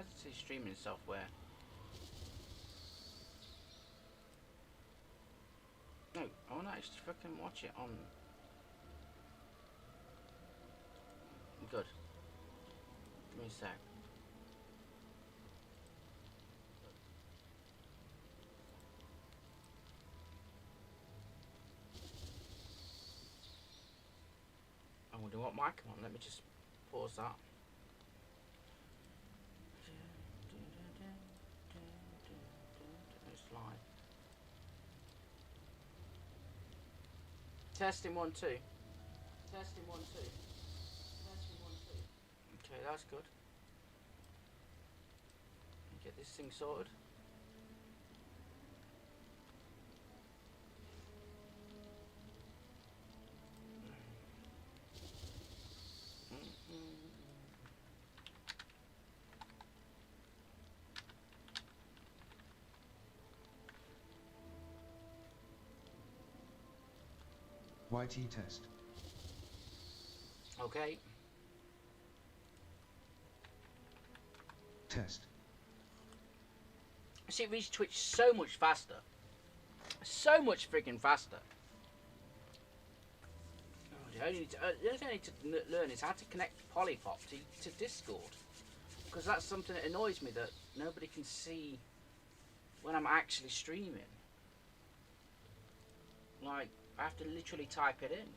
does it say streaming software? No, I want to actually fucking watch it on. Good. Give me a sec. I wonder what mic I'm on. Let me just pause that. It's live. Testing 1 2. Testing 1 2. Testing 1 2. Okay, that's good. Get this thing sorted. YT test. Okay. Test. See, it reaches Twitch so much faster. So much freaking faster. The only thing I need to learn is how to connect Polypop to Discord. Because that's something that annoys me, that nobody can see when I'm actually streaming. Like, I have to literally type it in.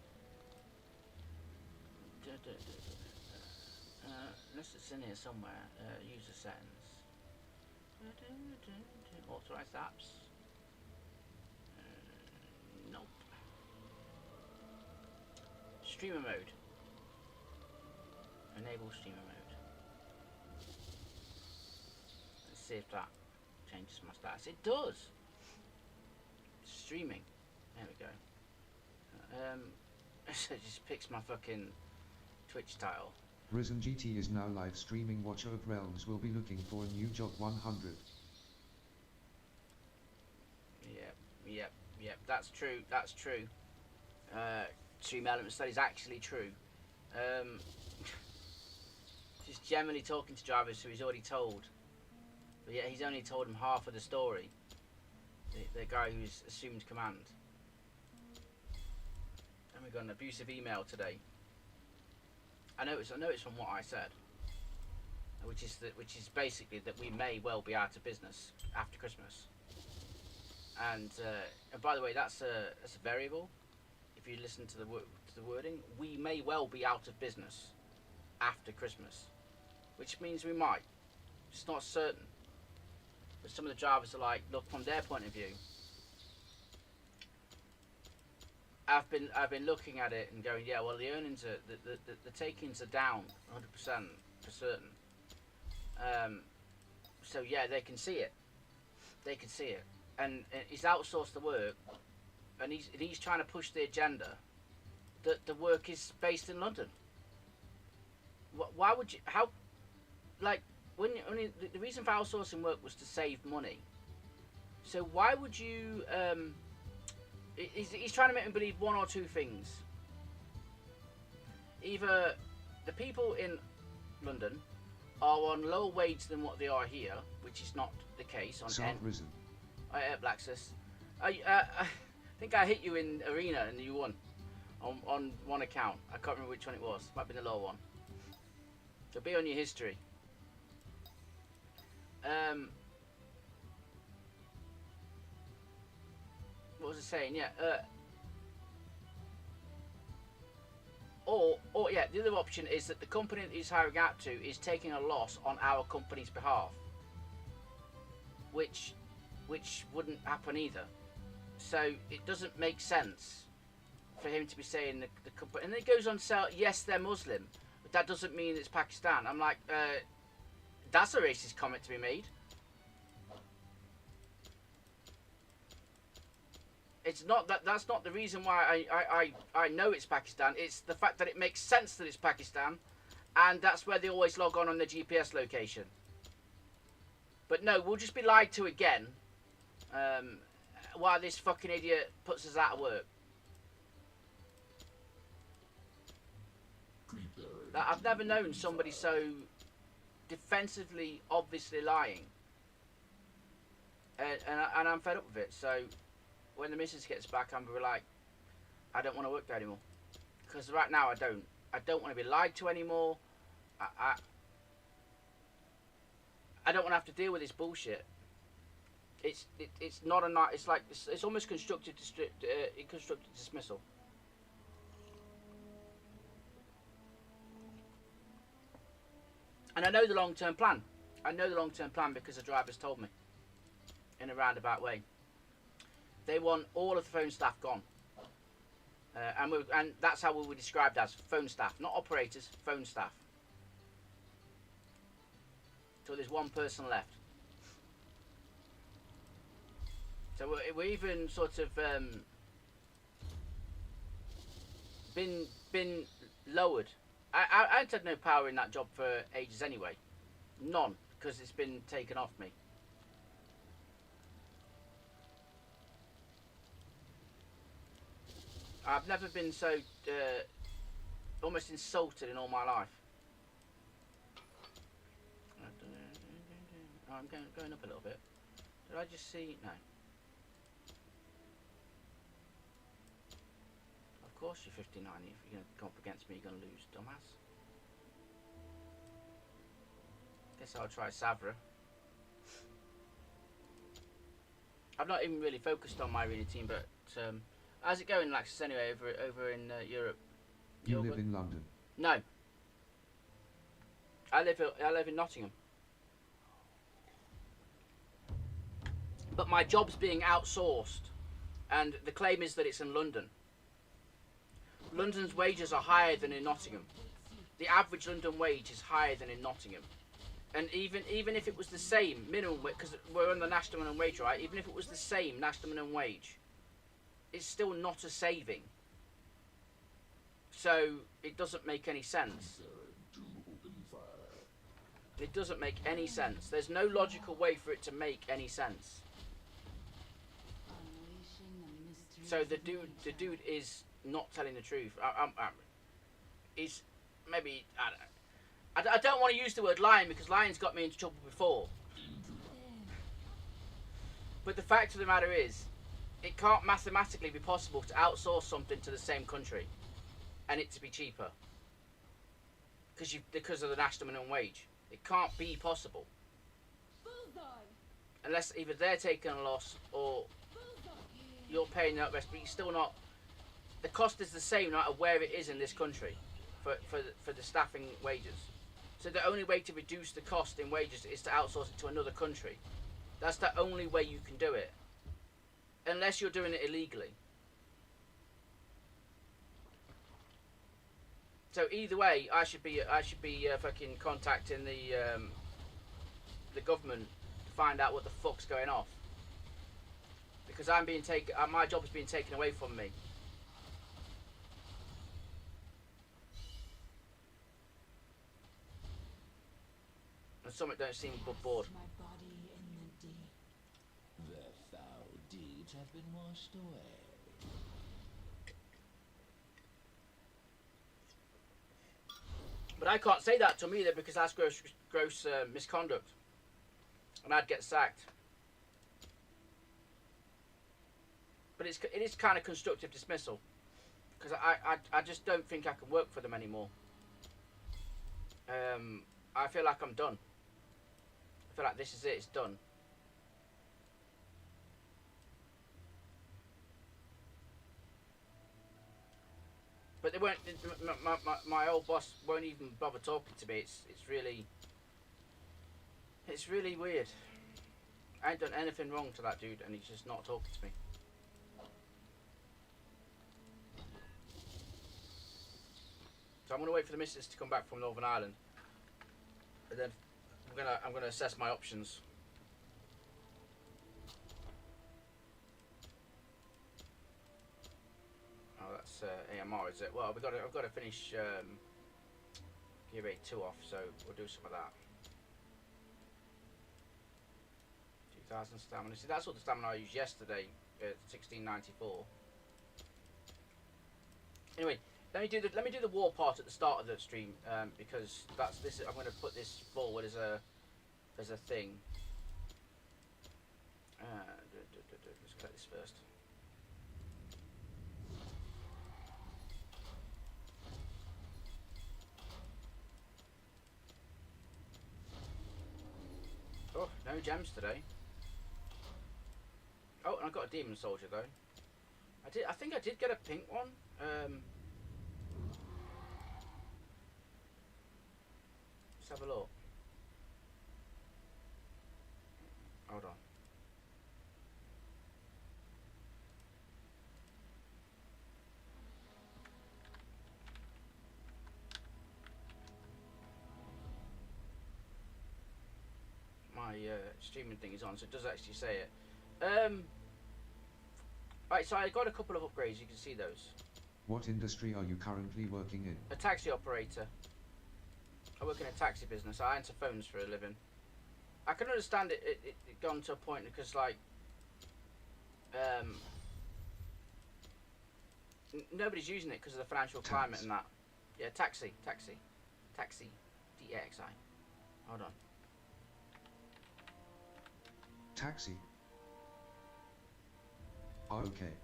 Unless it's in here somewhere. User settings. Authorized apps. Nope. Streamer mode. Enable streamer mode. Let's see if that changes my status. It does. Streaming. There we go. So it just picks my fucking Twitch title. RizenGT is now live streaming. Watcher of Realms will be looking for a new job 100. Yep. That's true. That's true. Stream elements. That is actually true. Just generally talking to drivers who he's already told, but yet he's only told him half of the story. The guy who's assumed command. And we got an abusive email today. I know it's from what I said, which is basically that we may well be out of business after Christmas. And by the way, that's a variable. If you listen to the wording, we may well be out of business after Christmas, which means we might. It's not certain. But some of the drivers are like, look, from their point of view, I've been looking at it and going, yeah, well, the earnings are the takings are down 100% for certain. So yeah, they can see it. They can see it, and he's outsourced the work, and he's trying to push the agenda that the work is based in London. Why would you? How? Like the reason for outsourcing work was to save money. So why would you? He's trying to make me believe one or two things. Either the people in London are on lower wage than what they are here, which is not the case on Risen. Blaxus. I think I hit you in Arena and you won on one account. I can't remember which one it was. Might be the lower one. So be on your history. What was I saying? Yeah. Or yeah, the other option is that the company that he's hiring out to is taking a loss on our company's behalf, which wouldn't happen either. So it doesn't make sense for him to be saying the company. And then it goes on to say, yes, they're Muslim, but that doesn't mean it's Pakistan. I'm like, that's a racist comment to be made. It's not that. That's not the reason why I know it's Pakistan. It's the fact that it makes sense that it's Pakistan, and that's where they always log on their GPS location. But no, we'll just be lied to again. While this fucking idiot puts us out of work. I've never known somebody so defensively, obviously lying, and I'm fed up with it. So when the missus gets back, I'm gonna be like, I don't want to work there anymore, because right now I don't. I don't want to be lied to anymore. I don't want to have to deal with this bullshit. It's not a night. It's like it's almost constructive dismissal. And I know the long-term plan. I know the long-term plan because the drivers told me in a roundabout way. They want all of the phone staff gone. And that's how we were described as phone staff, not operators, phone staff. So there's one person left. So we're even sort of been lowered. I had no power in that job for ages anyway. None, because it's been taken off me. I've never been so almost insulted in all my life. Oh, I'm going up a little bit. Did I just see? No. Of course you're 59. If you're going to come up against me, you're going to lose, dumbass. Guess I'll try Savra. I've not even really focused on my arena team, but how's it going, Laxus, anyway, over in Europe? You live in London? No. I live in Nottingham. But my job's being outsourced, and the claim is that it's in London. London's wages are higher than in Nottingham. The average London wage is higher than in Nottingham. And even if it was the same minimum wage, because we're on the national minimum wage, right? Even if it was the same national minimum wage, it's still not a saving. So it doesn't make any sense. It doesn't make any sense. There's no logical way for it to make any sense. So the dude is not telling the truth. He's maybe, I don't want to use the word lying because lying's got me into trouble before. But the fact of the matter is, it can't mathematically be possible to outsource something to the same country and it to be cheaper because of the national minimum wage. It can't be possible unless either they're taking a loss or you're paying that rest, but you're still not. The cost is the same no matter where it is in this country for the staffing wages. So the only way to reduce the cost in wages is to outsource it to another country. That's the only way you can do it, unless you're doing it illegally. So either way, I should be fucking contacting the government to find out what the fuck's going off. Because I'm being taken, my job is being taken away from me. And something don't seem bored. My body in the deep. The foul deeds have been washed away. But I can't say that to him either because that's gross misconduct, and I'd get sacked. But it is kind of constructive dismissal because I just don't think I can work for them anymore. I feel like I'm done. I feel like this is it. It's done. But they won't. My old boss won't even bother talking to me. It's really weird. I ain't done anything wrong to that dude, and he's just not talking to me. So I'm gonna wait for the missus to come back from Northern Ireland, and then I'm gonna assess my options. Oh, that's AMR, is it? Well, I've got to finish Gear 2 off, so we'll do some of that. 2,000 stamina. See, that's what the stamina I used yesterday at 1694. Anyway, Let me do the war part at the start of the stream, because I'm going to put this forward as a thing. Let's collect this first. Oh, no gems today. Oh, and I got a demon soldier though. I think I did get a pink one. Let's have a look. Hold on. My streaming thing is on, so it does actually say it. Right, so I got a couple of upgrades. You can see those. What industry are you currently working in? A taxi operator. I work in a taxi business. I answer phones for a living. I can understand it gone to a point because, like, nobody's using it because of the financial climate and that. Yeah, taxi. D-A-X-I. Hold on. Taxi. Oh, okay.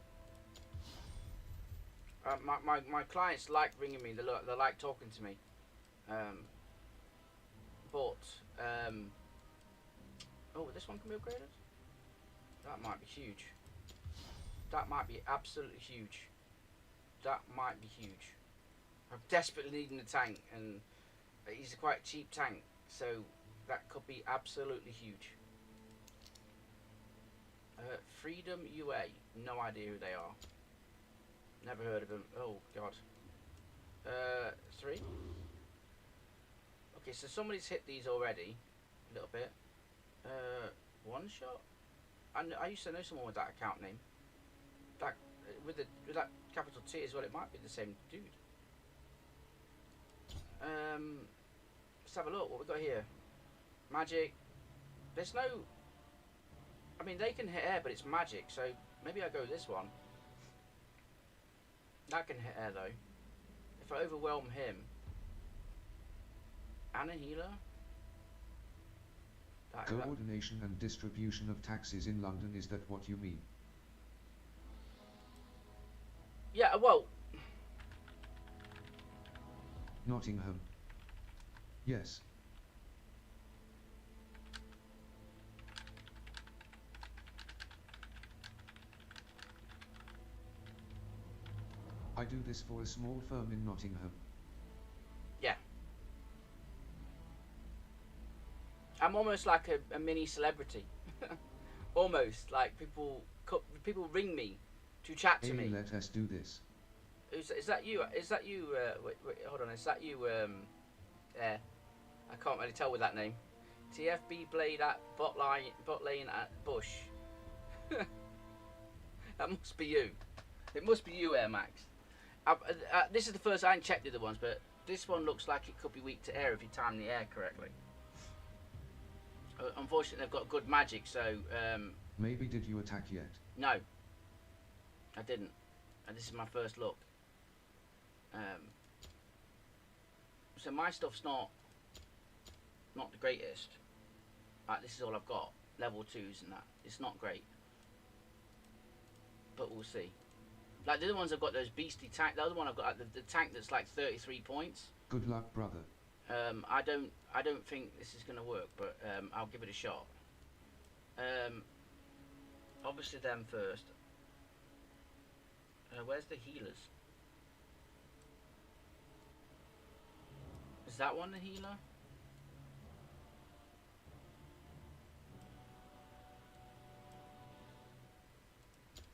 My clients like ringing me. They like talking to me. Oh, this one can be upgraded? That might be huge. That might be absolutely huge. That might be huge. I'm desperately needing a tank, and he's a quite cheap tank, so that could be absolutely huge. Freedom UA. No idea who they are. Never heard of them. Oh, God. 3. Okay, so somebody's hit these already. A little bit. One shot? I used to know someone with that account name. That with that capital T as well. It might be the same dude. Let's have a look. What we got here? Magic. There's no. I mean, they can hit air, but it's magic. So maybe I go this one. That can hit air though. If I overwhelm him. And a healer. Coordination and distribution of taxes in London, is that what you mean? Yeah, well. Nottingham. Yes. I do this for a small firm in Nottingham. Yeah. I'm almost like a mini celebrity. Almost like people ring me to chat to Hey, me. let us do this. Is that you? Is that you? Wait, hold on. Is that you? I can't really tell with that name. TFB Blade at bot lane at Bush. That must be you. It must be you, Air Max. This is the first. I ain't checked the other ones, but this one looks like it could be weak to air if you time the air correctly. Unfortunately, they've got good magic, so. Maybe did you attack yet? No, I didn't. And this is my first look. So my stuff's not the greatest. This is all I've got. Level 2s and that. It's not great. But we'll see. Like the other ones I've got those beastly tank. The other one I've got the tank that's like 33 points. Good luck, brother. I don't think this is gonna work, but I'll give it a shot. Obviously them first. Where's the healers? Is that one the healer?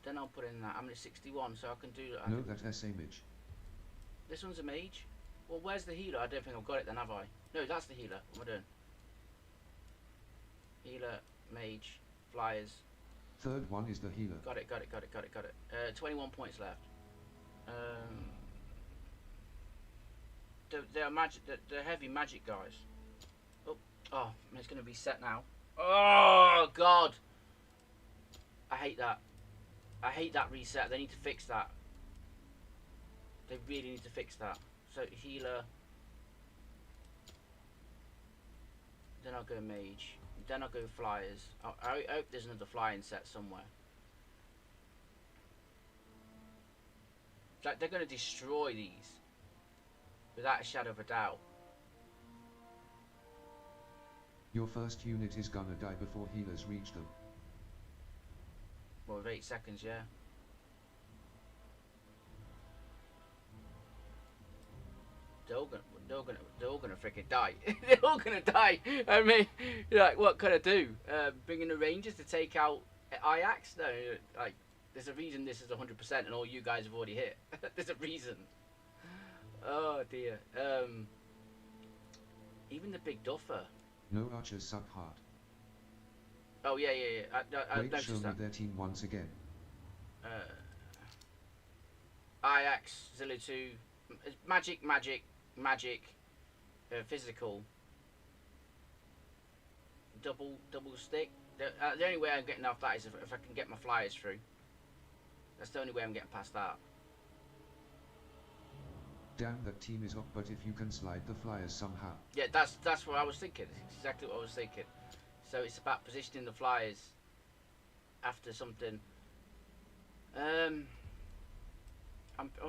Then I'll put in that. I'm at 61, so I can do that. No, that SA mage. This one's a mage. Well, where's the healer? I don't think I've got it then, have I? No, that's the healer. What am I doing? Healer, mage, flyers. Third one is the healer. Got it. 21 points left. They're magic. They're heavy magic guys. Oh, it's gonna be set now. Oh God! I hate that. I hate that reset. They need to fix that. They really need to fix that. So healer. Then I'll go mage. Then I'll go flyers. I hope there's another flying set somewhere. Like, they're going to destroy these. Without a shadow of a doubt. Your first unit is gonna die before healers reach them. Well, with 8 seconds, yeah. They're all gonna freaking die. They're all gonna die. I mean, you're like, what can I do? Bring in the Rangers to take out Ajax? No, like, there's a reason this is 100% and all you guys have already hit. There's a reason. Oh dear. Even the big duffer. No archers suck hard. Oh yeah. I Wait, show me noticed that. their team once again. Ajax, Zilla 2, magic, physical, double stick. The only way I'm getting off that is if I can get my flyers through. That's the only way I'm getting past that. Damn, that team is off, but if you can slide the flyers somehow. Yeah, that's what I was thinking. It's exactly what I was thinking. So it's about positioning the flyers after something. I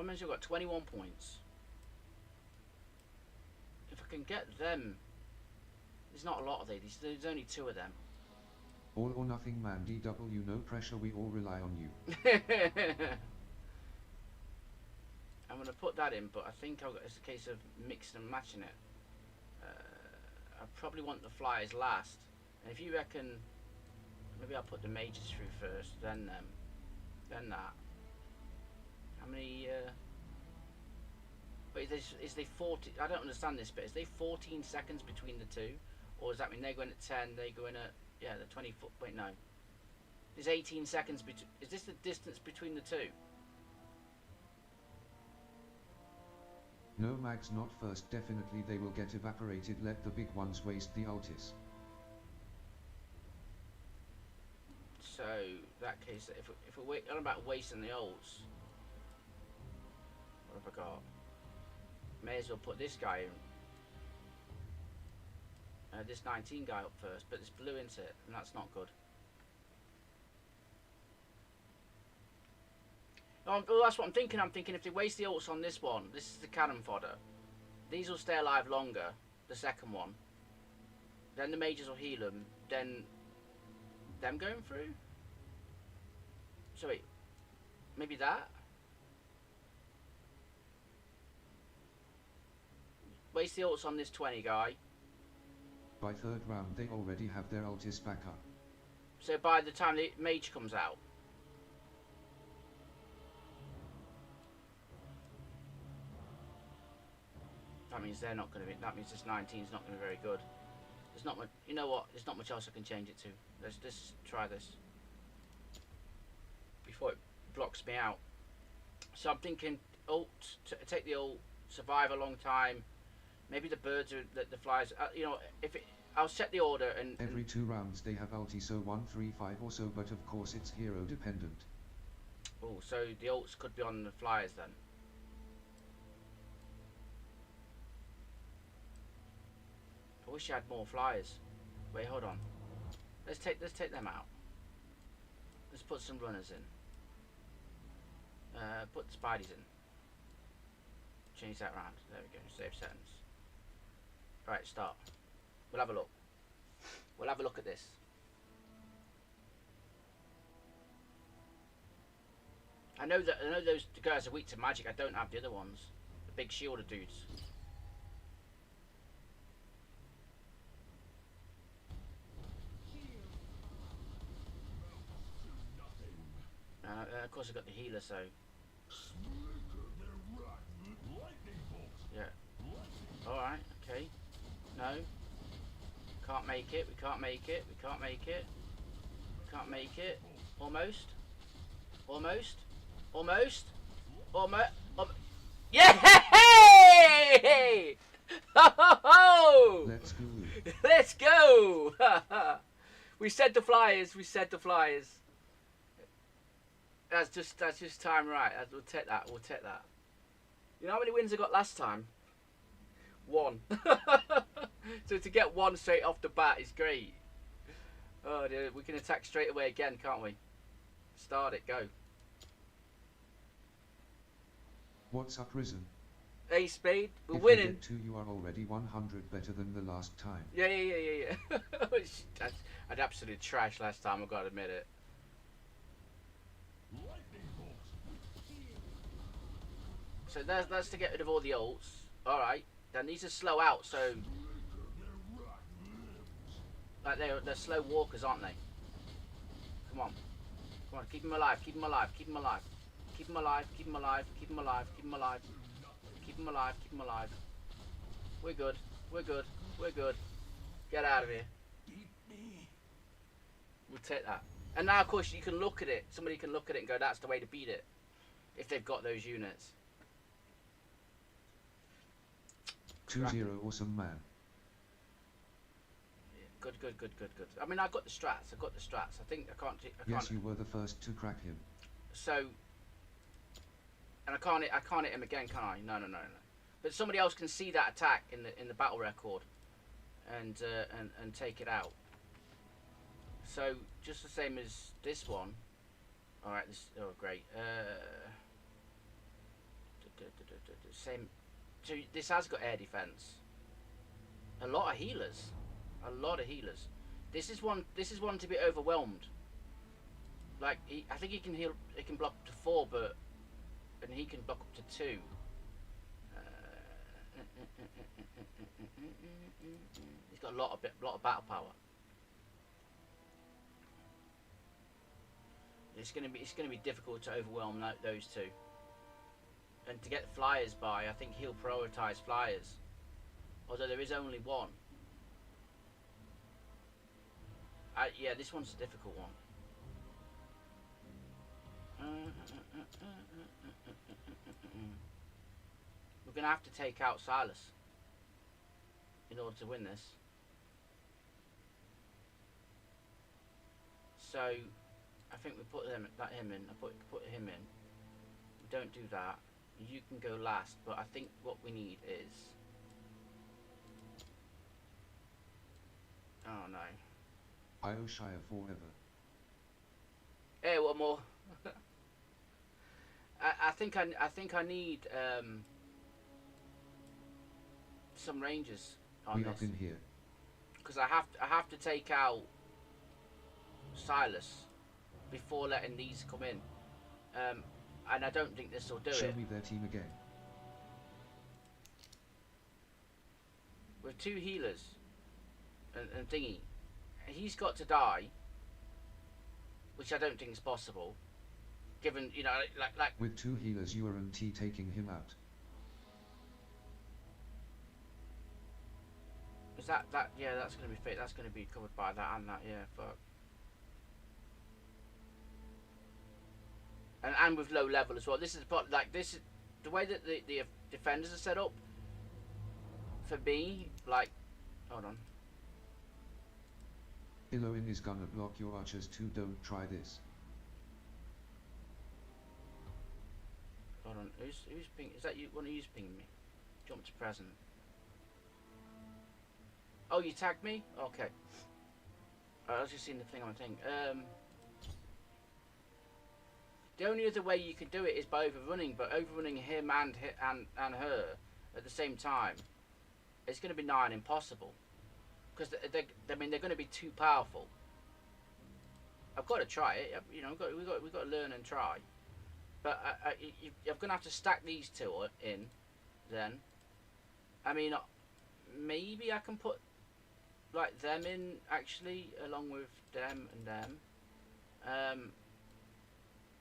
mentioned I've got 21 points. If I can get them, there's not a lot of these. There's only 2 of them. All or nothing, man. DW, no pressure. We all rely on you. I'm going to put that in, but I think it's a case of mixing and matching it. I probably want the flyers last. And if you reckon, maybe I'll put the mages through first, then that. How many? But is they 40? I don't understand this bit. Is they 14 seconds between the 2, or does that mean they're going at 10? They go in at the 20 foot. Wait, no. There's 18 seconds between. Is this the distance between the 2? No, Mags, not first. Definitely they will get evaporated. Let the big ones waste the ultis. So that case, if we're on about wasting the ults, what have I got? May as well put this guy in. This 19 guy up first, but it's blue into it, and that's not good. Oh, well, that's what I'm thinking. I'm thinking if they waste the ults on this one, this is the cannon fodder. These will stay alive longer, the second one. Then the mages will heal them, then them going through? So wait, maybe that? Waste the ults on this 20 guy. By 3rd round they already have their ultis back up. So by the time the mage comes out. That means they're not going to be, that means this 19 is not going to be very good. There's not much, you know what, there's not much else I can change it to. Let's just try this. Before it blocks me out. So I'm thinking ult, take the ult, survive a long time. Maybe the birds are, the flies, you know, if it, I'll set the order and... Every 2 rounds they have ulti, so 1, 3, 5 or so, but of course it's hero dependent. Oh, so the ults could be on the flyers then. I wish I had more flyers. Wait, hold on. Let's take them out. Let's put some runners in. Put the Spideys in. Change that round. There we go. Save settings. Right, start. We'll have a look. We'll have a look at this. I know those guys are weak to magic. I don't have the other ones. The big shielder dudes. Of course I've got the healer, so... Yeah. Alright, okay. No. Can't make it, we can't make it, we can't make it. Can't make it. Almost. Almost. Almost. Almost. Yay! Ho! Let's go. Let's go! We said the flyers, we said the flyers. That's just time right. We'll take that. We'll take that. You know how many wins I got last time? 1. So to get 1 straight off the bat is great. Oh dear, we can attack straight away again, can't we? Start it, go. What's up, Risen? Hey, Spade, we're If winning. you get 2, you are already 100 better than the last time. Yeah. I'd absolutely trash last time, I've got to admit it. So that's to get rid of all the ults. Alright, then these are slow out, so... Like they're slow walkers, aren't they? Come on. Come on, keep them alive, keep them alive, keep them alive. Keep them alive, keep them alive, keep them alive, keep them alive. Keep them alive, keep them alive. We're good, we're good, we're good. Get out of here. We'll take that. And now, of course, you can look at it. Somebody can look at it and go, that's the way to beat it. If they've got those units. 2-0, awesome man. Yeah, good. I mean, I've got the strats. I think I can't. Yes, you were the first to crack him. So, and I can't hit him again, can I? No. But somebody else can see that attack in the battle record, and take it out. So just the same as this one. All right. Great. Same. So this has got air defense. A lot of healers. This is one to be overwhelmed. Like I think he can heal. He can block up to 4, and he can block up to 2. He's got a lot of battle power. It's gonna be difficult to overwhelm those two. And to get flyers by, I think he'll prioritise flyers. Although there is only one. Yeah, this one's a difficult one. We're going to have to take out Silas in order to win this. So, I think we put him in. I put him in. We don't do that. You can go last, but I think what we need is... Oh no. Ioshire forever. Hey, one more. I think I need some rangers on We this. up in here. Because I have to take out Silas before letting these come in. And I don't think this will do Show it. me their team again. With 2 healers and thingy, he's got to die, which I don't think is possible. Given, you know, like With 2 healers, you are taking him out. is that yeah, that's gonna be fit. That's gonna be covered by that and that. Yeah, fuck. And with low level as well. This is this is the way that the defenders are set up. For me, like, hold on. Eloin is gonna block your archers too. Don't try this. Hold on. Who's ping? Is that you? One of you's pinging me? Jump to present. Oh, you tagged me? Okay. I was just seeing the thing on the thing. The only other way you can do it is by overrunning, but overrunning him and her at the same time, it's going to be nigh on impossible. Because they're going to be too powerful. I've got to try it. You know, we've got to learn and try. But you're going to have to stack these 2 in. Then, I mean, maybe I can put like them in actually along with them and them.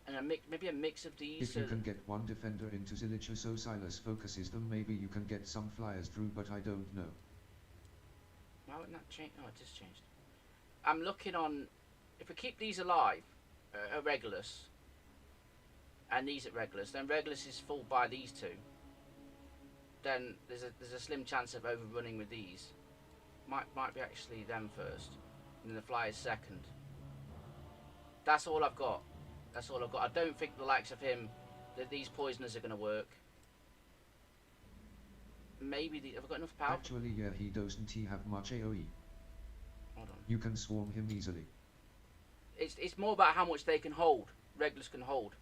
And maybe a mix of these. If you can get 1 defender into Zilicha so Silas focuses them, maybe you can get some flyers through, but I don't know. Why wouldn't that change? Oh, it just changed. I'm looking on... If we keep these alive, at Regulus, and these at Regulus, then Regulus is full by these 2. Then there's a slim chance of overrunning with these. Might be actually them first, and then the flyers second. That's all I've got. I don't think the likes of him, that these poisoners are going to work. maybe the... Have I got enough power? Actually, yeah, he doesn't he have much AoE. Hold on. You can swarm him easily. It's more about how much they can hold. Regulars can hold.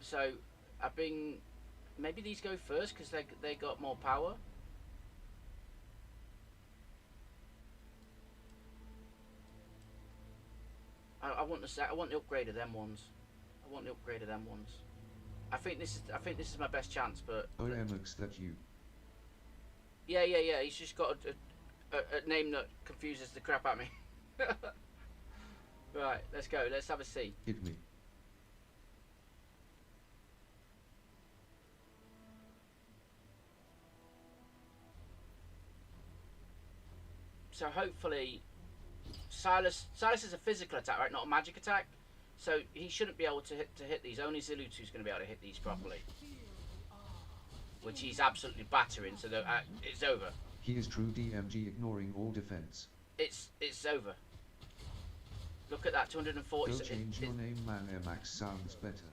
So, I've been... Maybe these go first because they got more power. I want the upgrade of them ones. I want the upgrade of them ones. I think this is my best chance, but... Oh, MX, that you. Yeah. He's just got a name that confuses the crap out of me. Right, let's go. Let's have a see. Hit me. So hopefully, Silas is a physical attack, right? Not a magic attack. So he shouldn't be able to hit these. Only Zilutu's going to be able to hit these properly. Which he's absolutely battering. So it's over. He is true DMG, ignoring all defense. It's over. Look at that, 240. Go change your name, man. MX sounds better.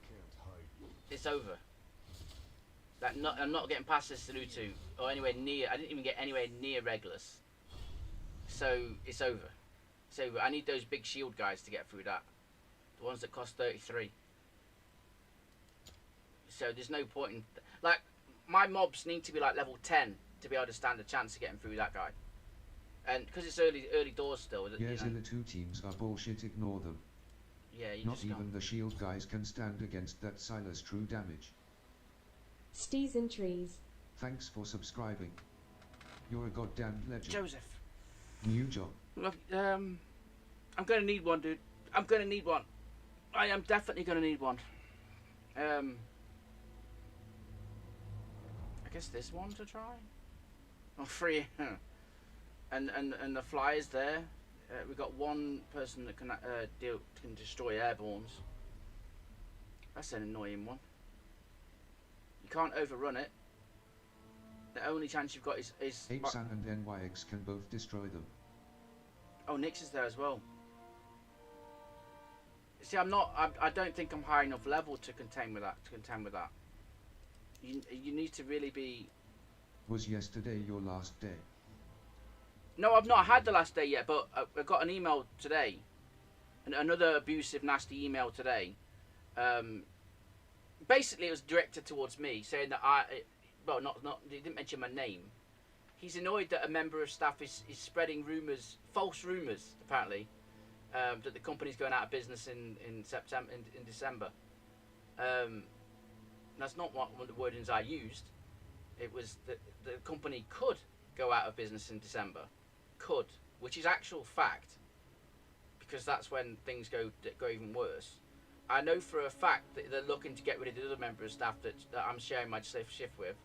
It's over. I'm not getting past this Zilutu or anywhere near. I didn't even get anywhere near Regulus. So it's over. It's over. I need those big shield guys to get through that. The ones that cost 33. So there's no point in... Like, my mobs need to be like level 10 to be able to stand a chance of getting through that guy. And because it's early doors still. Yeah, the two teams are bullshit, ignore them. Yeah, you Not just even can't. the shield guys can stand against that Silas true damage. Stees and trees. Thanks for subscribing. You're a goddamn legend. Joseph. New job. Look, I'm going to need one, dude. I'm going to need one. I am definitely going to need one. I guess this one to try. Oh, free. and the flyers there. We've got one person that can destroy airbornes. That's an annoying one. You can't overrun it. The only chance you've got is Apesan and NYX can both destroy them. Oh, Nyx is there as well. See, I don't think I'm high enough level to contend with that. You need to really be... Was yesterday your last day? No, I've not had the last day yet, but I got an email today. Another abusive, nasty email today. Basically, it was directed towards me, saying that he didn't mention my name. He's annoyed that a member of staff is spreading rumours, false rumours, apparently, that the company's going out of business in December. That's not one of the wordings I used. It was that the company could go out of business in December. Could, which is actual fact, because that's when things go even worse. I know for a fact that they're looking to get rid of the other member of staff that I'm sharing my shift with,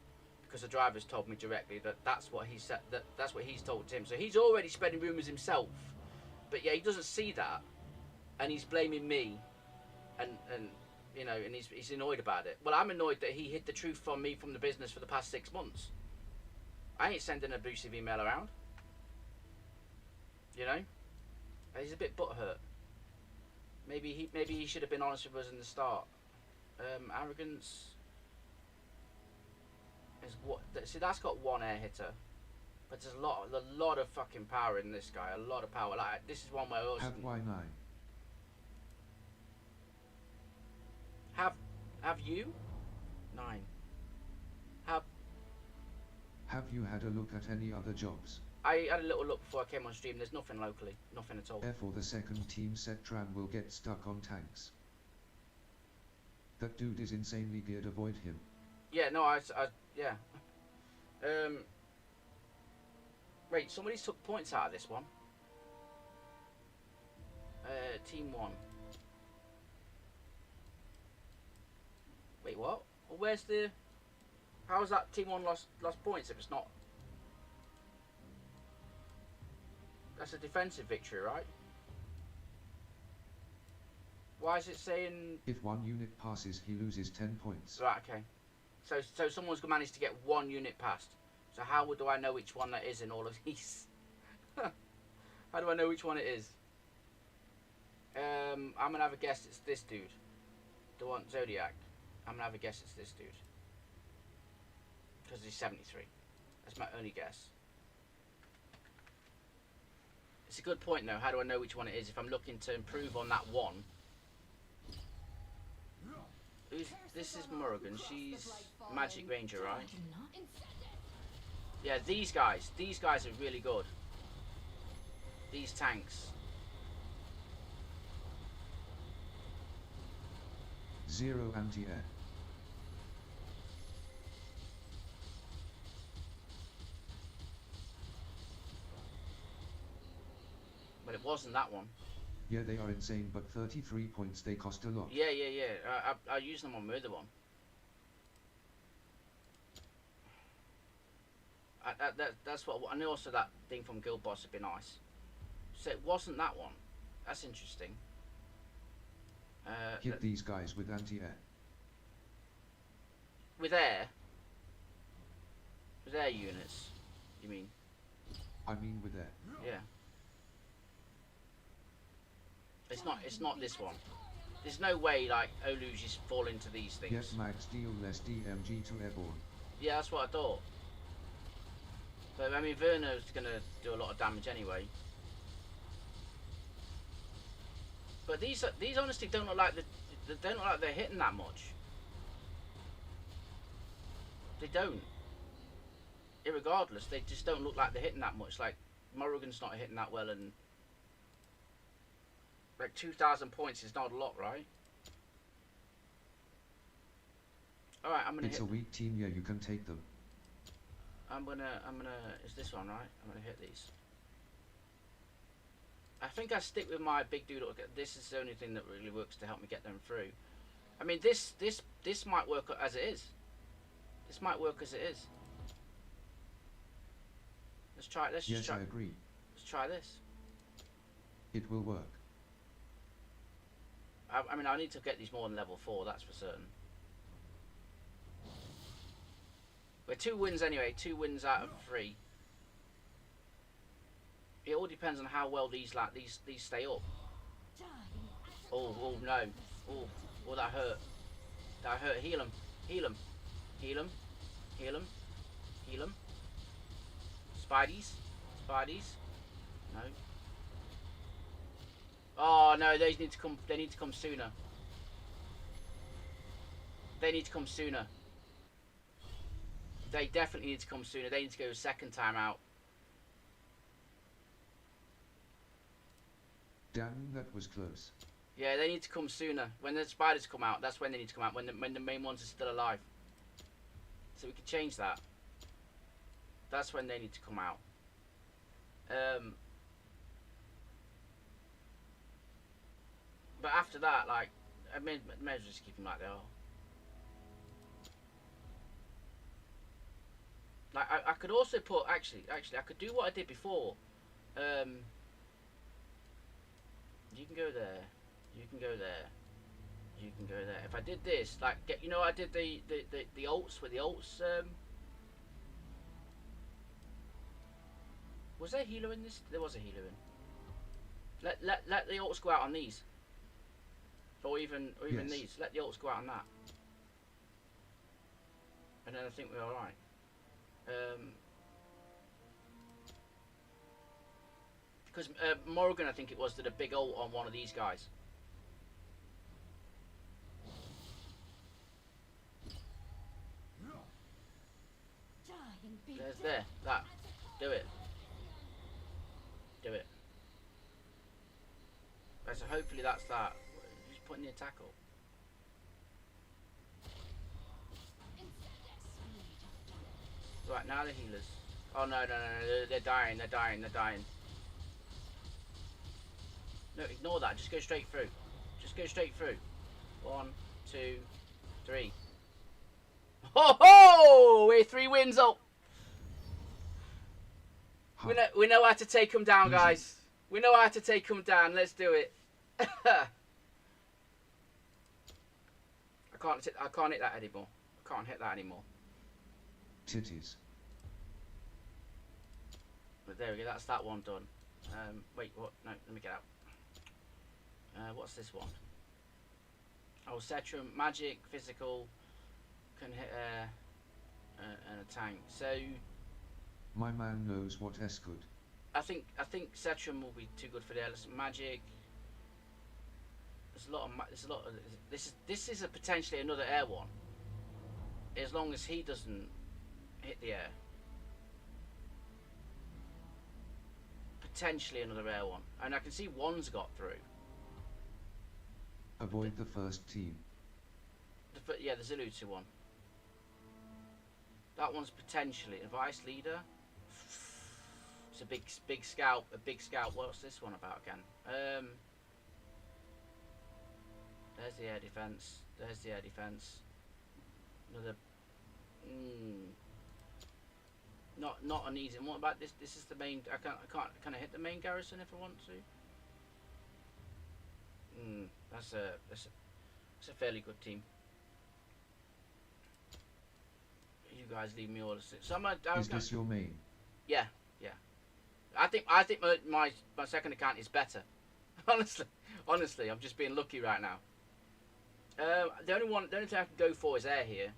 because the driver's told me directly that that's what he said. That's what he's told him. So he's already spreading rumours himself. But yeah, he doesn't see that, and he's blaming me, and you know, and he's annoyed about it. Well, I'm annoyed that he hid the truth from me from the business for the past 6 months. I ain't sending an abusive email around. You know, he's a bit butthurt. Maybe he should have been honest with us in the start. Arrogance is what. See, that's got one air hitter, but there's a lot of fucking power in this guy. A lot of power. Like this is one where I also Have Y9. have you 9. Have you had a look at any other jobs? I had a little look before I came on stream. There's nothing locally, nothing at all. Therefore the second team Setran will get stuck on tanks. That dude is insanely geared, avoid him. Yeah, no, yeah. Wait, somebody's took points out of this one. Team 1. Wait, what? Well, where's the... How has that Team 1 lost points if it's not... That's a defensive victory, right? Why is it saying... If one unit passes, he loses 10 points. Right, okay. So someone's managed to get 1 unit past. So how do I know which one that is in all of these? How do I know which one it is? I'm going to have a guess it's this dude. The one, Zodiac. I'm going to have a guess it's this dude. Because he's 73. That's my only guess. It's a good point though. How do I know which one it is if I'm looking to improve on that one? This is Morrigan. She's Magic Ranger, right? Yeah, these guys are really good. These tanks. 0 anti-air. But it wasn't that one. Yeah, they are insane, but 33 points, they cost a lot. Yeah. I use them on Murder one. That's what. And also that thing from Guild Boss would be nice. So it wasn't that one. That's interesting. Hit these guys with anti-air. With air. With air units. You mean? I mean with air. Yeah. It's not this one. There's no way like Olu just fall into these things. Yes, max deal less DMG to airborne. Yeah, that's what I thought. But I mean, Verno's gonna do a lot of damage anyway. But these honestly don't look like they're hitting that much. They don't. Irregardless, they just don't look like they're hitting that much. Like Morrigan's not hitting that well, and like 2,000 points is not a lot, right? All right, I'm gonna. It's a weak team. Yeah, you can take them. I'm gonna. Is this one right? I'm gonna hit these. I think I stick with my big dude. This is the only thing that really works to help me get them through. I mean, this might work as it is. This might work as it is. Let's try it. Let's just Yes, try. I agree. Let's try this. It will work. I mean, I need to get these more than level 4. That's for certain. We're 2 wins anyway. 2 wins out of 3. It all depends on how well these stay up. Oh no. Oh, that hurt. That hurt. Heal him. Heal him. Heal him. Heal him. Heal him. Spideys. Spideys. No. Oh no, they need to come. They need to come sooner. They need to come sooner. They definitely need to come sooner. They need to go a second time out. Damn, that was close. Yeah, they need to come sooner. When the spiders come out, that's when they need to come out. When the main ones are still alive. So we can change that. That's when they need to come out. But after that, like, I may as well just keep them like they are. Like, I could also put, actually, I could do what I did before. You can go there. You can go there. You can go there. If I did this, like, you know, I did the ults with the ults. Was there a healer in this? There was a healer in. Let the ults go out on these. Or even Yes. these. Let the ults go out on that. And then I think we're alright. Because Morrigan, I think it was, did a big ult on one of these guys. There's there. That. Do it. Do it. Right, so hopefully that's that. Just putting the attack up. Right, now the healers. Oh no, they're dying, they're dying, they're dying. No, ignore that, just go straight through. Just go straight through. 1, 2, 3. Ho ho! We're 3 wins up! We know how to take them down, guys. We know how to take them down, let's do it. I can't hit that anymore. I can't hit that anymore. Titties. But there we go, that's that one done. Wait, what? No, let me get out. What's this one? Oh, Cetrum, magic, physical, can hit and a tank. So My man knows what S good. I think Setrum will be too good for there. Magic. There's a lot of this is a potentially another air one. As long as he doesn't hit the air. Potentially another air one. And I can see one's got through. Avoid the first team. Yeah, the Zulutu one. That one's potentially a vice leader. It's a big scout. A big scout. What's this one about again? There's the air defense. There's the air defense. Another. Not an easy. And what about this? This is the main. I can't. Can I hit the main garrison if I want to? That's a fairly good team. You guys leave me all the six. So Is this your main? Yeah. I think my second account is better. honestly, I'm just being lucky right now. The only thing I can go for is air here.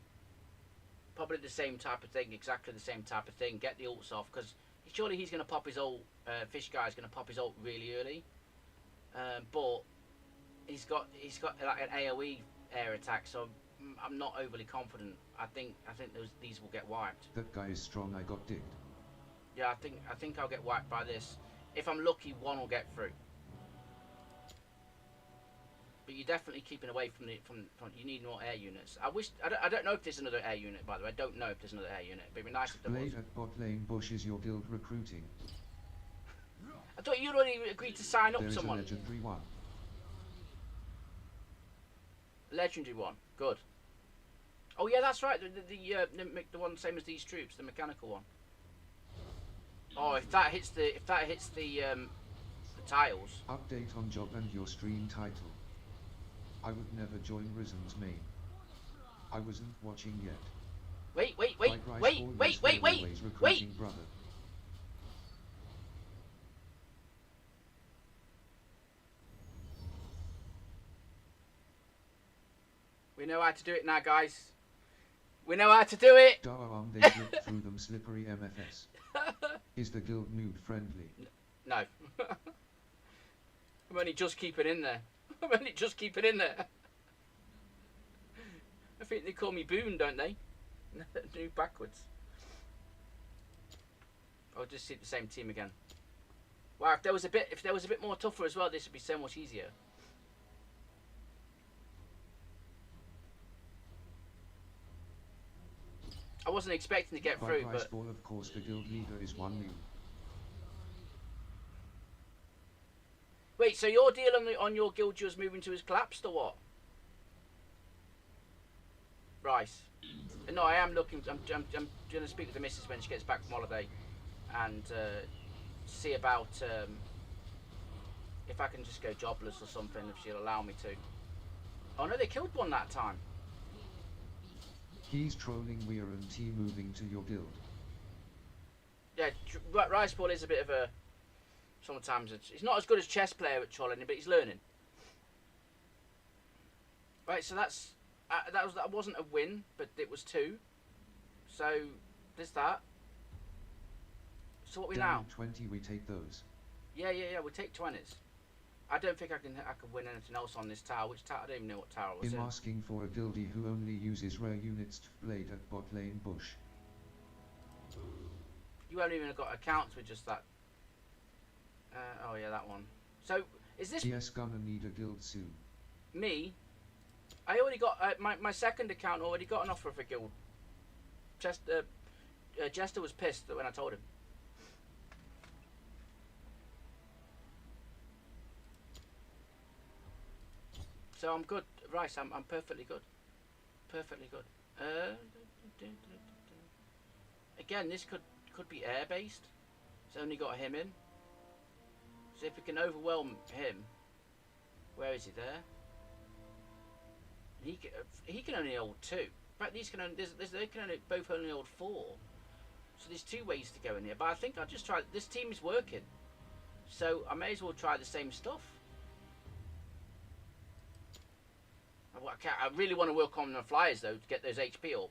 Probably the same type of thing, exactly the same type of thing. Get the ults off because surely he's going to pop his ult. Fish guy's going to pop his ult really early. But he's got like an AOE air attack, so I'm not overly confident. I think these will get wiped. That guy is strong. I got digged. Yeah, I think I'll get wiped by this. If I'm lucky, one will get through. But you're definitely keeping away from you need more air units. I don't know if there's another air unit, by the way. I don't know if there's another air unit. But it'd be nice if there was. Blade at bot lane bush is your guild recruiting. I thought you'd already agreed to sign up There is someone. a legendary one. Legendary one. Good. Oh yeah, that's right. The one same as these troops, the mechanical one. Oh, if that hits the tiles. Update on job and your stream title. I would never join Rizen's main. I wasn't watching yet. Wait. White rice always recruiting brother. We know how to do it now, guys. We know how to do it. They slip through them slippery MFS. Is the guild nude friendly? No. I'm only just keeping in there. I think they call me Boone, don't they? Do backwards. I'll just see the same team again. Wow, if there was a bit more tougher as well, this would be so much easier. I wasn't expecting to get through, but Ball, of course, the guild leader is one new. wait. So your deal on your guild just moving to his collapsed or what? Rice. No, I am looking. I'm going to speak with the missus when she gets back from holiday, and see about if I can just go jobless or something. If she'll allow me to. Oh no, they killed one that time. He's trolling Weir and T moving to your guild. Yeah, Rice Ball is a bit of a. Sometimes he's not as good as chess player at trolling, but he's learning. Right, so that wasn't a win, but it was 2. So there's that. So what we now? 20, we take those. Yeah. We take 20s. I don't think I can win anything else on this tower. Which tower? I don't even know what tower I was in. I'm asking for a guildie who only uses rare units to blade at bot lane bush. You haven't even got accounts with just that. Oh yeah, that one. So is this Yes, gonna need a guild soon. me? I already got my second account. Already got an offer of a guild. Jester was pissed when I told him. So I'm good, Rice. I'm perfectly good. Perfectly good. Again, this could be air based. It's only got him in. So if we can overwhelm him, where is he there? He can only hold 2. In fact, these can only they can only both only hold 4. So there's 2 ways to go in here. But I think I'll just try. This team is working, so I may as well try the same stuff. I really want to work on the flyers though to get those HP up.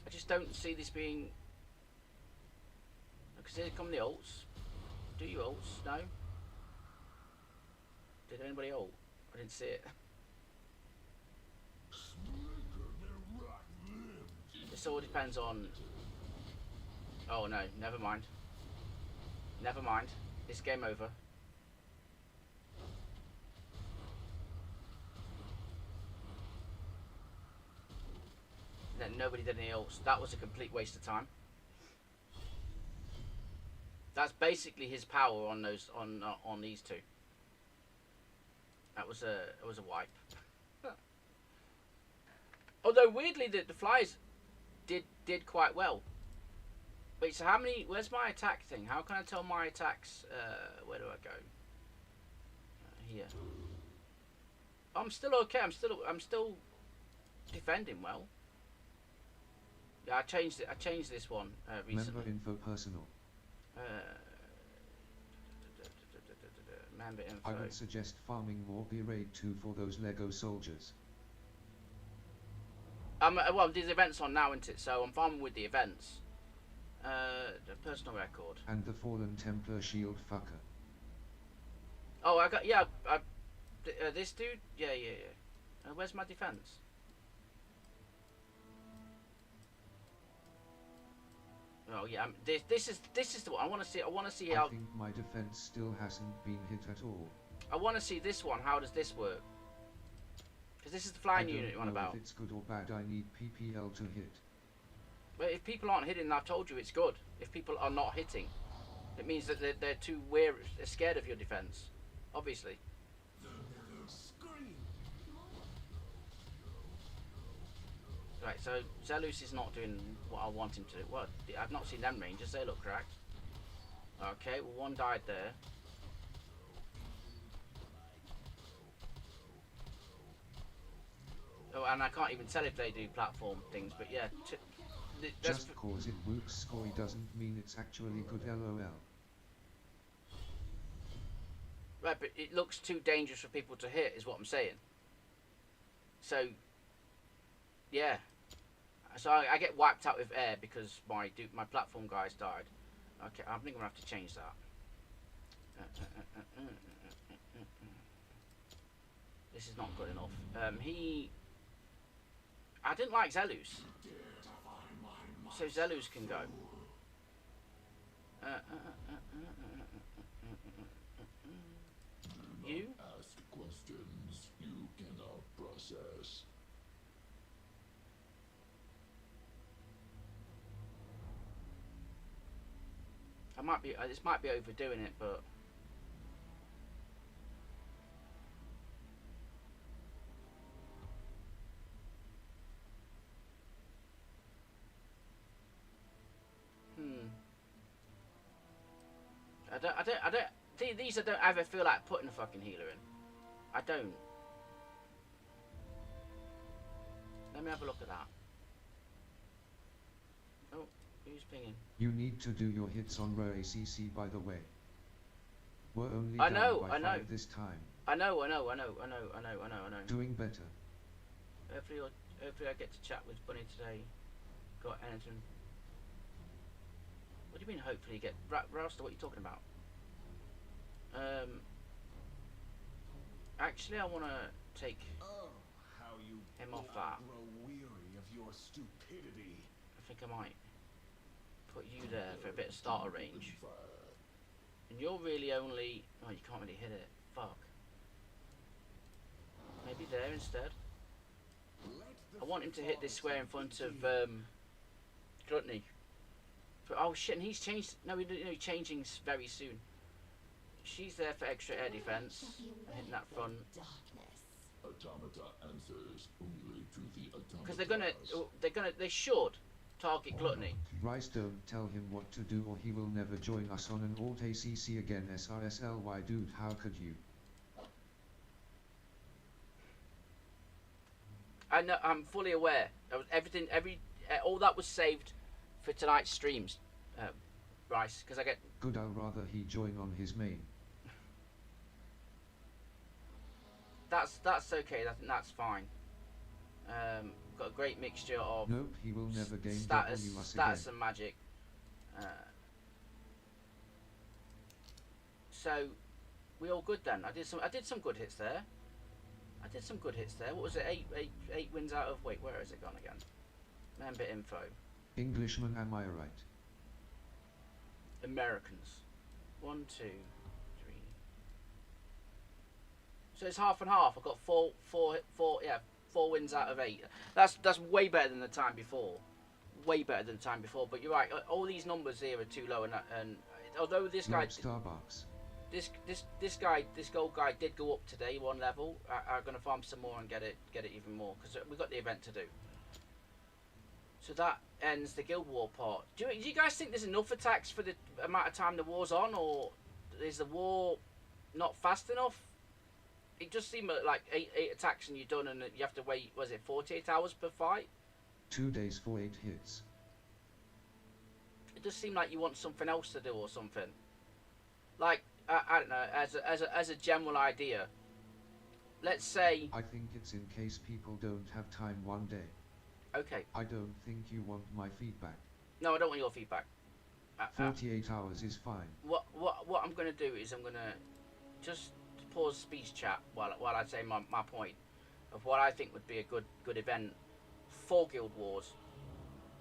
I just don't see this being. Because here come the ults. Do you ults? No. Did anybody ult? I didn't see it. This all depends on. Oh no, never mind. Never mind. It's game over. Then nobody did any ults. That was a complete waste of time. That's basically his power on those on these two. That was a wipe. Although weirdly the flies did quite well. Wait, so how many? Where's my attack thing? How can I tell my attacks? Where do I go? Here. I'm still okay. I'm still defending well. Yeah, I changed it. I changed this one recently. Member info personal. Member info. I would suggest farming more B-Raid 2 for those Lego soldiers. Well, there's events on now, isn't it? So I'm farming with the events. The personal record. And the Fallen Templar shield fucker. Oh, I got, yeah, this dude? Yeah. Where's my defense? Oh yeah, this is the one. I want to see how. I think my defense still hasn't been hit at all. I want to see this one. How does this work? Because this is the flying unit you want about. If it's good or bad, I need PPL to hit. But if people aren't hitting, I've told you it's good. If people are not hitting, it means that they're too weary, they're scared of your defense. Obviously. Right, so Zelus is not doing what I want him to do. Well, I've not seen them rangers, they look cracked. Okay, well one died there. Oh, and I can't even tell if they do platform things, but yeah. Just cause it whoops scory doesn't mean it's actually good, lol. Right, but it looks too dangerous for people to hit, is what I'm saying. So, yeah. So I get wiped out with air because my platform guys died. Okay, I think I'm gonna have to change that. This is not good enough. I didn't like Zelus. So Zelus can go. You? Ask questions you cannot process. This might be overdoing it, but these I don't ever feel like putting a fucking healer in. I don't. Let me have a look at that. Oh, who's pinging? You need to do your hits on row ACC, by the way. We're only I down know, by I know. 5 this time. I know. Doing better. Hopefully I get to chat with Bunny today. Got anything? What do you mean hopefully get... Ralston, what are you talking about? Actually I want to take him off that. Grow weary of your stupidity. I think I might put you there for a bit of starter range. And you're really only... Oh, you can't really hit it. Fuck. Maybe there instead. I want him to hit this square in front of Gluttony. But, oh shit, and he's changed. No, he's changing very soon. She's there for extra air defense. Hitting that front. Automata answers only to the Because automata. they should target Gluttony. Rice, don't tell him what to do or he will never join us on an alt ACC again. SRSLY dude, how could you? I know, I'm fully aware. That was all that was saved for tonight's streams, Rice. Because I get. Good, I'll rather he join on his main. That's okay. I think that's fine. Got a great mixture of Nope, he will never gain status, W us again. status and magic. So we all good then. I did some good hits there. What was it? Eight wins out of. Wait, where has it gone again? Member info. Englishman, am I right? Americans. 1, 2, 3. So it's half and half. I've got four wins out of 8. That's way better than the time before. Way better than the time before. But you're right. All these numbers here are too low, and although this guy, Starbucks. this gold guy did go up today 1 level. I'm gonna farm some more and get it even more because we've got the event to do. So that ends the Guild War part. Do you guys think there's enough attacks for the amount of time the war's on, or is the war not fast enough? It just seemed like eight attacks and you're done, and you have to wait. Was it 48 hours per fight? 2 days for 8 hits. It does seem like you want something else to do or something. Like I don't know, as a general idea. Let's say. I think it's in case people don't have time one day. Okay. I don't think you want my feedback. No, I don't want your feedback. 48 hours is fine. What I'm gonna do is I'm gonna just pause speech chat while I say my point of what I think would be a good event for Guild Wars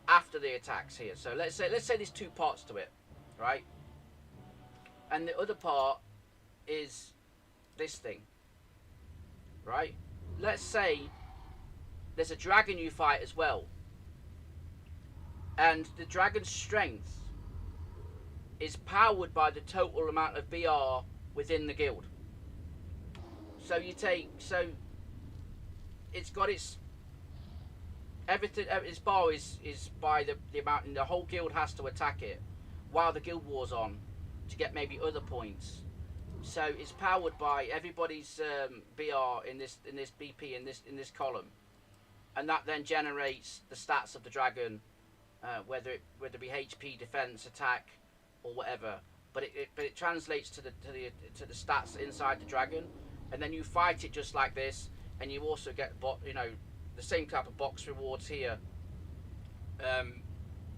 after the attacks here. So let's say there's 2 parts to it, right? And the other part is this thing, right? Let's say there's a dragon you fight as well, and the dragon's strength is powered by the total amount of BR within the guild. So it's got everything. Its bar is by the amount, and the whole guild has to attack it while the guild war's on to get maybe other points. So it's powered by everybody's BR in this BP in this column, and that then generates the stats of the dragon, whether it be HP, defense, attack, or whatever. But it translates to the stats inside the dragon, and then you fight it just like this, and you also get the same type of box rewards here,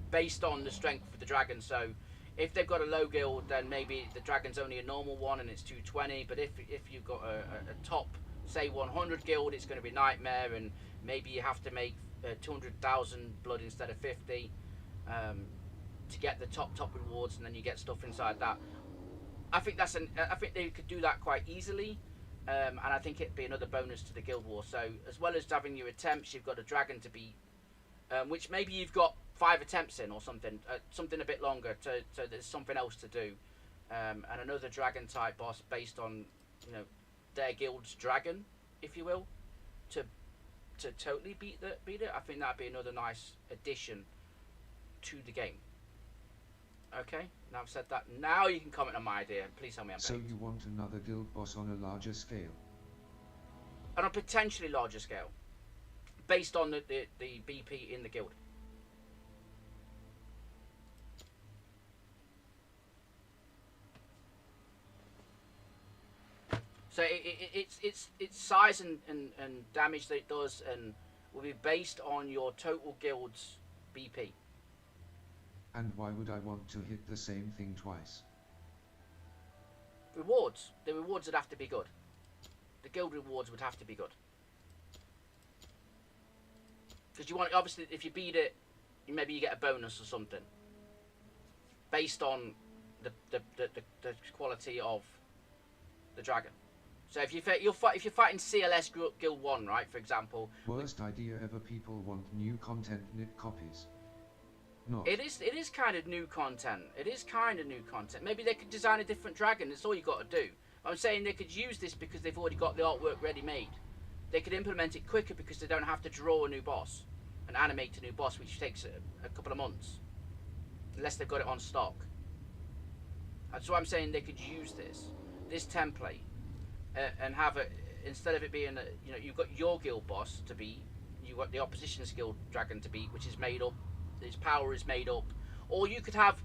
based on the strength of the dragon. So if they've got a low guild, then maybe the dragon's only a normal one and it's 220. But if you've got a top, say 100 guild, it's going to be nightmare, and maybe you have to make 200,000 blood instead of 50 to get the top rewards, and then you get stuff inside that. I think I think they could do that quite easily, and I think it'd be another bonus to the Guild War. So as well as having your attempts, you've got a dragon to beat, which maybe you've got 5 attempts in or something, something a bit longer. So there's something else to do, and another dragon type boss based on their guild's dragon, if you will, to totally beat it. I think that'd be another nice addition to the game. Okay, now I've said that. Now you can comment on my idea. Please tell me I'm So baked. you want another guild boss on a larger scale? On a potentially larger scale, based on the BP in the guild. So its size and damage that it does and will be based on your total guild's BP. And why would I want to hit the same thing twice? Rewards. The rewards would have to be good. The guild rewards would have to be good. Because you want, obviously, if you beat it, maybe you get a bonus or something. Based on the quality of the dragon. So if you're fighting CLS Guild 1, right, for example. Worst idea ever. People want new content, knit copies. No. It is kind of new content. Maybe they could design a different dragon. That's all you got to do. I'm saying they could use this because they've already got the artwork ready made. They could implement it quicker because they don't have to draw a new boss and animate a new boss, which takes a couple of months, unless they've got it on stock. That's why I'm saying they could use this template, and have it, instead of it being you've got your guild boss to beat, you've got the opposition's guild dragon to beat, which is made up. Its power is made up, or you could have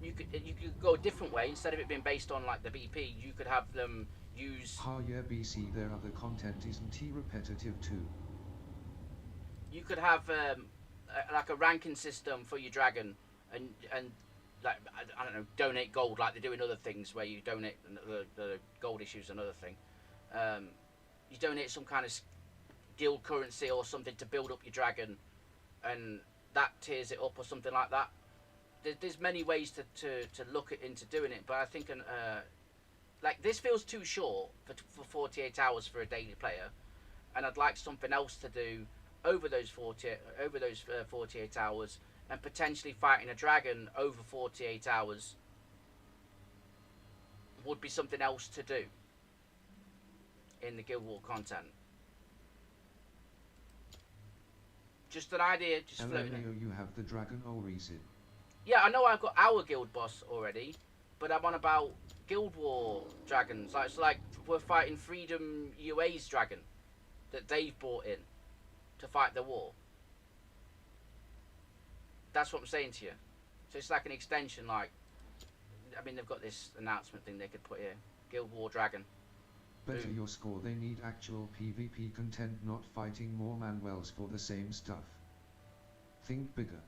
you could go a different way. Instead of it being based on like the BP, you could have them use. Yeah, BC, their other content isn't repetitive too. you could have like a ranking system for your dragon, and like I don't know, donate gold like they do in other things where you donate the gold issues another thing. You donate some kind of guild currency or something to build up your dragon, and that tiers it up or something like that. There's many ways to look into doing it, but I think like this feels too short for 48 hours for a daily player, and I'd like something else to do over those 48 hours, and potentially fighting a dragon over 48 hours would be something else to do in the Guild War content. Just an idea, just floating. LMAO, you have the dragon or Resin. Yeah, I know I've got our guild boss already, but I'm on about Guild War dragons. Like, so like we're fighting Freedom UA's dragon that they've brought in to fight the war. That's what I'm saying to you. So it's like an extension. Like, I mean, they've got this announcement thing they could put here: Guild War Dragon. Better your score, they need actual PvP content, not fighting more Manuels for the same stuff. Think bigger.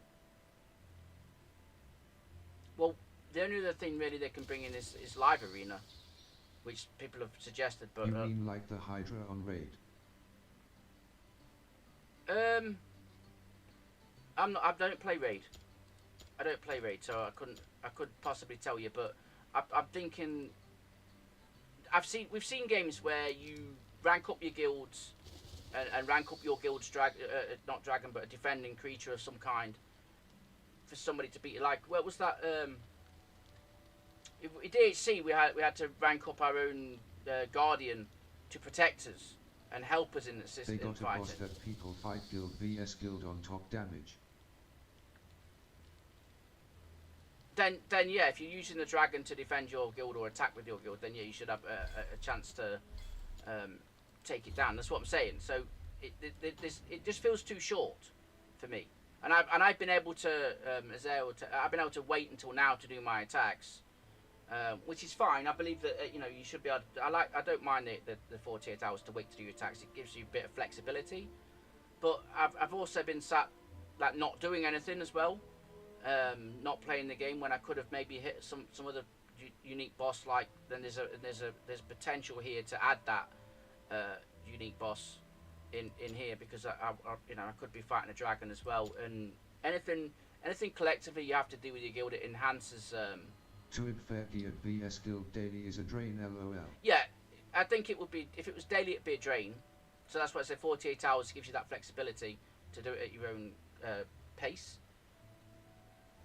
Well, the only other thing really they can bring in is live arena, which people have suggested. But You mean like the Hydra on Raid? I don't play Raid. I don't play Raid, so I couldn't possibly tell you. But I'm thinking. We've seen games where you rank up your guilds and rank up your guild's not dragon, but a defending creature of some kind for somebody to beat you. Like, what was that? In DHC we had to rank up our own guardian to protect us and help us in the system. They got a boss that people fight guild vs guild on top damage. Then yeah, if you're using the dragon to defend your guild or attack with your guild, then yeah, you should have a chance to take it down. That's what I'm saying. So it just feels too short for me. And I've been able to I've been able to wait until now to do my attacks, which is fine. I believe that you know, you should be able to, I don't mind the 48 hours to wait to do your attacks. It gives you a bit of flexibility. But I've also been sat like not doing anything as well. Not playing the game when I could have maybe hit some other unique boss. Like, then there's potential here to add that unique boss in here, because I you know, I could be fighting a dragon as well, and anything collectively you have to do with your guild, it enhances. To Ibferki at VS Guild daily is a drain, lol. Yeah, I think it would be, if it was daily it'd be a drain. So that's why I say 48 hours gives you that flexibility to do it at your own pace.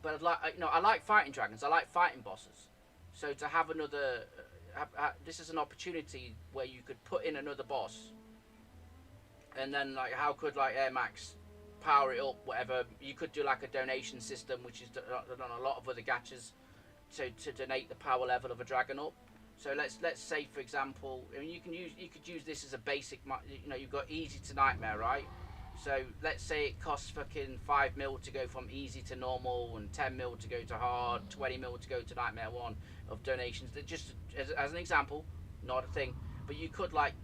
But I like fighting dragons. I like fighting bosses. So to have another, this is an opportunity where you could put in another boss, and then like, how could like Air Max power it up? Whatever, you could do like a donation system, which is done on a lot of other gachas, to donate the power level of a dragon up. So let's say, for example, I mean, you could use this as a basic. You know, you've got easy to nightmare, right? So let's say it costs fucking 5 mil to go from easy to normal, and 10 mil to go to hard, 20 mil to go to nightmare 1 of donations. That just as an example, not a thing, but you could like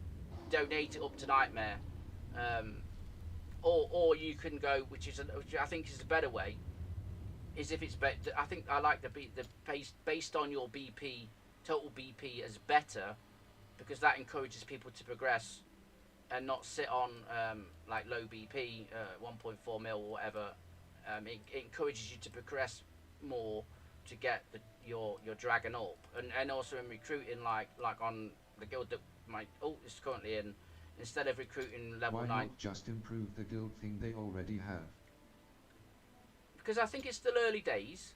donate it up to nightmare, or you can go, which I think is a better way, is if it's I think I like the pace based on your BP, total BP as better, because that encourages people to progress and not sit on like low BP, 1.4 mil or whatever. It encourages you to progress more to get your dragon up, and also in recruiting, like on the guild that my ult is currently in, instead of recruiting level 9. Why not just improve the guild thing they already have? Because I think it's still early days.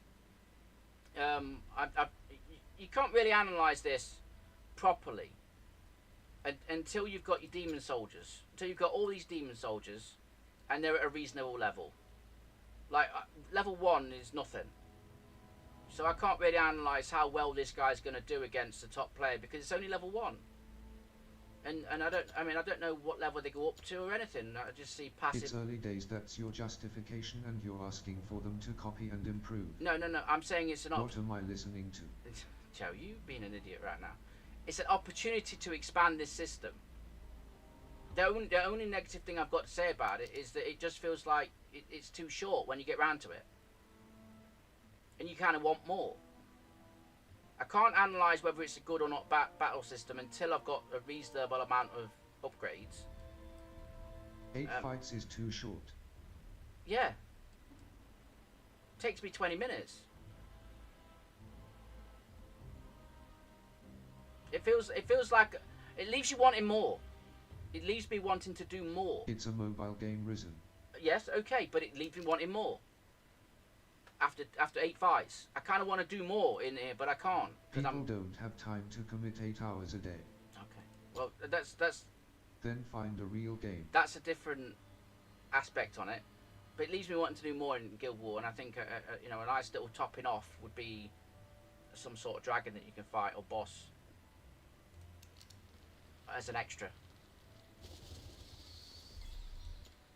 You can't really analyse this properly until you've got your demon soldiers, until you've got all these demon soldiers, and they're at a reasonable level. Like level 1 is nothing, so I can't really analyse how well this guy's going to do against the top player, because it's only level 1, and I don't know what level they go up to or anything. I just see passive. It's early days, that's your justification, and you're asking for them to copy and improve. No, I'm saying it's an option. What am I listening to? Joe, you being an idiot right now. It's an opportunity to expand this system. The only negative thing I've got to say about it is that it just feels like it's too short when you get round to it, and you kind of want more. I can't analyse whether it's a good or not battle system until I've got a reasonable amount of upgrades. 8 fights is too short. Yeah. Takes me 20 minutes. It feels like it leaves you wanting more. It leaves me wanting to do more. It's a mobile game, Risen. Yes, okay, but it leaves me wanting more. After 8 fights, I kind of want to do more in here, but I can't. People don't have time to commit 8 hours a day. Okay. Well, that's Then find a real game. that's a different aspect on it. But it leaves me wanting to do more in Guild War, and I think you know, a nice little topping off would be some sort of dragon that you can fight or boss as an extra.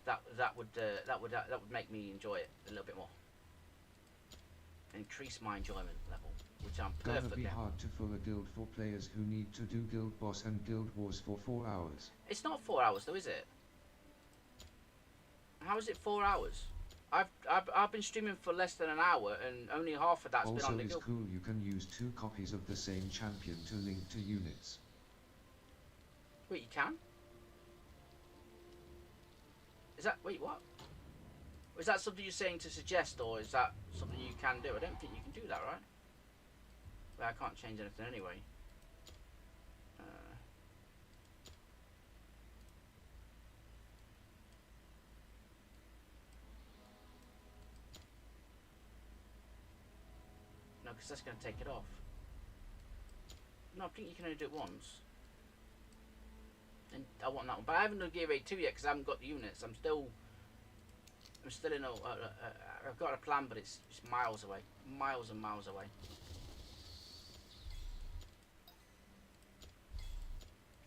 That would make me enjoy it a little bit more. Increase my enjoyment level, which I'm Gonna perfect be at. hard to fill a guild for players who need to do guild boss and guild wars for 4 hours. It's not 4 hours though, is it? How is it 4 hours? I've been streaming for less than an hour, and only half of that's been Also on the is guild. cool, you can use 2 copies of the same champion to link to units. Wait, you can? Is that what? Is that something you're saying to suggest, or is that something you can do? I don't think you can do that, right? Well, I can't change anything anyway. No, because that's going to take it off. No, I think you can only do it once. And I want that one, but I haven't done Gear Raid 2 yet because I haven't got the units. I'm still in a. I've got a plan, but it's miles away, miles and miles away.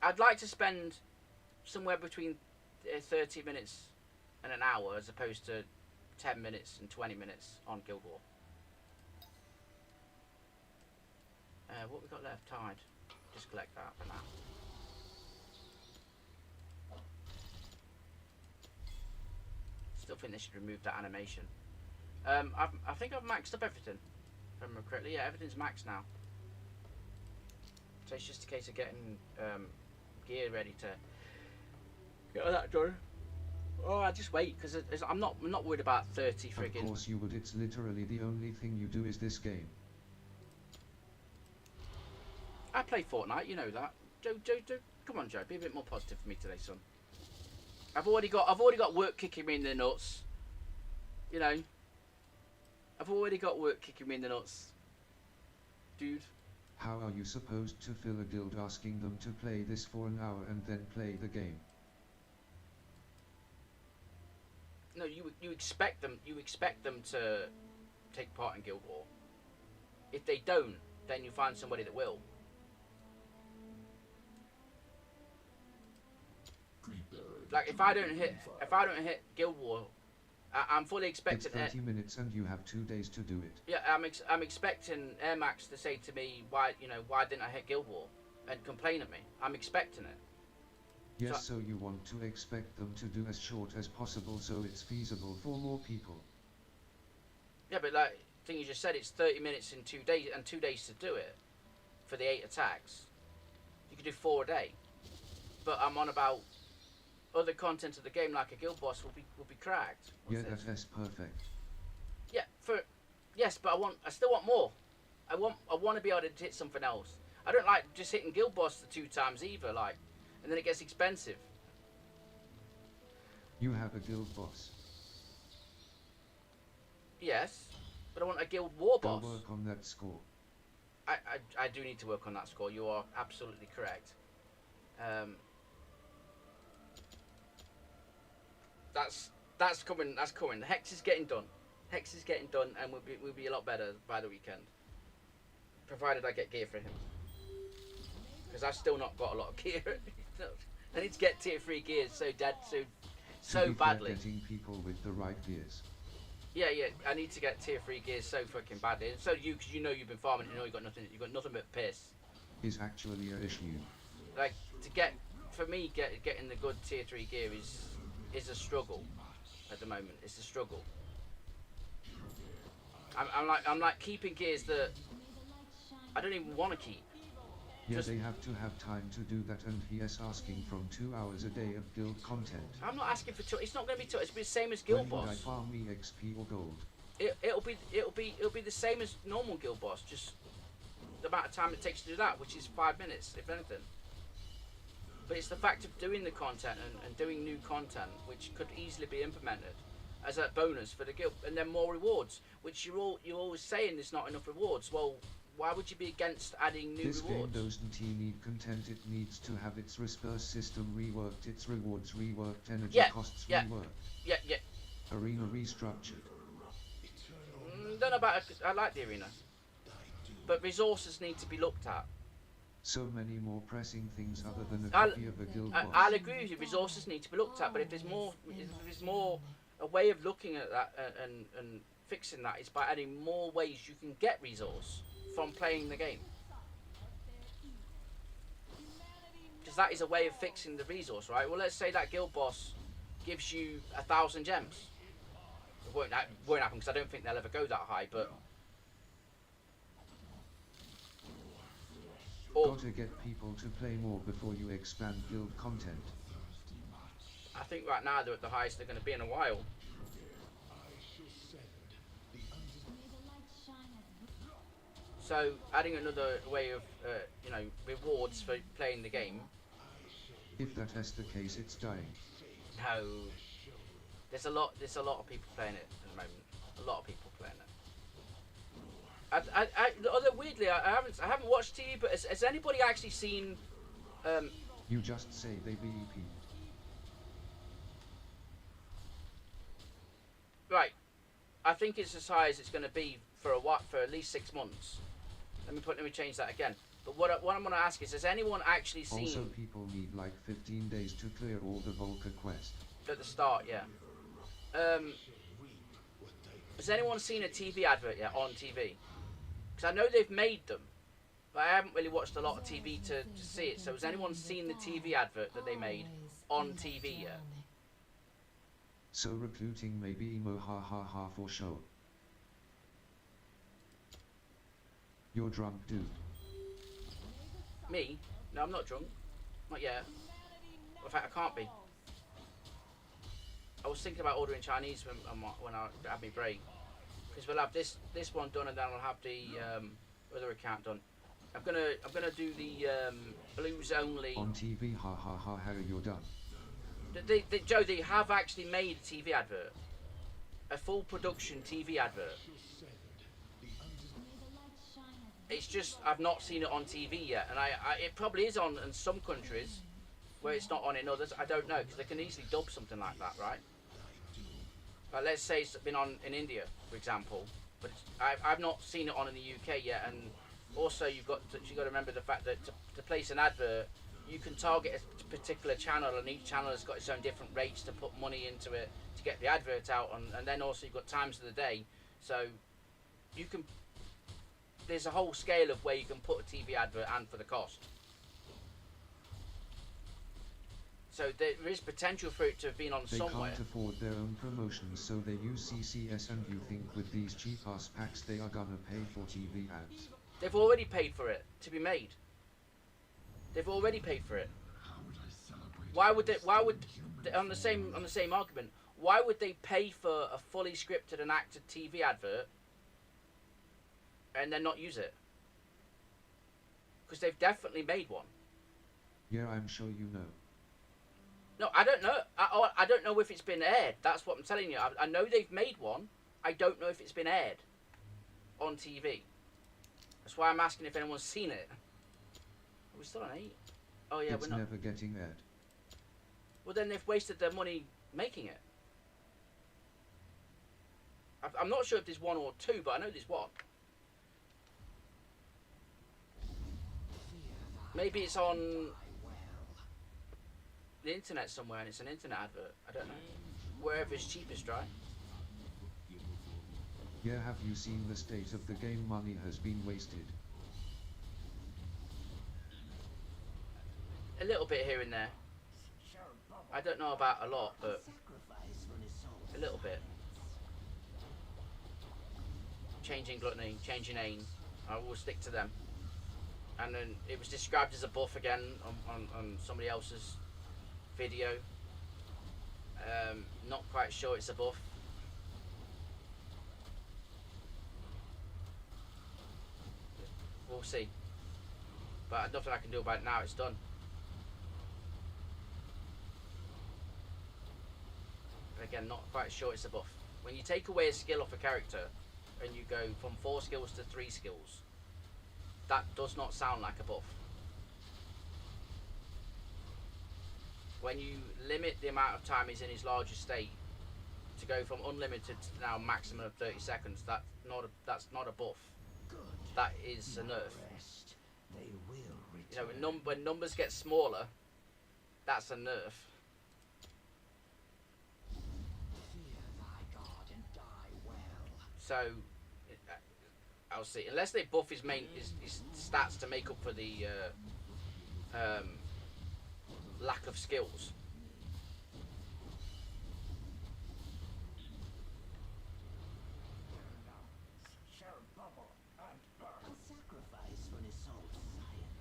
I'd like to spend somewhere between 30 minutes and an hour, as opposed to 10 minutes and 20 minutes on Guild War. What we got left? Tide. Just collect that for now. Still think they should remove that animation. I think I've maxed up everything, if I remember correctly. Yeah, everything's maxed now. So it's just a case of getting gear ready to get all that done. Oh, I just wait because I'm not worried about 30 friggin'. Of course you would, it's literally the only thing you do is this game. I play Fortnite, you know that. Joe, come on, Joe, be a bit more positive for me today, son. I've already got work kicking me in the nuts. You know. I've already got work kicking me in the nuts. Dude. How are you supposed to fill a guild asking them to play this for an hour and then play the game? No, you expect them to take part in Guild War. If they don't, then you find somebody that will. Like if I don't hit Guild War, I'm fully It's expecting 30 minutes and you have 2 days to do it. yeah, I'm expecting Air Max to say to me, why didn't I hit Guild War, and complain at me. I'm expecting it. Yes, so you want to expect them to do as short as possible so it's feasible for more people. Yeah, but like thing you just said, it's 30 minutes in 2 days and 2 days to do it for the 8 attacks. You could do 4 a day, but I'm on about other content of the game, like a guild boss will be cracked. What's Yeah, this? that's perfect. Yeah, yes, but I still want more. I want to be able to hit something else. I don't like just hitting guild boss the 2 times either, like, and then it gets expensive. You have a guild boss. Yes, but I want a guild war Go boss. work on that score. I do need to work on that score. You are absolutely correct. That's coming. That's coming. The Hex is getting done. Hex is getting done, and we'll be a lot better by the weekend, provided I get gear for him. Because I've still not got a lot of gear. I need to get tier 3 gears so To be fair, badly. getting people with the right gears. Yeah, I need to get tier 3 gears so fucking badly. And so do you, because you know you've been farming. You know you've got nothing but piss. Is actually a issue. Like to get for me, getting the good tier 3 gear is a struggle at the moment. It's a struggle. I'm like keeping gears that I don't even want to keep. Yeah, Just- they have to have time to do that, and he is asking from 2 hours a day of guild content. I'm not asking for. It's not going to be. It's the same as Guild When would I Boss. farm me XP or gold? It'll be the same as normal Guild Boss. Just the amount of time it takes to do that, which is 5 minutes, if anything. But it's the fact of doing the content and doing new content, which could easily be implemented as a bonus for the guild, and then more rewards, which you're always saying there's not enough rewards. Well, why would you be against adding new This rewards? game doesn't need content, it needs to have its response system reworked, its rewards reworked, energy costs reworked, Yeah. arena restructured. Don't know about. I like the arena, but resources need to be looked at. So many more pressing things other than a I'll- copy of a guild I'll boss. agree with you. Resources need to be looked at, but if there's more a way of looking at that and fixing that is by adding more ways you can get resource from playing the game. Because that is a way of fixing the resource, right? Well, let's say that guild boss gives you 1,000 gems. It won't happen because I don't think they'll ever go that high, but. Or, Gotta get people to play more before you expand guild content. I think right now they're at the highest they're going to be in a while. So adding another way of, rewards for playing the game. If that is the case, it's dying. No, there's a lot of people playing it at the moment. A lot of people playing it. Although weirdly, I haven't watched TV, but has anybody actually seen? You just say they BEP. Right, I think it's as high as it's going to be for at least 6 months. Let me change that again. But what I'm going to ask is, has anyone actually seen? Also, people need like 15 days to clear all the Volca quest. At the start, yeah. Has anyone seen a TV advert yet on TV? Because I know they've made them, but I haven't really watched a lot of TV to see it. So has anyone seen the TV advert that they made on TV yet? So recruiting may be emo ha for show. You're drunk, dude. Me? No, I'm not drunk. Not yet. In fact, I can't be. I was thinking about ordering Chinese when I had my break, because we'll have this one done, and then I'll have the other account done. I'm gonna do the blues only. On TV, ha, you're done. Joe, they have actually made a TV advert, a full production TV advert. It's just I've not seen it on TV yet, and it probably is on in some countries where it's not on in others. I don't know, because they can easily dub something like that, right? Like, let's say it's been on in India, for example, but I've not seen it on in the UK yet. And also you've got to remember the fact that to place an advert, you can target a particular channel, and each channel has got its own different rates to put money into it to get the advert out, and then also you've got times of the day, so you can. There's a whole scale of where you can put a TV advert and for the cost. So there is potential for it to have been on They somewhere. can't afford their own promotions, so they use CCS, and you think with these cheap ass packs they are gonna pay for TV ads? They've already paid for it to be made. They've already paid for it. Why would on the same argument? Why would they pay for a fully scripted and acted TV advert and then not use it? Because they've definitely made one. Yeah, I'm sure you know. No, I don't know. I don't know if it's been aired. That's what I'm telling you. I know they've made one. I don't know if it's been aired on TV. That's why I'm asking if anyone's seen it. Are we still on 8? Oh yeah, It's we're not. never getting aired. Well, then they've wasted their money making it. I'm not sure if there's 1 or 2, but I know there's 1. Maybe it's on the internet somewhere, and it's an internet advert. I don't know. Wherever it's cheapest, right? Yeah, have you seen the state of the game? Money has been wasted. A little bit here and there. I don't know about a lot, but Sacrifice for his soul. a little bit. Changing gluttony, changing aim. I will stick to them. And then it was described as a buff again on somebody else's video. Not quite sure it's a buff. We'll see. But nothing I can do about it now, it's done. Again, not quite sure it's a buff. When you take away a skill off a character and you go from 4 skills to 3 skills, that does not sound like a buff. When you limit the amount of time he's in his larger state to go from unlimited to now maximum of 30 seconds, that's not a buff. Good. That is a nerf. Rest. They will You know, return. when numbers get smaller, that's a nerf. Fear thy God and die well. So I'll see. Unless they buff his his stats to make up for the lack of skills. Shall bubble and burn. A sacrifice for his soul science.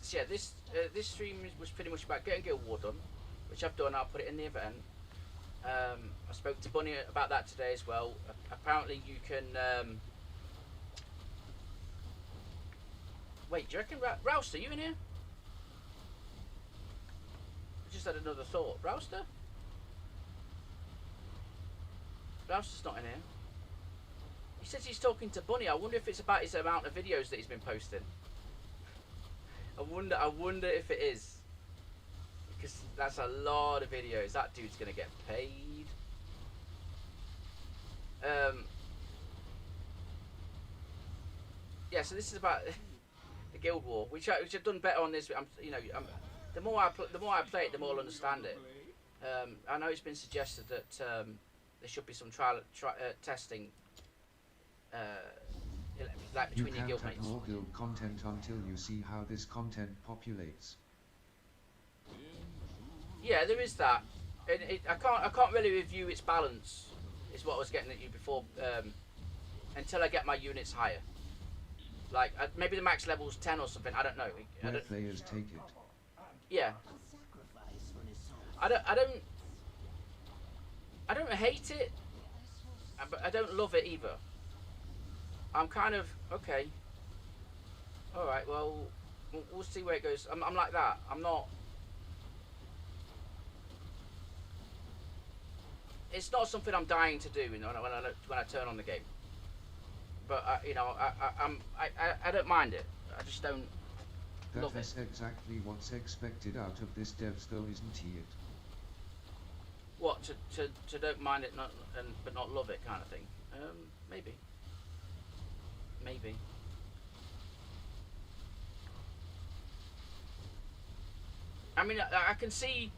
So yeah, this stream was pretty much about getting Guild War done, which I've done. I'll put it in the event. I spoke to Bunny about that today as well. Apparently you can wait, do you reckon Roust, are you in here? I just had another thought. Rouster? Rouster's not in here. He says he's talking to Bunny. I wonder if it's about his amount of videos that he's been posting. I wonder if it is. Because that's a lot of videos. That dude's gonna get paid. Yeah, so this is about the Guild War, which I've done better on this. The more I play it, the more I'll understand it. I know it's been suggested that there should be some testing, like You between your can't guild have mates. more guild content until you see how this content populates. Yeah, there is that. I can't really review its balance. Is what I was getting at you before. Until I get my units higher. Like maybe the max level's 10 or something. I don't know. Where players take it. Yeah. A sacrifice for his soul. I don't hate it, but I don't love it either. I'm kind of okay. All right. Well, we'll see where it goes. I'm like that. I'm not. It's not something I'm dying to do, you know, when I turn on the game. But I don't mind it. I just don't love it. That's exactly what's expected out of this devs though, isn't it? What to don't mind it, but not love it, kind of thing. Maybe. I mean, I can see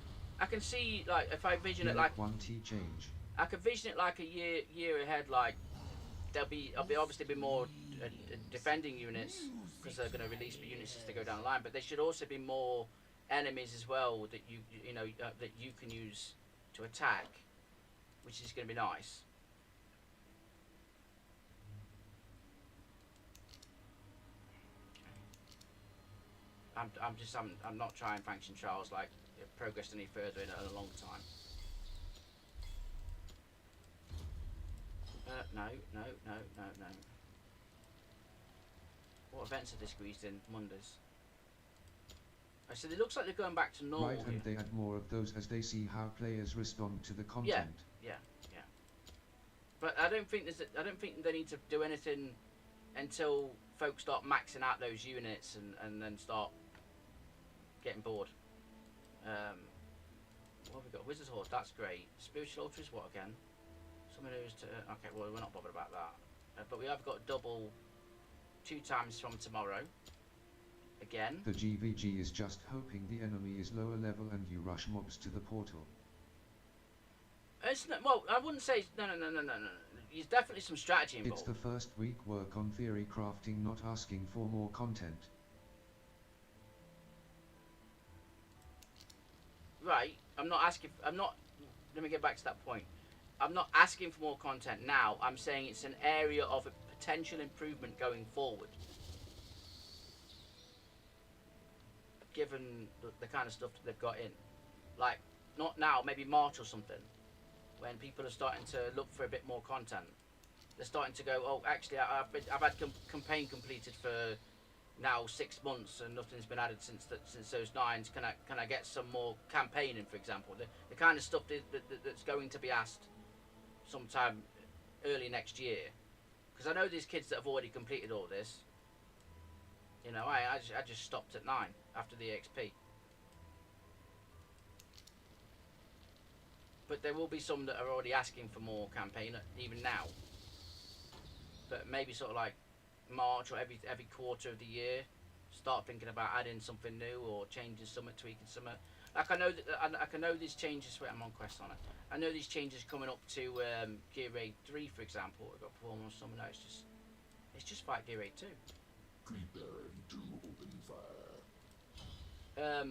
like if I vision it like 1T change. I can vision it like a year ahead. Like there'll be obviously be more defending units because they're going to release units as they go down the line. But there should also be more enemies as well that that you can use to attack, which is going to be nice. I'm not trying faction trials like progressed any further in a long time. No. What events are they squeezed in? Mondays. I said it looks like they're going back to normal. Right, and they add more of those as they see how players respond to the content. Yeah. But I don't think they need to do anything until folks start maxing out those units and then start getting bored. What have we got? Wizard's Horde, that's great. Spiritual Ultra is what again? Someone who's to... Okay, well, we're not bothered about that. But we have got double 2 times from tomorrow. Again. The GVG is just hoping the enemy is lower level and you rush mobs to the portal. It's not, well, I wouldn't say... No. There's definitely some strategy involved. It's the first week work on theory crafting, not asking for more content. right. I'm not asking. I'm not. Let me get back to that point. I'm not asking for more content now. I'm saying it's an area of a potential improvement going forward, given the kind of stuff that they've got in. Like, not now, maybe March or something, when people are starting to look for a bit more content. They're starting to go, oh, actually, I've had campaign completed for now 6 months and nothing's been added since those 9s. Can I get some more campaigning, for example? The kind of stuff that's going to be asked sometime early next year. Because I know these kids that have already completed all this. You know, I just stopped at 9 after the XP. But there will be some that are already asking for more campaign, even now. But maybe sort of like March or every quarter of the year, start thinking about adding something new or changing something, tweaking something. Like I know these changes. Wait, I'm on quest on it. I know these changes coming up to Gear Raid 3, for example. We've got performance. Some no, it's just fight Gear Raid 2. Preparing to open fire.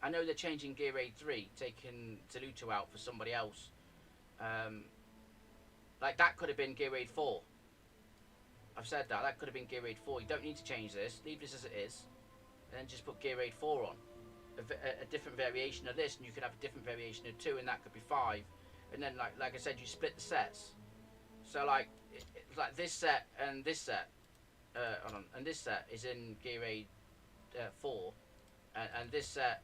I know they're changing Gear Raid 3, taking Zeluto out for somebody else. Like that could have been Gear Raid 4. I've said that could have been Gear Raid 4. You don't need to change this. Leave this as it is, and then just put Gear Raid 4 on. A different variation of this, and you could have a different variation of 2, and that could be 5. And then, like I said, you split the sets. So like this set and this set, hold on, and this set is in Gear Raid 4, and this set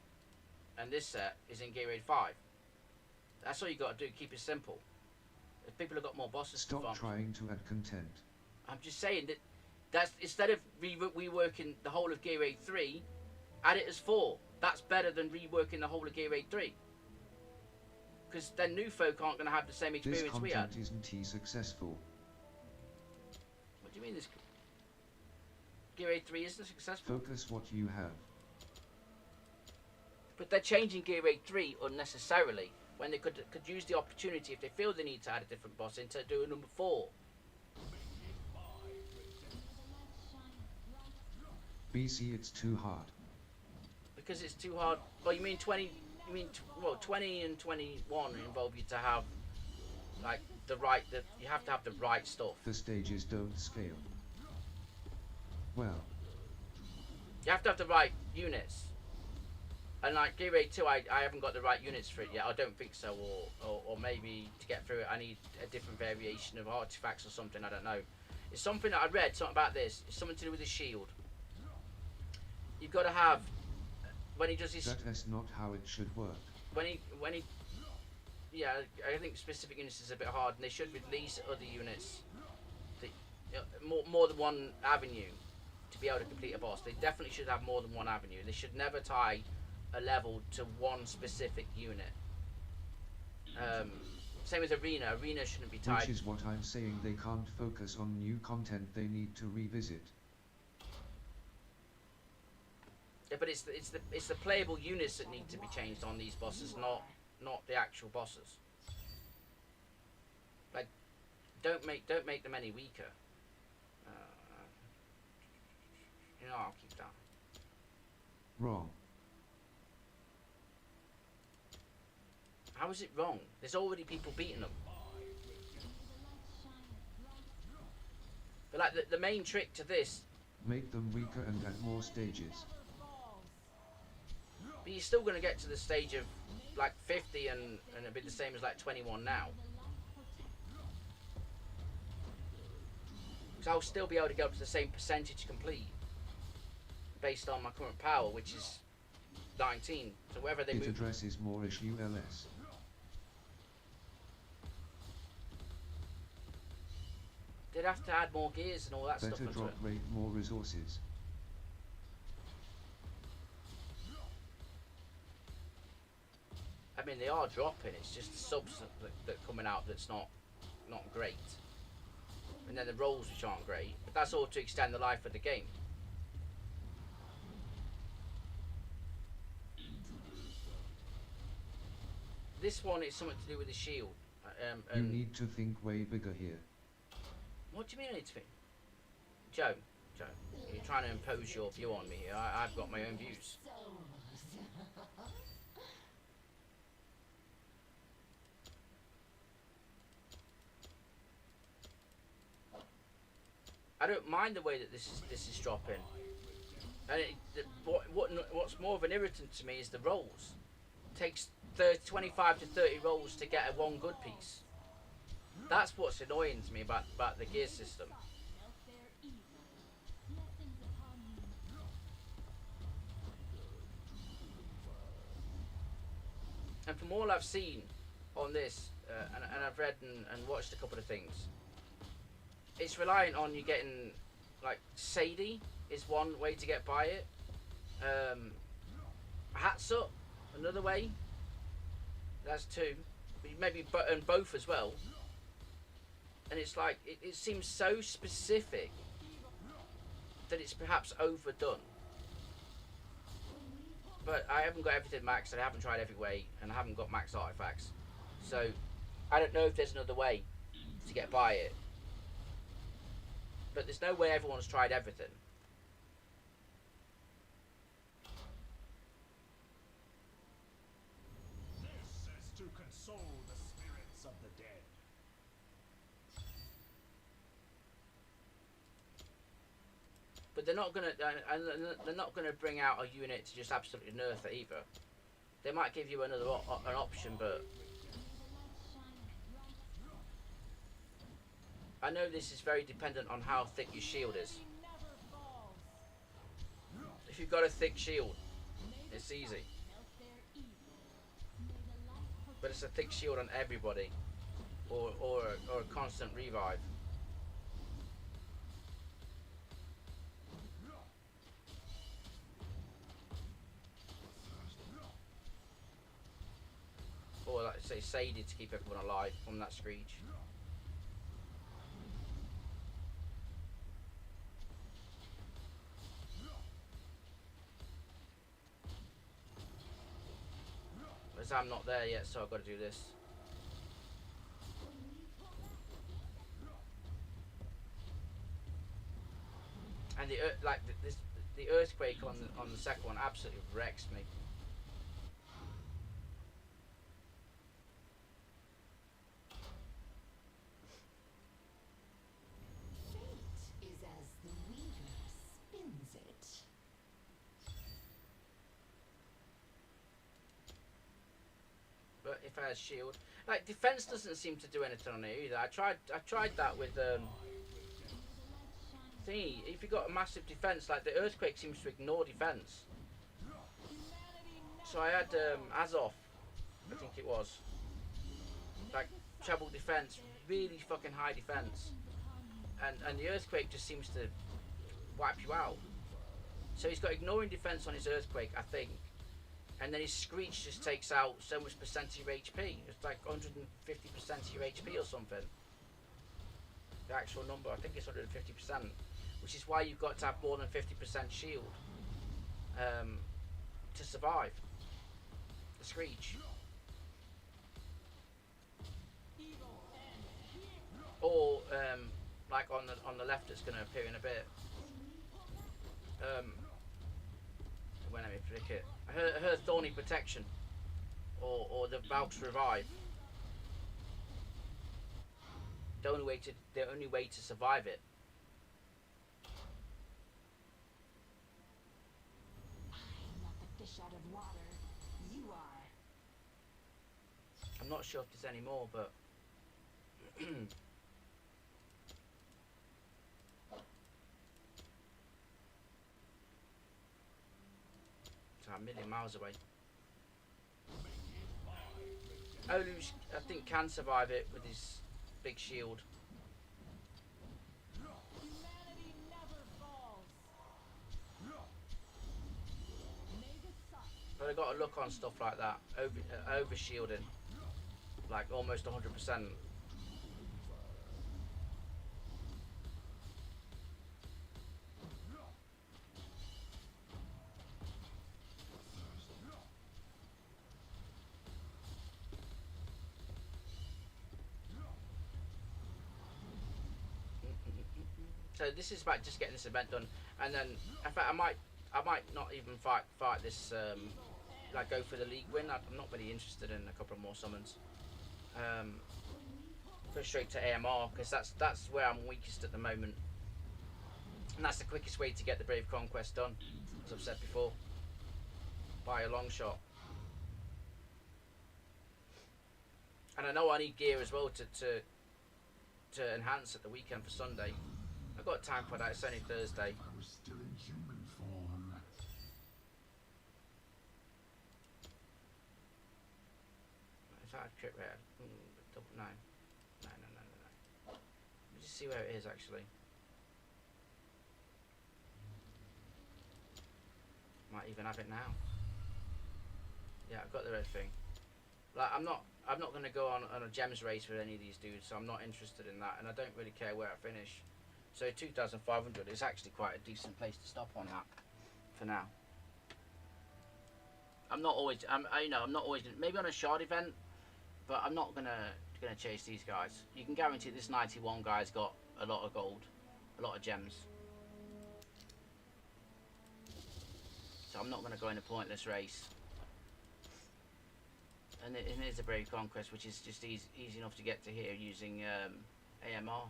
and this set is in Gear Raid 5. That's all you got to do. Keep it simple. If people have got more bosses, Stop trying to add content. I'm just saying that's instead of reworking the whole of Gear Raid 3, add it as 4. That's better than reworking the whole of Gear Raid 3. Because then new folk aren't going to have the same experience we had. This content isn't successful. What do you mean this? Gear Raid 3 isn't successful? Focus what you have. But they're changing Gear Raid 3 unnecessarily when they could use the opportunity, if they feel they need to add a different boss in, to do a number 4. BC, it's too hard. Because it's too hard. Well, you mean 20? You mean 20 and 21 involve you to have like you have to have the right stuff. The stages don't scale. Well, You have to have the right units. And like Gear Raid 2, I haven't got the right units for it yet. I don't think so. Or maybe to get through it, I need a different variation of artifacts or something. I don't know. It's something that I read. Something about this. It's something to do with the shield. You've got to have when he does his. that's not how it should work. When he. Yeah, I think specific units is a bit hard, and they should release other units. More than one avenue to be able to complete a boss. They definitely should have more than one avenue. They should never tie a level to one specific unit. Same with Arena. Arena shouldn't be tied. Which is what I'm saying. They can't focus on new content. They need to revisit. Yeah, but it's the playable units that need to be changed on these bosses, not the actual bosses. Like, don't make them any weaker. You know, I'll keep that. Wrong. How is it wrong? There's already people beating them. But like the main trick to this. Make them weaker and add more stages. But you're still going to get to the stage of like 50 and it'll be the same as like 21 now. Because I'll still be able to go up to the same percentage complete based on my current power, which is 19. So wherever they It move. addresses more issue LS. They'd have to add more gears and all that stuff Better into drop it. rate, more resources. I mean, they are dropping. It's just the subs that are coming out that's not great, and then the rolls which aren't great. But that's all to extend the life of the game. This one is something to do with the shield. You need to think way bigger here. What do you mean I need to think? Joe, you're trying to impose your view on me here. I've got my own views. I don't mind the way that this is dropping. And what's more of an irritant to me is the rolls. It takes 25 to 30 rolls to get a one good piece. That's what's annoying to me about the gear system. And from all I've seen on this, and I've read and watched a couple of things, it's reliant on you getting, like, Sadie is one way to get by it. Hats up, another way. That's two. Maybe and both as well. And it's like, it seems so specific that it's perhaps overdone. But I haven't got everything maxed, and I haven't tried every way, and I haven't got max artifacts. So I don't know if there's another way to get by it. But there's no way everyone's tried everything. This is to console the spirits of the dead. But they're not gonna bring out a unit to just absolutely nerf it either. They might give you another an option, but I know this is very dependent on how thick your shield is. If you've got a thick shield, it's easy. But it's a thick shield on everybody, or a constant revive. Or like say Sadie to keep everyone alive from that screech. As I'm not there yet, so I've got to do this. And the earthquake on the second one absolutely wrecks me. Fate is as the weaver spins it. But if I had shield, like defense doesn't seem to do anything on it either. I tried that with thingy. If you got a massive defense, like the earthquake seems to ignore defense. So I had Azov, I think it was, like treble defense, really fucking high defense, and the earthquake just seems to wipe you out. So he's got ignoring defense on his earthquake, I think, and then his screech just takes out so much percent of your HP. It's like 150% of your HP or something. The actual number, I think it's 150%, which is why you've got to have more than 50% shield to survive the screech. Or like on the left, it's going to appear in a bit. When let me flick it. Her thorny protection, or the Valk's revive. The only way to survive it. I'm not the fish out of water. You are. I'm not sure if there's any more, but it's a million miles away. Olu's, I think, can survive it with his big shield. Humanity never falls. But I got to look on stuff like that, over shielding, like almost 100%. So this is about just getting this event done, and then in fact I might not even fight this like go for the league win. I'm not really interested in a couple more summons. Go straight to AMR because that's where I'm weakest at the moment. And that's the quickest way to get the Brave Conquest done, as I've said before, by a long shot. And I know I need gear as well to enhance at the weekend for Sunday. I've got time for that. It's only Thursday. I was still in human form. Is that a crit rate? Double no. No. Let me just see where it is actually. Might even have it now. Yeah, I've got the red thing. Like I'm not going to go on a gems race with any of these dudes, so I'm not interested in that, and I don't really care where I finish. So 2,500 is actually quite a decent place to stop on that for now. I'm not always, I'm not always, maybe on a shard event, but I'm not gonna chase these guys. You can guarantee this 91 guy's got a lot of gold, a lot of gems. So I'm not gonna go in a pointless race. And here's a Brave Conquest, which is just easy enough to get to here using AMR.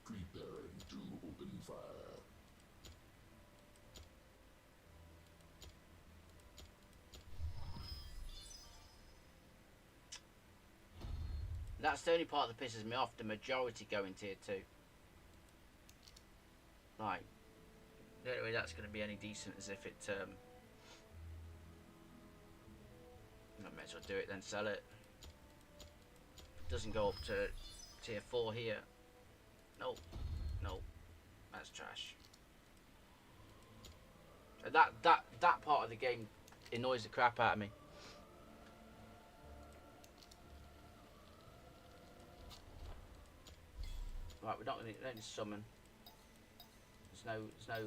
Preparing to open fire. That's the only part that pisses me off. The majority go in tier 2. Like, the only way that's going to be any decent is if it I may as well do it then sell it. If it doesn't go up to tier 4 here. Nope, that's trash. That part of the game annoys the crap out of me. Right, we don't need to summon. There's no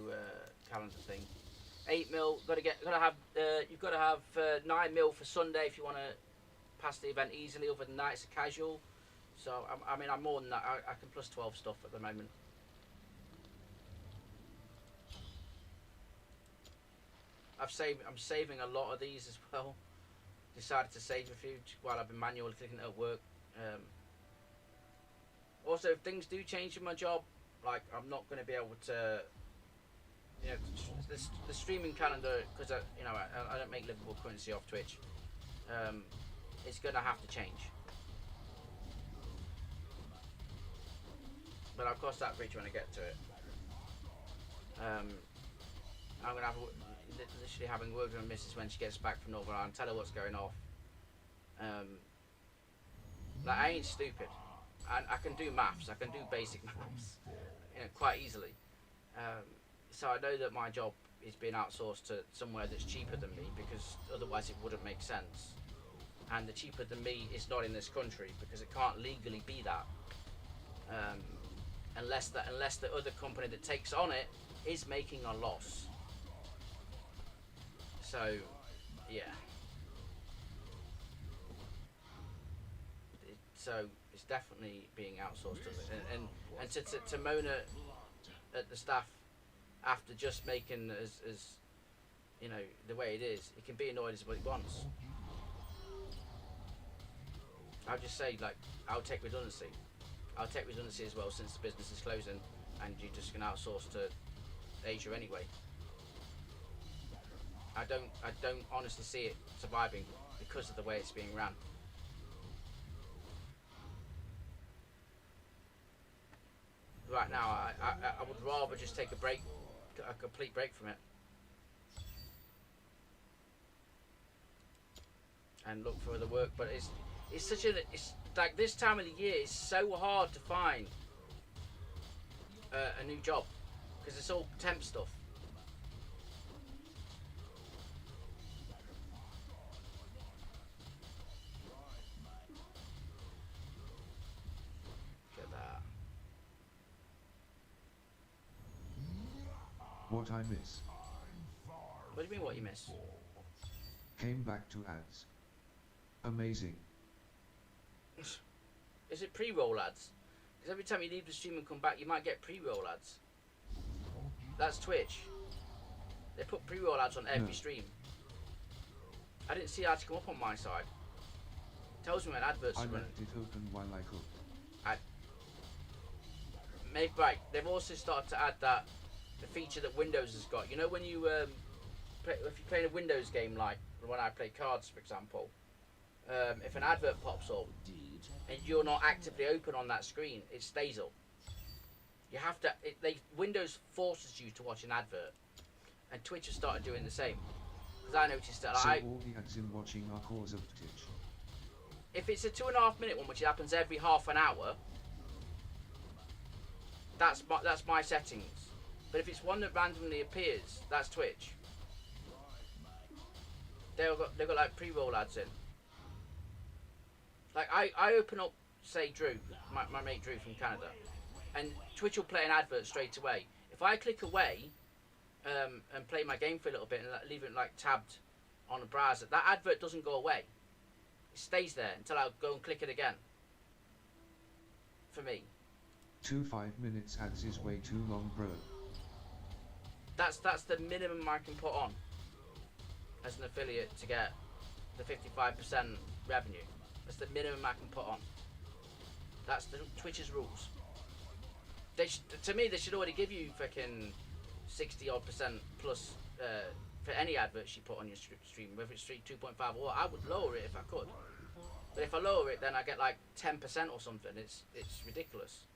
calendar thing. 8 mil. You've got to have 9 mil for Sunday if you want to pass the event easily. Other than that, it's a casual. So I mean, I'm more than that. I can plus 12 stuff at the moment. I'm saving a lot of these as well. Decided to save a few while I've been manually clicking at work. Also, if things do change in my job, like I'm not going to be able to, you know, the streaming calendar, because I don't make livable currency off Twitch. It's going to have to change. But I'll cross that bridge when I get to it. I'm going to have literally having word with my missus when she gets back from Northern Ireland, tell her what's going off. Like I ain't stupid. And I can do maths. I can do basic maths, quite easily. So I know that my job is being outsourced to somewhere that's cheaper than me, because otherwise it wouldn't make sense. And the cheaper than me is not in this country, because it can't legally be that, unless the other company that takes on it is making a loss. So, yeah. So it's definitely being outsourced, and to moan at the staff after just making as the way it is, it can be annoyed as what it wants. I'll just say, like, I'll take redundancy as well, since the business is closing and you're just gonna outsource to Asia anyway. I don't honestly see it surviving because of the way it's being ran. Right now, I would rather just take a break, a complete break from it, and look for other work. But it's like this time of the year, it's so hard to find a new job, because it's all temp stuff. Look at that. What I miss. What do you mean, what you miss? Came back to ads. Amazing. Is it pre-roll ads? Because every time you leave the stream and come back, you might get pre-roll ads. That's Twitch. They put pre-roll ads on every No. stream. I didn't see ads come up on my side. Tells me when adverts I are running. left it open while I cooked. Maybe right. They've also started to add that the feature that Windows has got. You know when you if you're playing a Windows game, like when I play cards, for example, if an advert pops up and you're not actively open on that screen, it stays up. You have to. Windows forces you to watch an advert, and Twitch has started doing the same. Because I noticed that So all the ads in watching are cause of Twitch. if it's a 2.5 minute one, which happens every half an hour, that's my settings. But if it's one that randomly appears, that's Twitch. They've got like pre-roll ads in. Like I open up, say Drew, my mate Drew from Canada, and Twitch will play an advert straight away. If I click away and play my game for a little bit and leave it like tabbed on a browser, that advert doesn't go away. It stays there until I go and click it again. For me. 2 5-minute ads is way too long, bro. That's the minimum I can put on as an affiliate to get the 55% revenue. That's the minimum I can put on. That's the Twitch's rules. To me, they should already give you fucking 60% plus for any adverts you put on your stream, whether it's 2.5 or what. I would lower it if I could. But if I lower it, then I get like 10% or something. It's ridiculous.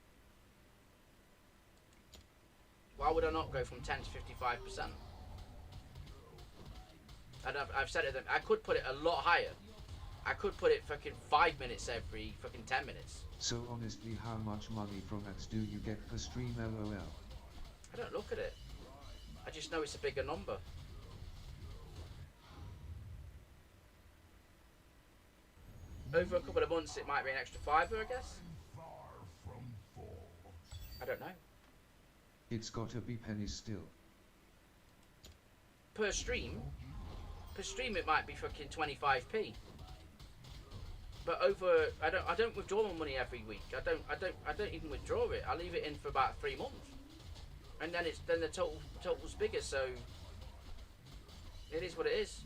Why would I not go from 10 to 55%? And I've said it. I could put it a lot higher. I could put it fucking 5 minutes every fucking 10 minutes. So honestly, how much money from ads do you get per stream, lol? I don't look at it. I just know it's a bigger number. Over a couple of months, it might be an extra $5, I guess. I don't know. It's gotta be pennies still. Per stream, it might be fucking 25p. But over, I don't withdraw my money every week. I don't even withdraw it. I leave it in for about 3 months, and then the total's bigger. So it is what it is.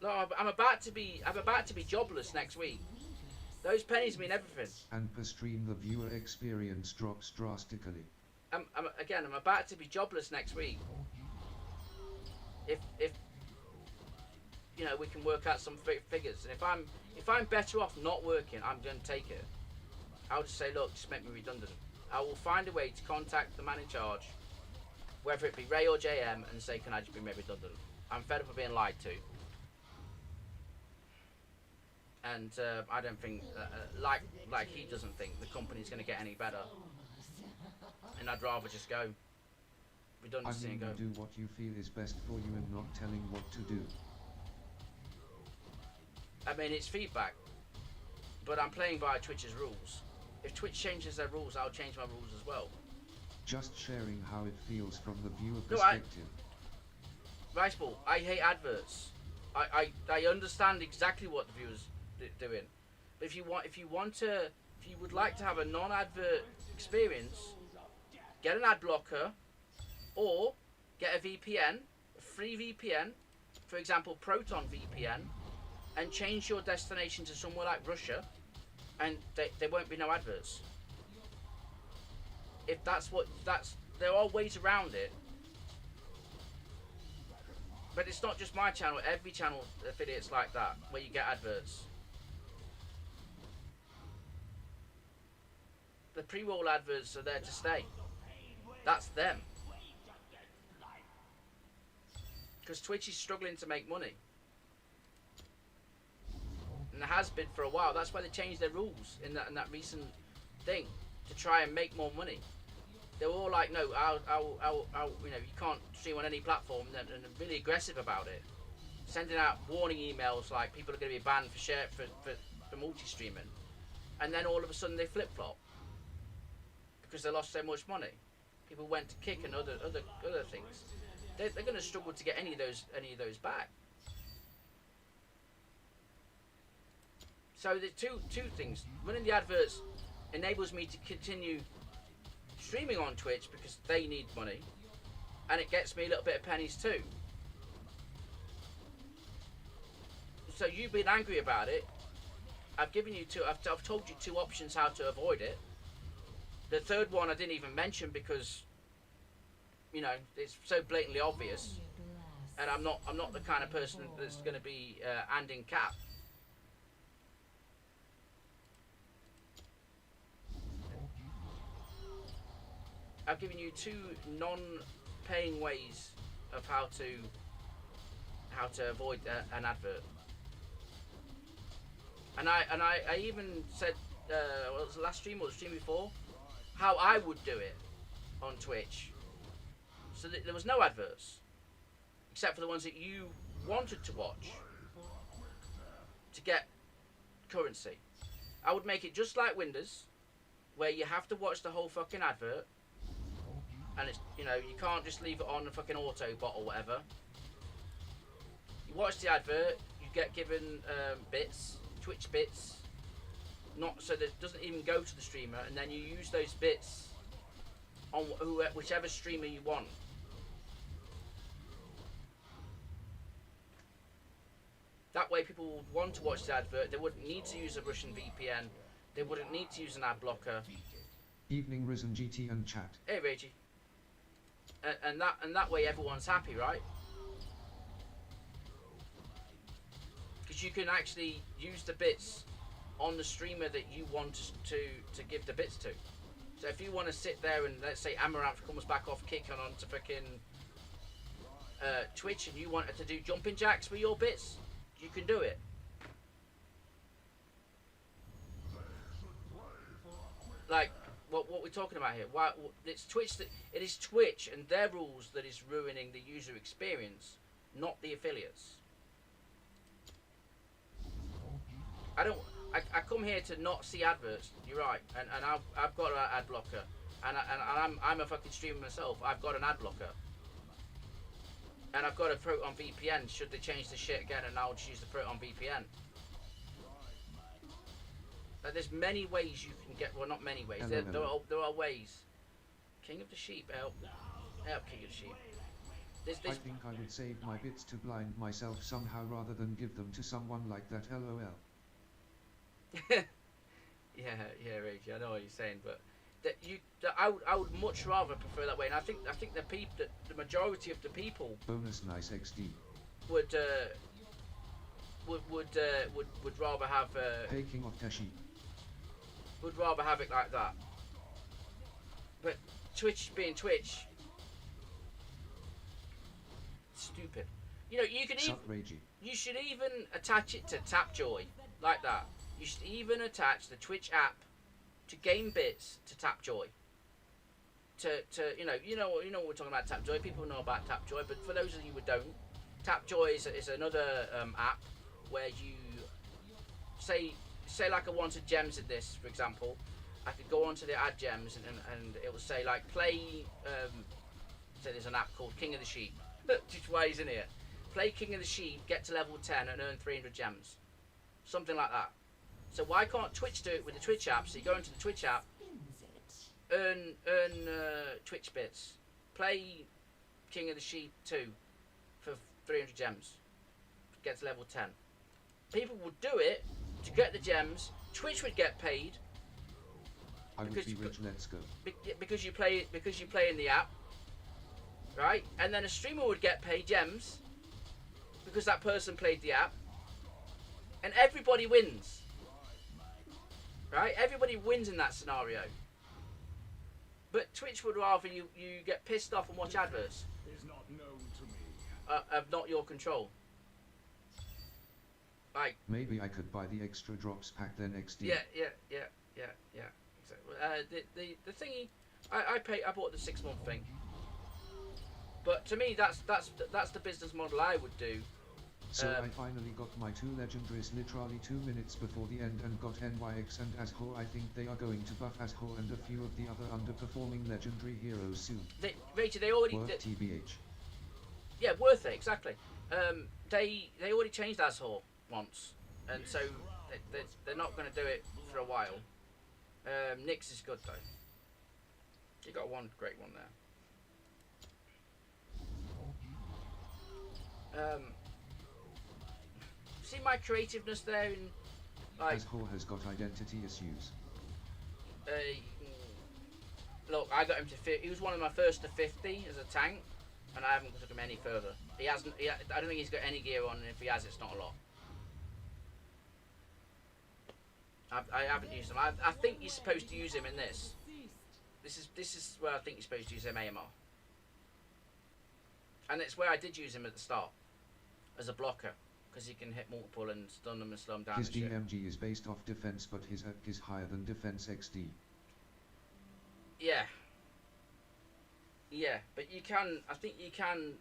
No, I'm about to be jobless next week. Those pennies mean everything. And per stream the viewer experience drops drastically. I'm about to be jobless next week. If you know, we can work out some figures, and if I'm better off not working, I'm going to take it. I'll just say, look, just make me redundant. I will find a way to contact the man in charge, whether it be Ray or JM, and say, can I just be made redundant? I'm fed up of being lied to. And I don't think, like he doesn't think the company's going to get any better. And I'd rather just go. I Redundancy mean, and go. you do what you feel is best for you and not telling what to do. I mean, it's feedback. But I'm playing by Twitch's rules. If Twitch changes their rules, I'll change my rules as well. Just sharing how it feels from the viewer No, perspective. Riceball, I hate adverts. I understand exactly what the viewers doing. But if you would like to have a non-advert experience, get an ad blocker, or get a VPN, a free VPN, for example Proton VPN, and change your destination to somewhere like Russia, and there won't be no adverts. If there are ways around it. But it's not just my channel, every channel affiliates like that, where you get adverts. The pre-roll adverts are there to stay. That's them. Because Twitch is struggling to make money. And it has been for a while. That's why they changed their rules in that recent thing, to try and make more money. They were all like, no, I'll you know, you can't stream on any platform, and really aggressive about it. Sending out warning emails like people are going to be banned for multi-streaming. And then all of a sudden they flip-flop. Because they lost so much money. People went to Kick and other things. They're going to struggle to get any of those back. So the two things: running the adverts enables me to continue streaming on Twitch because they need money, and it gets me a little bit of pennies too. So you've been angry about it. I've given you two. I've told you two options how to avoid it. The third one I didn't even mention because, you know, it's so blatantly obvious, and I'm not the kind of person that's going to be handing cap. I've given you two non-paying ways of how to avoid an advert, and I even said, well, it was the last stream or the stream before, how I would do it on Twitch, so that there was no adverts, except for the ones that you wanted to watch to get currency. I would make it just like Windows, where you have to watch the whole fucking advert. And it's, you know, you can't just leave it on a fucking auto bot or whatever. You watch the advert, you get given bits, Twitch bits, not so that it doesn't even go to the streamer, and then you use those bits on whichever streamer you want. That way people would want to watch the advert. They wouldn't need to use a Russian VPN. They wouldn't need to use an ad blocker. Evening RizenGT and chat. Hey Reggie. And that way everyone's happy, right? Because you can actually use the bits on the streamer that you want to give the bits to. So if you want to sit there and let's say Amaranth comes back off kick on onto fucking Twitch and you wanted to do jumping jacks with your bits, you can do it. Like what we're talking about here. Why it's Twitch that it is Twitch and their rules that is ruining the user experience, not the affiliates. I come here to not see adverts. You're right, and I've got an ad blocker, and I'm a fucking streamer myself. I've got an ad blocker, and I've got a Proton VPN. Should they change the shit again, and I'll just use the Proton VPN. There's many ways you can get. Well, not many ways. There are ways. King of the Sheep, help King of the Sheep. I think I would save my bits to blind myself somehow rather than give them to someone like that. LOL. yeah, Reggie. I know what you're saying, but I would much rather prefer that way. And I think the majority of the people bonus nice XD would rather have hey King of Tashi. Would rather have it like that. But Twitch being Twitch, stupid. You know, you can even you should even attach it to Tapjoy like that. You should even attach the Twitch app to game bits to Tapjoy. To you know what we're talking about Tapjoy. People know about Tapjoy, but for those of you who don't, Tapjoy is another app where you say like I wanted gems in this, for example. I could go onto the add gems and it will say like play. Say there's an app called King of the Sheep. Just why he's in here. Play King of the Sheep, get to level 10 and earn 300 gems. Something like that. So why can't Twitch do it with the Twitch app? So you go into the Twitch app, earn Twitch bits, play King of the Sheep 2 for 300 gems, get to level 10. People would do it to get the gems. Twitch would get paid. I would be rich. Let's go. Because you play in the app, right? And then a streamer would get paid gems because that person played the app, and everybody wins. Right? Everybody wins in that scenario. But Twitch would rather you get pissed off and watch adverts. Is not known to me. Of not your control. Like maybe I could buy the extra drops pack then XD. Yeah. Exactly. The thingy, I bought the 6-month thing. But to me, that's the business model I would do. So I finally got my 2 legendaries literally 2 minutes before the end and got NYX and Asho. I think they are going to buff Asho and a few of the other underperforming legendary heroes soon. They already... Worth TBH. Yeah, worth it, exactly. They already changed Asho once. And so they're not going to do it for a while. Nyx is good though. You got one great one there. See my creativeness there in like. Ashore has got identity issues. Look, I got him to 50. He was one of my first to 50 as a tank, and I haven't took him any further. He hasn't. I don't think he's got any gear on, and if he has, it's not a lot. I haven't used him. I think you're supposed to use him in this. This is where I think you're supposed to use him AMR. And it's where I did use him at the start as a blocker, because he can hit multiple and stun them and slow them down. His DMG is based off defense, but his ERC is higher than defense XD. Yeah. Yeah, but you can. I think you can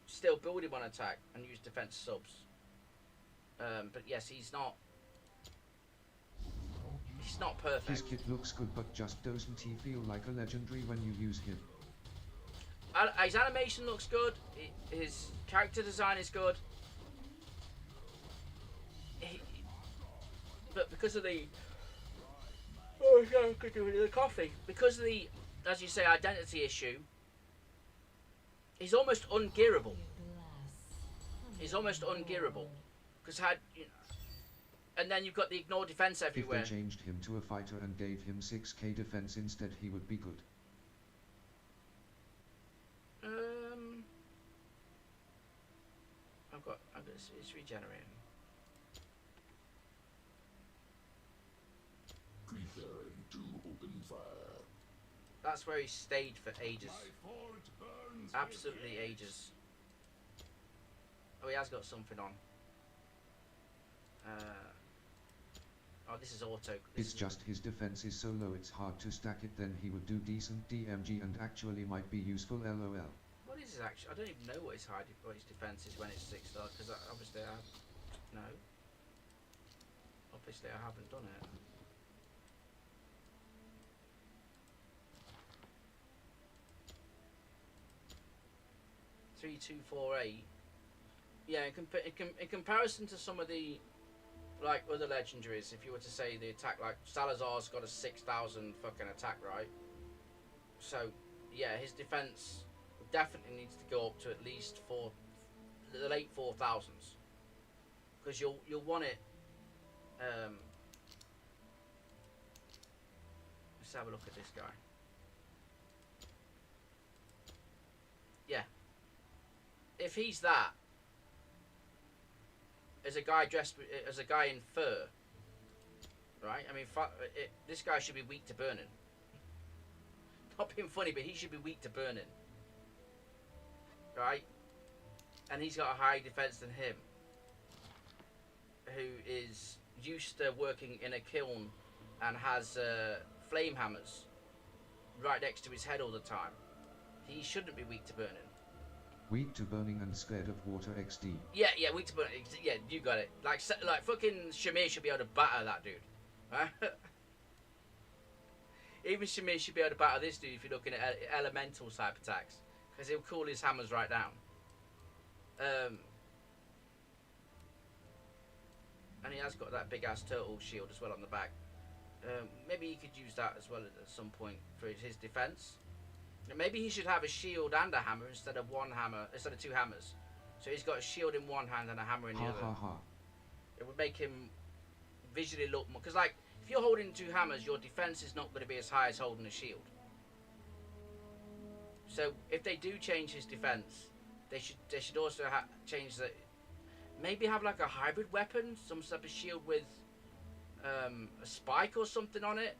still build him on attack and use defense subs. But yes, he's not. He's not perfect. His kit looks good, but just doesn't he feel like a legendary when you use him? His animation looks good. His character design is good. But because of the the coffee, because of the, as you say, identity issue, he's almost ungearable. He's almost ungearable because and then you've got the ignore defense everywhere. If they changed him to a fighter and gave him 6k defense instead, he would be good. It's regenerating. Preparing to open fire. That's where he stayed for ages. My fort burns Absolutely with ages. Oh, he has got something on. Oh, this is auto. It's just his defense is so low it's hard to stack it. Then he would do decent DMG and actually might be useful. LOL. What is his actually? I don't even know what his defense is when it's 6 star, because obviously I no. Obviously I haven't done it. Three, 2, 4, 8. Yeah, in comparison to some of the like other legendaries, if you were to say the attack, like Salazar's got a 6,000 fucking attack, right? So yeah, his defense definitely needs to go up to at least the late 4,000s, because you'll want it. Let's have a look at this guy. Yeah, if he's that, as a guy dressed as a guy in fur, right? I mean, this guy should be weak to burning. Not being funny, but he should be weak to burning. Right? And he's got a higher defense than him, who is used to working in a kiln and has flame hammers right next to his head all the time. He shouldn't be weak to burning. Weak to burning and scared of water XD. Yeah, weak to burning. Yeah, you got it. Like fucking Shamir should be able to batter that dude. Right? Even Shamir should be able to batter this dude if you're looking at elemental type attacks, because he'll cool his hammers right down. And he has got that big ass turtle shield as well on the back. Maybe he could use that as well at some point for his defense. Maybe he should have a shield and a hammer instead of two hammers. So he's got a shield in one hand and a hammer in the other. It would make him visually look more, because like if you're holding two hammers, your defense is not going to be as high as holding a shield. So if they do change his defense, they should also change the, maybe have like a hybrid weapon, some type of shield with a spike or something on it.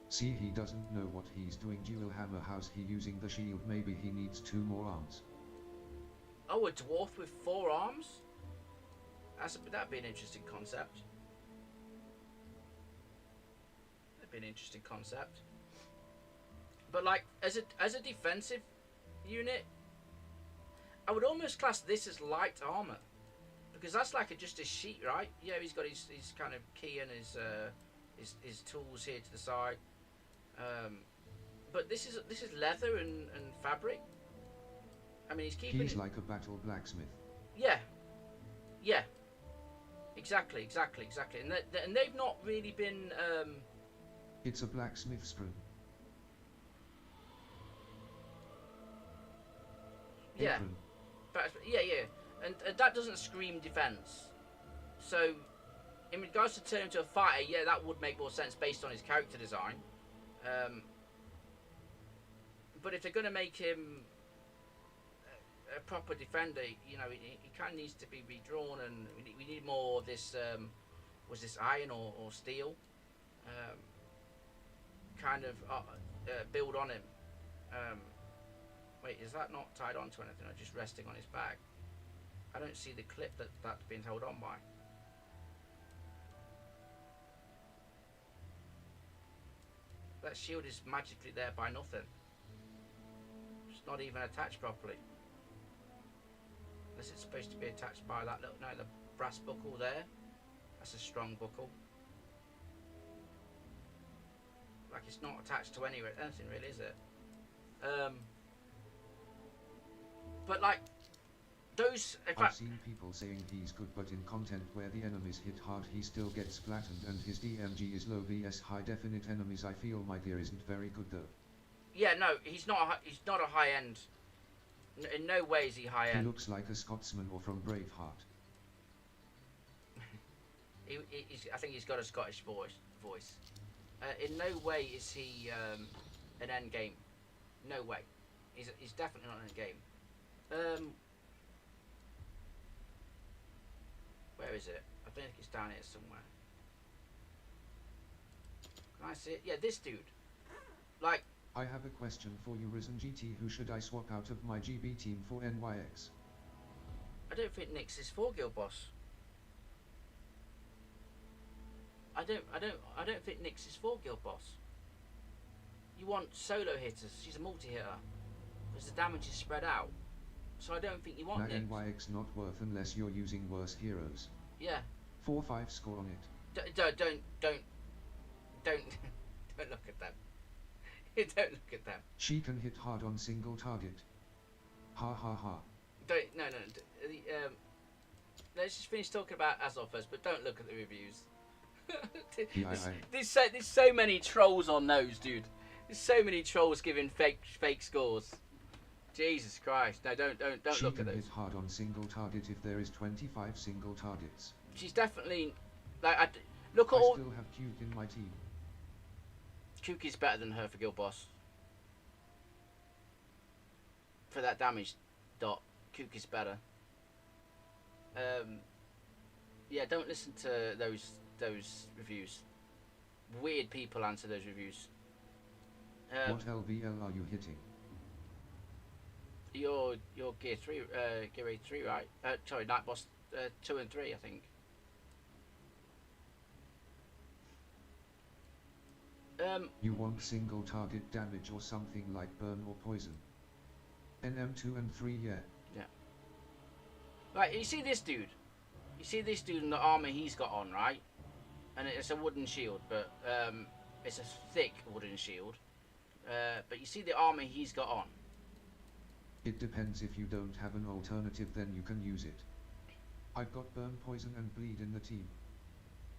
See, he doesn't know what he's doing. Dual hammer, how's he using the shield? Maybe he needs 2 more arms. Oh, a dwarf with 4 arms? That'd be an interesting concept. That'd be an interesting concept. But like, as a defensive unit, I would almost class this as light armor, because that's like just a sheet, right? Yeah, he's got his kind of key and his tools here to the side. But this is leather and fabric. I mean, he's like a battle blacksmith. Yeah, exactly. And they've not really been It's a blacksmith's broom. Yeah, Apron. and that doesn't scream defense. So, in regards to turning into a fighter, yeah, that would make more sense based on his character design. But if they're going to make him a proper defender, you know, he kind of needs to be redrawn, and we need more of this. Was this iron or steel? Kind of build on him. Wait, is that not tied onto anything, or just resting on his back? I don't see the clip that's been held on by. That shield is magically there by nothing. It's not even attached properly. Unless it's supposed to be attached by that little, no, the brass buckle there. That's a strong buckle. Like, it's not attached to anything really, is it? But like those, I've seen people saying he's good, but in content where the enemies hit hard he still gets flattened and his DMG is low vs high definite enemies. I feel my gear isn't very good though. Yeah, no, he's not a high end. In no way is he high end. He looks like a Scotsman or from Braveheart. I think he's got a Scottish voice. In no way is he an end game. No way. He's definitely not an end game. Where is it? I think it's down here somewhere. Can I see it? Yeah, this dude. Like, I have a question for you, RizenGT. Who should I swap out of my GB team for NYX? I don't think Nyx is for Guild Boss. I don't think Nyx is for Guild Boss. You want solo hitters. She's a multi-hitter. Because the damage is spread out. So I don't think you want Nyx. NYX not worth unless you're using worse heroes. Yeah. 4-5 score on it. Don't look at them. Don't look at them. She can hit hard on single target. Ha ha ha. No. Let's just finish talking about Azov first, but don't look at the reviews. There's so many trolls on those, dude. There's so many trolls giving fake scores. Jesus Christ! No, don't look at those. She can hit hard on single target if there is 25 single targets. She's definitely like look at all. I still have Cuke in my team. Kuki's better than her for Guild Boss. For that damage dot, Kuki's better. Yeah, don't listen to those reviews. Weird people answer those reviews. What LVL are you hitting? Your gear 3, gear 3, right? Sorry, Night Boss 2 and 3, I think. You want single target damage or something like burn or poison? NM2 and 3, yeah. Yeah. Right, you see this dude? You see this dude in the armor he's got on, right? And it's a wooden shield, but it's a thick wooden shield. But you see the armor he's got on? It depends. If you don't have an alternative, then you can use it. I've got burn, poison and bleed in the team.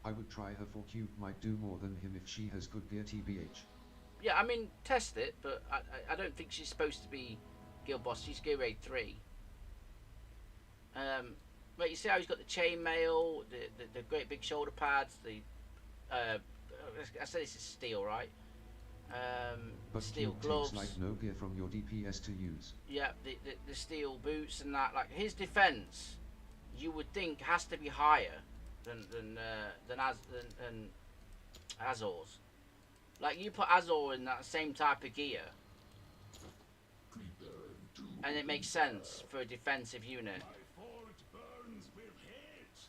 I would try her for Cube, might do more than him if she has good gear TBH. Yeah, I mean, test it, but I don't think she's supposed to be Guild Boss. She's Gear Raid 3. But you see how he's got the chainmail, the great big shoulder pads, I said this is steel, right? But steel Cube gloves. takes like no gear from your DPS to use. Yeah, the steel boots and that. Like, his defense, you would think has to be higher than Azor's. Like, you put Azor in that same type of gear, and it makes sense for a defensive unit.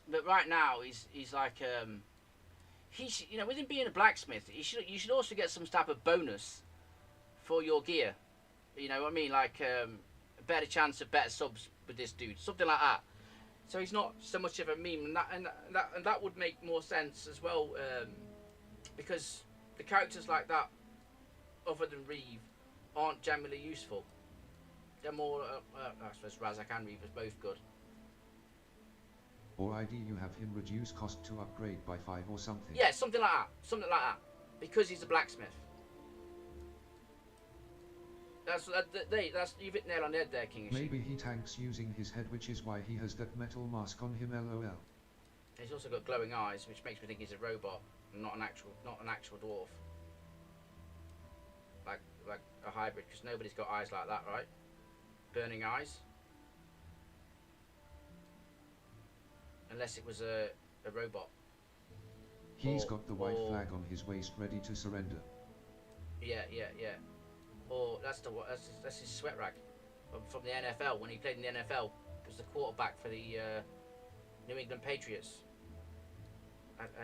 But right now, he's like you know, with him being a blacksmith, you should also get some type of bonus for your gear. You know what I mean? Like a better chance of better subs with this dude, something like that. So he's not so much of a meme, and that would make more sense as well, because the characters like that, other than Reeve, aren't generally useful. They're more, I suppose Razak and Reeve are both good. Or ID you have him reduce cost to upgrade by 5 or something. Yeah, something like that. Something like that. Because he's a blacksmith. That's you've hit nail on the head there, King. Maybe he tanks using his head, which is why he has that metal mask on him. LOL. He's also got glowing eyes, which makes me think he's a robot, and not an actual dwarf. Like a hybrid, because nobody's got eyes like that, right? Burning eyes. Unless it was a robot. He's got the white flag on his waist, ready to surrender. Yeah. Or that's his sweat rag from the NFL. When he played in the NFL, he was the quarterback for the New England Patriots.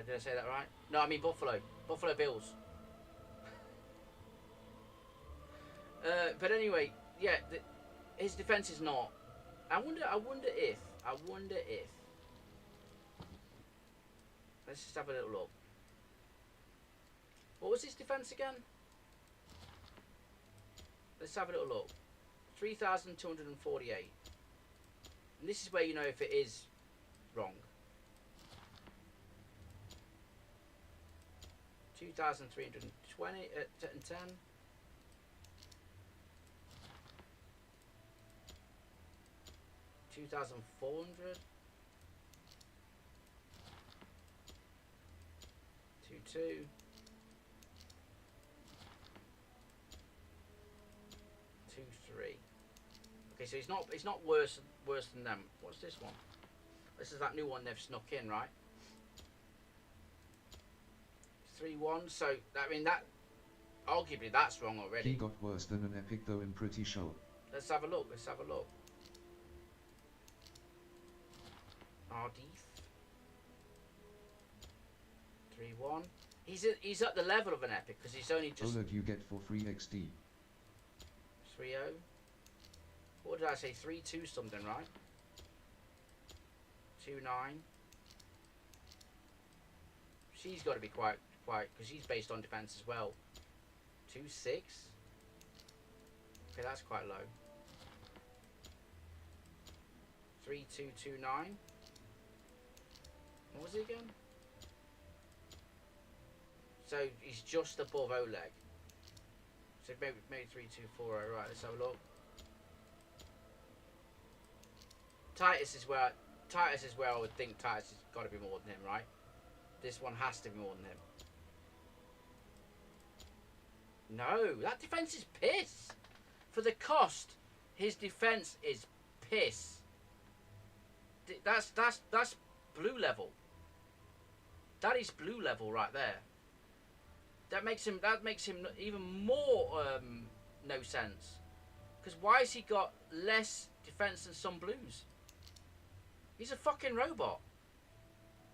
Did I say that right? No, I mean Buffalo Bills. But anyway, yeah, his defense is not. I wonder if. Let's just have a little look. What was his defense again? Let's have a little look. 3,248. And this is where you know if it is wrong. 2,320 and 10. 2,400. 2. Okay, so it's not worse than them. What's this one? This is that new one they've snuck in, right? 3-1. So I mean that arguably that's wrong already. He got worse than an epic though, I'm pretty sure. Let's have a look. Ardith. 3-1. He's at the level of an epic because he's only just. OLED you get for free XD. 3-0. What did I say? 3-2 something, right? 2-9. She's got to be quite because she's based on defense as well. 2-6. Okay, that's quite low. 3-2-2-9. What was it again? So he's just above Oleg. So maybe 3-2-4-0. Right, let's have a look. Titus is where I would think Titus has got to be more than him, right? This one has to be more than him. No, that defense is piss. For the cost, his defense is piss. That's blue level. That is blue level right there. That makes him even more no sense. Because why has he got less defense than some blues? He's a fucking robot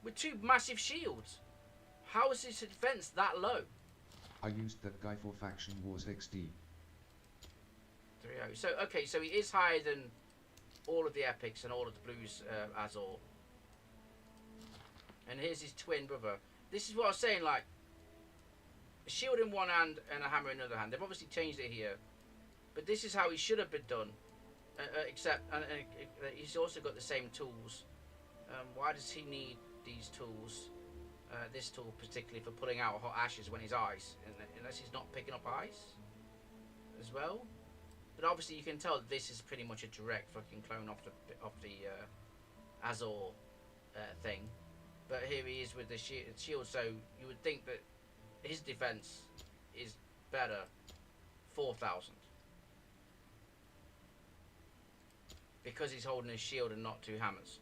with 2 massive shields. How is his defense that low? I used that guy for Faction Wars XD. 3-0. So okay, so he is higher than all of the epics and all of the blues Azor. And here's his twin brother. This is what I was saying, like a shield in one hand and a hammer in the other hand. They've obviously changed it here, but this is how he should have been done. Except he's also got the same tools. Why does he need these tools? This tool particularly for pulling out hot ashes when he's ice, unless he's not picking up ice as well. But obviously you can tell that this is pretty much a direct fucking clone of the Azor thing. But here he is with the shield, so you would think that his defense is better. 4,000. Because he's holding his shield and not 2 hammers.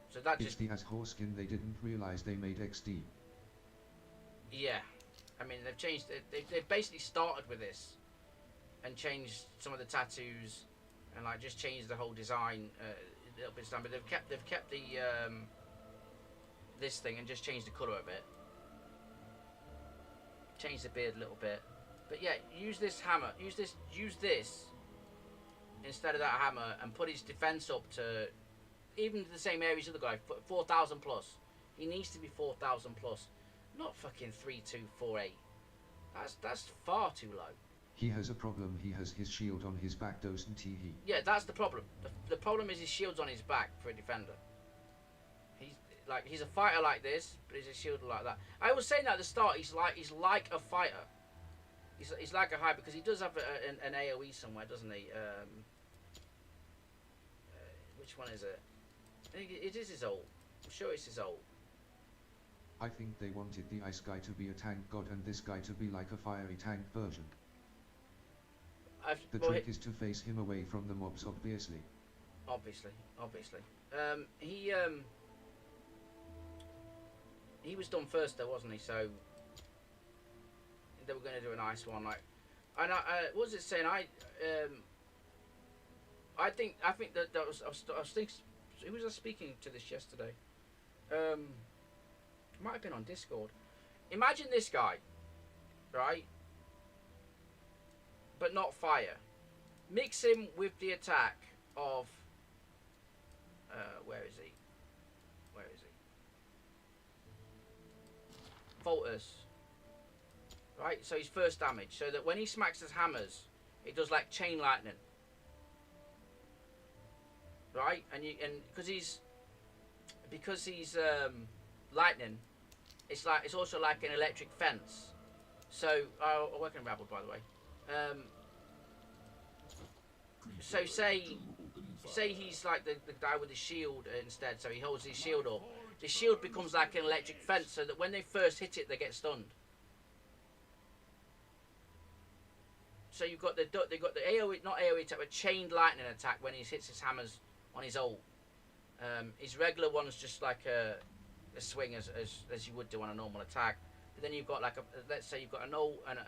So that just... XD has horse skin, they didn't realize they made XD. Yeah. I mean, they've changed... They've basically started with this. And changed some of the tattoos. And like just changed the whole design a little bit. But they've kept the... this thing and just changed the colour of it. Changed the beard a little bit. But yeah, use this hammer. Use this instead of that hammer and put his defense up to even the same area as the other guy, 4,000 plus. He needs to be 4,000 plus, not fucking 3,248. That's far too low. He has a problem. He has his shield on his back, doesn't he? Yeah, that's the problem. The problem is his shield's on his back for a defender. He's like he's a fighter like this, but he's a shielder like that. I was saying that at the start. He's like a fighter. He's like a high because he does have an AOE somewhere, doesn't he? Which one is it? I think it is his ult. I'm sure it's his ult. I think they wanted the ice guy to be a tank god and this guy to be like a fiery tank version. The trick is to face him away from the mobs, obviously. Obviously. He was done first though, wasn't he? So they were going to do a nice one, like. And what was it saying? I think that was I was thinking. Who was I speaking to this yesterday? It might have been on Discord. Imagine this guy, right? But not fire. Mix him with the attack of. Where is he? Voltus. Right, so his first damage, so that when he smacks his hammers, it does like chain lightning. Right, and because he's lightning, it's also like an electric fence. So I'm working Rabbled, by the way. So say he's like the guy with the shield instead. So he holds his shield up. The shield becomes like an electric fence, so that when they first hit it, they get stunned. So you've got the AOE, not AOE attack, but chained lightning attack when he hits his hammers on his ult. His regular one's just like a swing as you would do on a normal attack. But then you've got like let's say you've got an ult and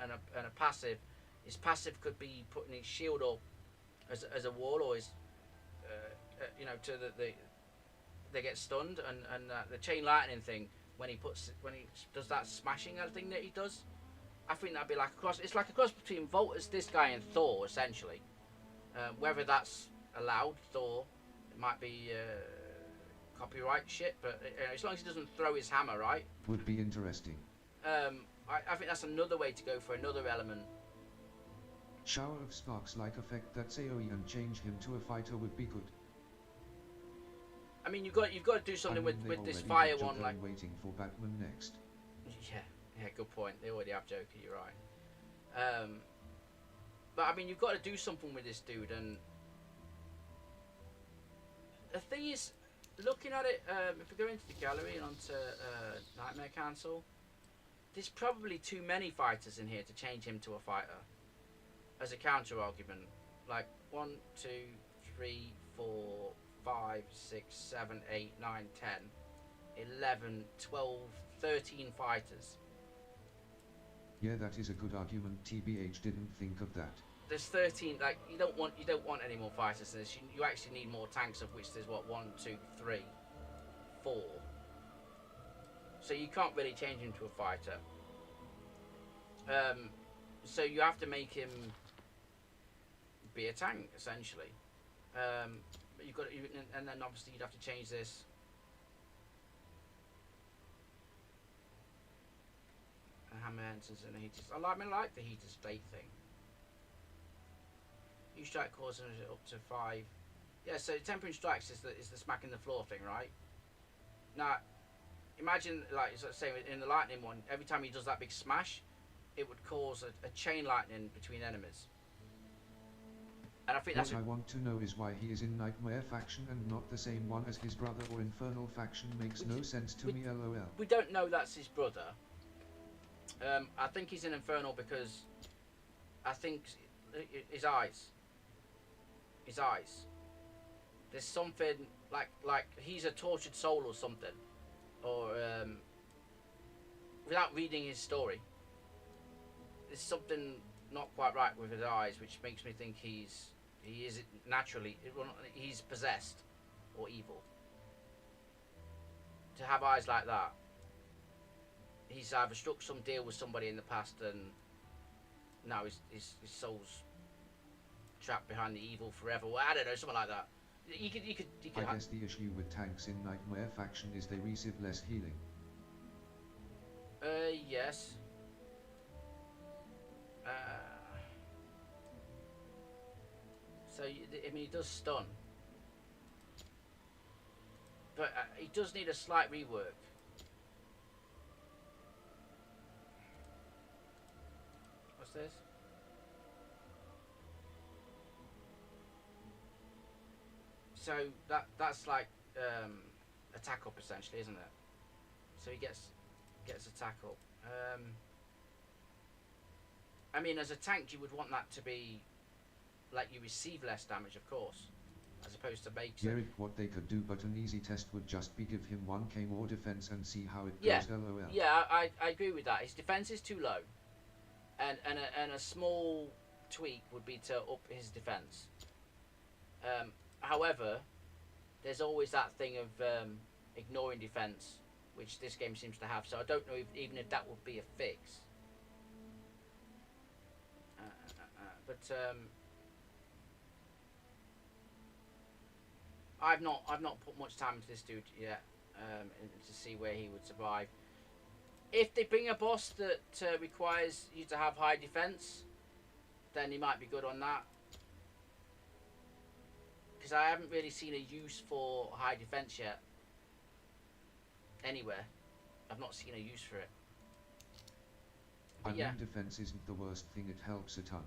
a passive. His passive could be putting his shield up as a wall, or his to they get stunned, and the chain lightning thing when he does that smashing thing that he does. I think that'd be like a cross. It's like a cross between Voltus, this guy, and Thor, essentially. Whether that's allowed, Thor, it might be copyright shit, but as long as he doesn't throw his hammer, right? Would be interesting. I think that's another way to go for another element. Shower of sparks like effect that's AOE and change him to a fighter would be good. I mean, you've got to do something with this fire one, like waiting for Batman next. Yeah, good point. They already have Joker. You're right. But I mean, you've got to do something with this dude, and the thing is, looking at it, if we go into the gallery and onto Nightmare Council, there's probably too many fighters in here to change him to a fighter. As a counter argument, like 1, 2, 3, 4, 5, 6, 7, 8, 9, 10, 11, 12, 13 fighters. Yeah, that is a good argument. TBH didn't think of that. There's 13. Like you don't want any more fighters than this. You actually need more tanks, of which there's what 1, 2, 3, 4. So you can't really change him to a fighter. So you have to make him be a tank essentially. But you've got and then obviously you'd have to change this. Hammer enters and heaters. I like the heater state thing. You strike causes up to 5. Yeah, so tempering strikes is the smacking the floor thing, right? Now, imagine like say in the lightning one, every time he does that big smash, it would cause a chain lightning between enemies. And I think what I want to know is why he is in Nightmare faction and not the same one as his brother or Infernal faction. Makes no sense to me, lol. We don't know that's his brother. I think he's in Infernal because I think his eyes. There's something like he's a tortured soul or something, or without reading his story, there's something not quite right with his eyes, which makes me think he is naturally he's possessed or evil. To have eyes like that. He's either struck some deal with somebody in the past, and now his soul's trapped behind the evil forever. Well, I don't know, something like that. You could. I guess the issue with tanks in Nightmare faction is they receive less healing. Yes. So I mean, he does stun, But he does need a slight rework. What's this? So that's like attack up essentially, isn't it? So he gets attack up. I mean, as a tank, you would want that to be like you receive less damage, of course, as opposed to make. Eric, what they could do, but an easy test would just be give him 1k more defense and see how it Yeah, goes. LOL. yeah, I agree with that. His defense is too low, and a small tweak would be to up his defense. However, there's always that thing of ignoring defense, which this game seems to have. So I don't know even if that would be a fix. But I've not put much time into this dude yet to see where he would survive. If they bring a boss that requires you to have high defense, then he might be good on that. Because I haven't really seen a use for high defense yet. Anywhere. I've not seen a use for it. I Yeah. mean, defense isn't the worst thing, it helps a ton.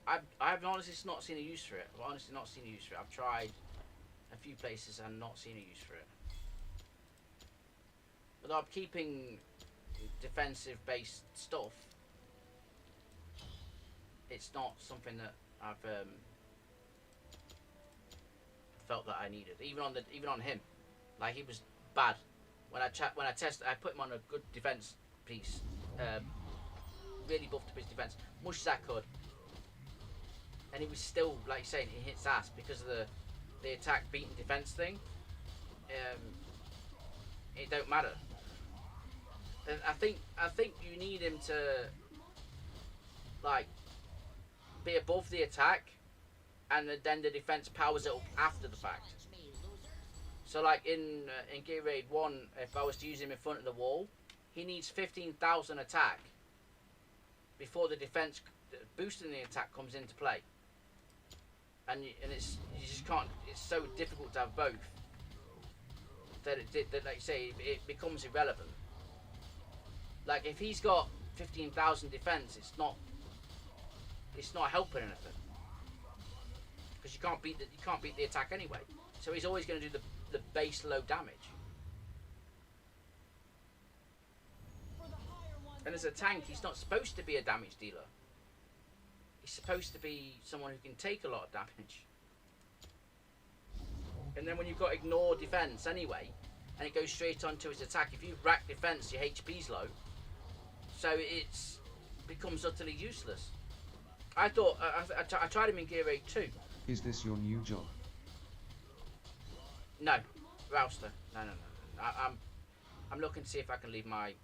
I've honestly not seen a use for it. I've honestly not seen a use for it. I've tried a few places and not seen a use for it. But I'm keeping defensive based stuff. It's not something that I've felt that I needed. Even on him, like he was bad. When I tested, I put him on a good defense piece. Really buffed up his defense, much as I could. And he was still, like you say, he hits ass because of the attack beating defense thing. It don't matter. And I think you need him to like be above the attack, and then the defense powers it up after the fact. So like in Gear Raid 1, if I was to use him in front of the wall, he needs 15,000 attack before the defense boosting the attack comes into play. And you just can't. It's so difficult to have both that like you say, it becomes irrelevant. Like if he's got 15,000 defense, it's not helping anything because you can't beat the attack anyway. So he's always going to do the base low damage. And as a tank, he's not supposed to be a damage dealer. He's supposed to be someone who can take a lot of damage. And then when you've got ignore defense anyway, and it goes straight onto his attack, if you rack defense, your HP's low. So it's becomes utterly useless. I thought I tried him in Gear Raid 2. Is this your new job? No, Rouster. No. I'm looking to see if I can leave my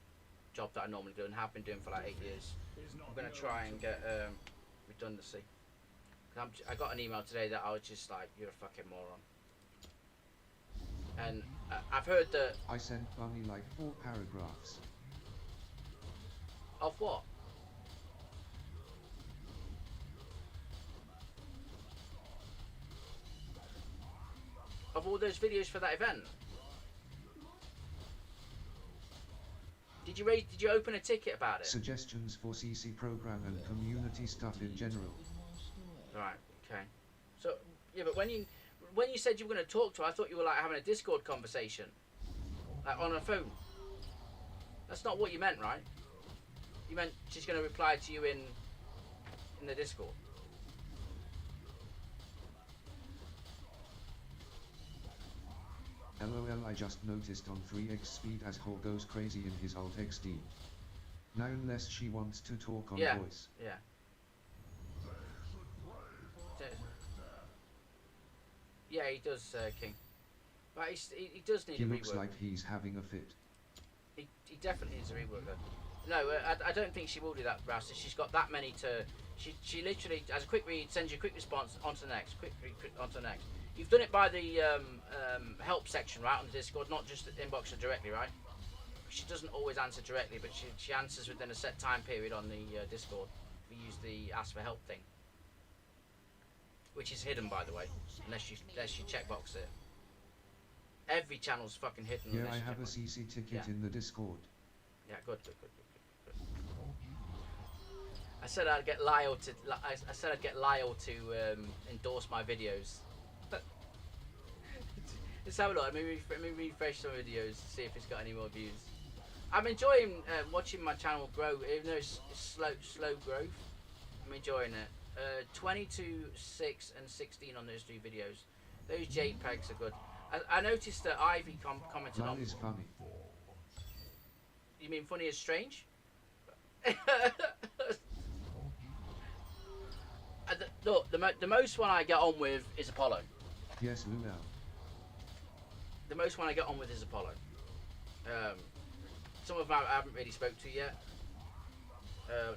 job that I normally do and have been doing for like 8 years. I'm gonna try and get redundancy. I got an email today that I was just like, you're a fucking moron. And I've heard that. I sent Bunny like 4 paragraphs. Of what? Of all those videos for that event? Did you open a ticket about it? Suggestions for CC program and community stuff in general. Right. Okay. So yeah, but when you said you were going to talk to her, I thought you were like having a Discord conversation, like on a phone. That's not what you meant, right? You meant she's going to reply to you in the Discord. LOL, I just noticed on 3x speed as Hall goes crazy in his alt XD. Now unless she wants to talk on voice. Yeah. Yeah, he does, King. But he does need He a rework. looks like he's having a fit. He definitely needs a rework though. No, I don't think she will do that, Rouster. She's got that many to. She literally, as a quick read, sends you a quick response onto the next, quick read onto the next. You've done it by the help section, right, on the Discord, not just inbox her directly, right? She doesn't always answer directly, but she answers within a set time period on the Discord. We use the ask for help thing, which is hidden, by the way, unless you checkbox it. Every channel's fucking hidden. Yeah, unless I you have check a one. CC ticket Yeah. in the Discord. Yeah, good. I said I'd get Lyle to. I said I'd get Lyle to endorse my videos. Let's have a look. Let me refresh some videos to see if it's got any more views. I'm enjoying watching my channel grow, even though it's slow growth. I'm enjoying it. 22, 6, and 16 on those 3 videos. Those JPEGs are good. I noticed that Ivy commented Lyle on. is funny. You mean funny as strange? Look, the most one I get on with is Apollo. Yes, Luna. The most one I get on with is Apollo. Some of them I haven't really spoke to yet.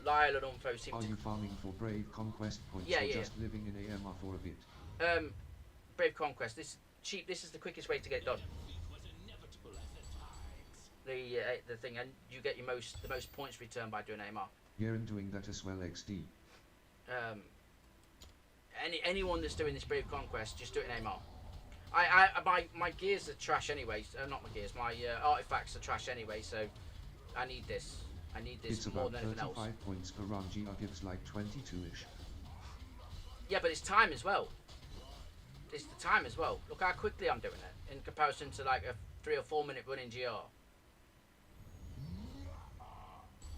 Lyle and Umfo seem Are to... you farming for Brave Conquest points Yeah, or yeah. just living in AMR for a bit? Brave Conquest. This is the quickest way to get it done. The thing, and you get the most points returned by doing AMR. Yeah, I'm doing that as well, XD. Anyone that's doing this Brave Conquest, just do it in AMR. My gears are trash anyway. Not my gears. My artifacts are trash anyway. So I need this. I need this It's more about than anything else. 35 points per round. GR gives like 22-ish. Yeah, but it's time as well. It's the time as well. Look how quickly I'm doing it in comparison to like a 3 or 4 minute run in GR.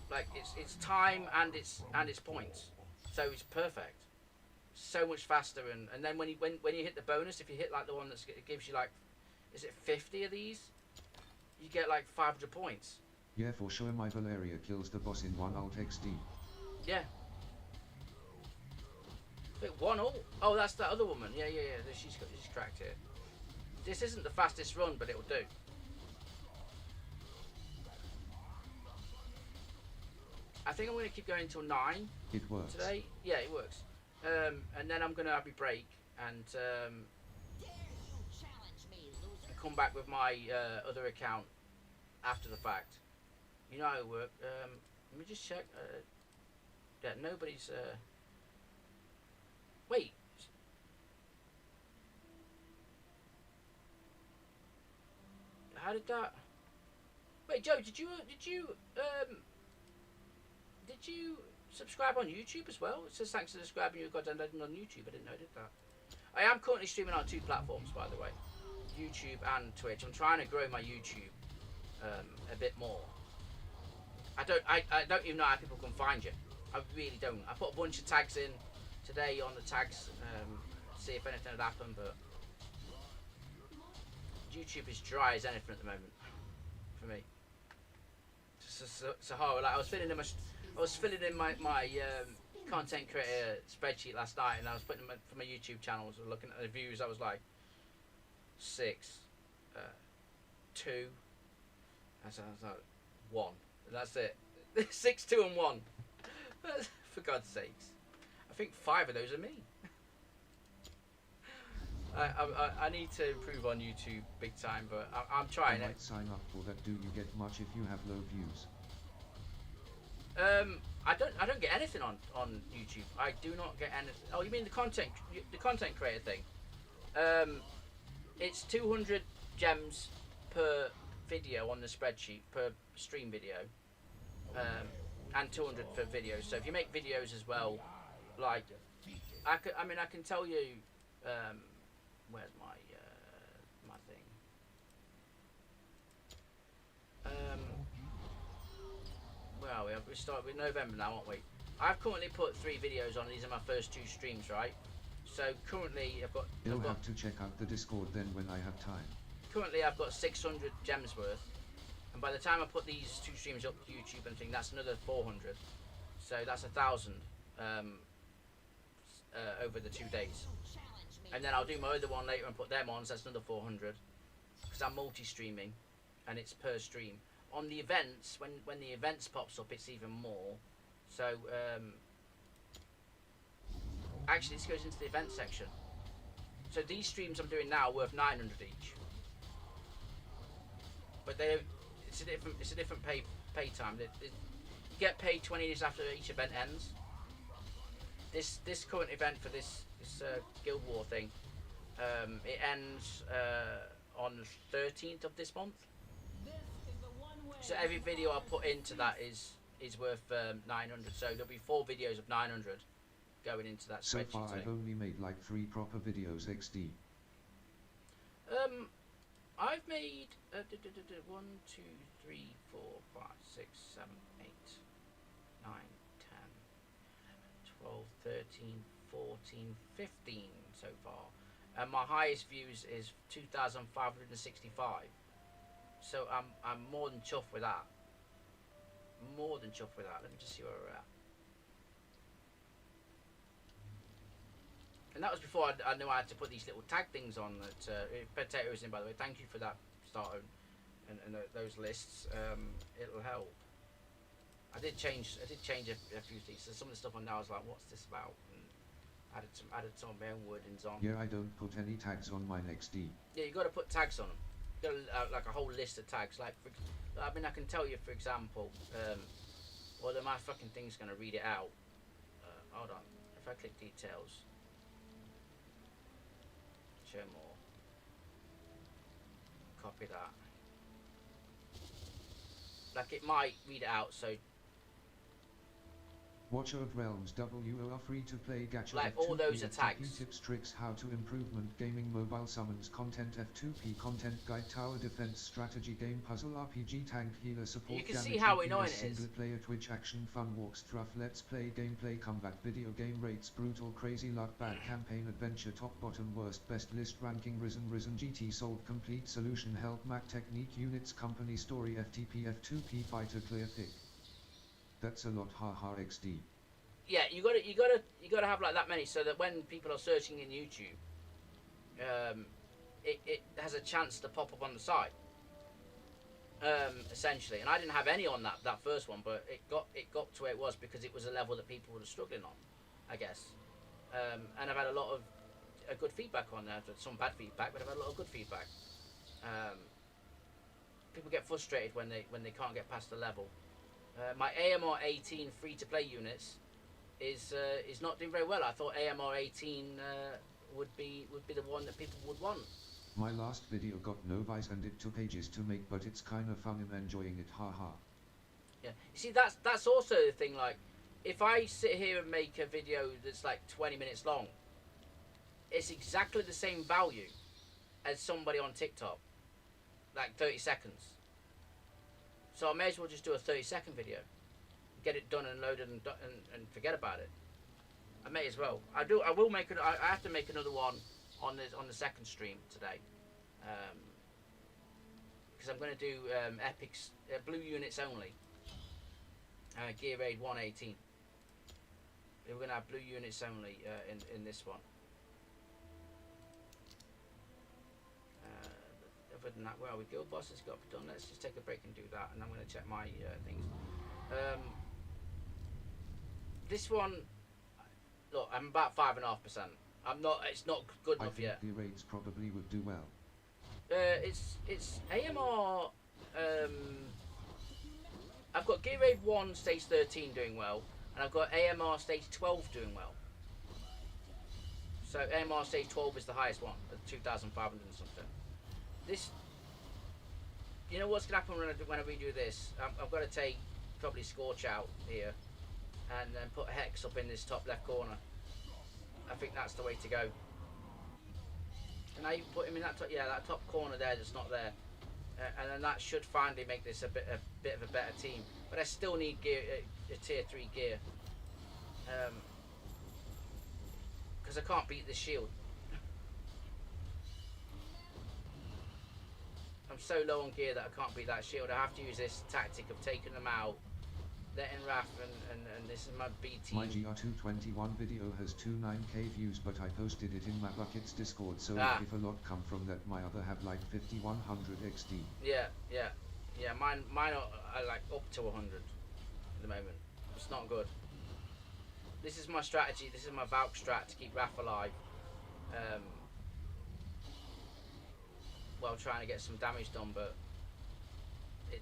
Like it's time and it's points, so it's perfect. So much faster, and then when you hit the bonus, if you hit like the one that gives you like, is it 50 of these? You get like 500 points. Yeah, for sure. My Valeria kills the boss in 1 alt XD. Yeah. Wait, 1 ult? Oh, that's that other woman. Yeah. She's cracked it. This isn't the fastest run, but it'll do. I think I'm going to keep going until 9 It works. today. Yeah, it works. And then I'm going to have a break and Dare you challenge me, loser? come back with my other account after the fact. You know how it works. Let me just check. Yeah, nobody's... Wait. How did that... Wait, Joe, did you subscribe on YouTube as well? It says thanks for subscribing. You got downloaded on YouTube. I didn't know I did that. I am currently streaming on 2 platforms, by the way, YouTube and Twitch. I'm trying to grow my YouTube a bit more. I don't even know how people can find you. I really don't. I put a bunch of tags in today on the tags, see if anything had happened, but YouTube is dry as anything at the moment for me. So hard. Like I was filling in my content creator spreadsheet last night, and I was putting them for my YouTube channels. I was looking at the views. I was like 6, 2. I was like 1. And that's it. 6, 2, and 1. For God's sakes, I think 5 of those are me. I need to improve on YouTube big time, but I'm trying I it. might sign up for that. Do you get much if you have low views? I don't get anything on YouTube. I do not get anything. Oh, you mean the content creator thing? It's 200 gems per video on the spreadsheet per stream video, and 200 for videos. So if you make videos as well, like I can tell you. Where's my my thing? Where are we? We start with November now, aren't we? I've currently put 3 videos on. These are my first 2 streams, right? So currently I've got. You'll have to check out the Discord then when I have time. Currently I've got 600 gems worth, and by the time I put these 2 streams up to YouTube and thing, that's another 400. So that's 1,000 over the 2 days. And then I'll do my other one later and put them on, so that's another 400. Because I'm multi-streaming, and it's per stream. On the events, when the events pops up, it's even more. So, actually this goes into the event section. So these streams I'm doing now are worth 900 each. But it's a different pay time. You get paid 20 days after each event ends. This current event for this Guild War thing, it ends on the 13th of this month. This is the one way. So every video I put into that is worth 900. So there'll be 4 videos of 900 going into that So spreadsheet. far I've thing. only made like 3 proper videos XD. I've made 1, 2, 3, 4, 5, 6, 7, 8, 9, 10, 11, 12, 13, 14, 15 so far. And my highest views is 2,565. So I'm more than chuffed with that. More than chuffed with that. Let me just see where we're at. And that was before I knew I had to put these little tag things on that Potatoes in, by the way. Thank you for that, Startone, and those lists. It'll help. I did change a few things. So some of the stuff on now I was like, what's this about? And added some of my own wordings on. Yeah, I don't put any tags on mine XD. Yeah, you got to put tags on them. You got like a whole list of tags. Like, I mean, I can tell you, for example, well, my fucking thing's gonna read it out. Hold on. If I click details. Show more. Copy that. Like it might read it out, so Watch Old Realms WO free-to-play gacha like F2P all those are FTP tags. tips, tricks, how to improvement, gaming, mobile summons, content, F2P content, guide, tower defense, strategy, game, puzzle, RPG, tank, healer, support, You can damage, see how DPS, annoying it is. single player, Twitch, action, fun, walks, truff, let's play, gameplay, combat, video game rates, brutal, crazy, luck, bad, campaign, adventure, top, bottom, worst, best, list, ranking, RizenGT, sold, complete, solution, help, Mac, technique, units, company, story, FTP, F2P, fighter, clear, thick. That's a lot, haha XD. Yeah, you gotta have like that many, so that when people are searching in YouTube, it has a chance to pop up on the site. Essentially, and I didn't have any on that first one, but it got to where it was because it was a level that people were struggling on, I guess. And I've had a lot of good feedback on there. Some bad feedback, but I've had a lot of good feedback. People get frustrated when they can't get past the level. My AMR 18 free-to-play units is not doing very well. I thought AMR 18 would be the one that people would want. My last video got no views and it took ages to make, but it's kinda fun, I'm enjoying it, haha. Yeah, you see, that's also the thing. Like, if I sit here and make a video that's like 20 minutes long, it's exactly the same value as somebody on TikTok, like 30 seconds. So I may as well just do a 30-second video, get it done and loaded and forget about it. I may as well. I will make it. I have to make another one on the second stream today, because I'm going to do epics, blue units only. Gear Raid 118. We're going to have blue units only in this one. Other than that, where are we? Guild boss has got to be done. Let's just take a break and do that, and I'm going to check my things. This one, look, I'm about 5.5%. I'm not. It's not good I enough think yet. the raids probably would do well. It's AMR. I've got Gear Raid 1 stage 13 doing well, and I've got AMR stage 12 doing well. So AMR stage 12 is the highest one at 2,500 and something. This, you know what's gonna happen when I redo this? I've got to take probably Scorch out here, and then put Hex up in this top left corner. I think that's the way to go. Can I put him in that top? Yeah, that top corner there that's not there, and then that should finally make this a bit of a better team. But I still need gear, a tier 3 gear, because I can't beat this shield. I'm so low on gear that I can't beat that shield. I have to use this tactic of taking them out, letting Raph and this is my B team. My GR221 video has 29k views, but I posted it in my buckets Discord, so if a lot come from that, my other have like 5100 XD. Yeah. Mine are like up to 100 at the moment. It's not good. This is my strategy. This is my Valk strat to keep Raph alive. While trying to get some damage done, but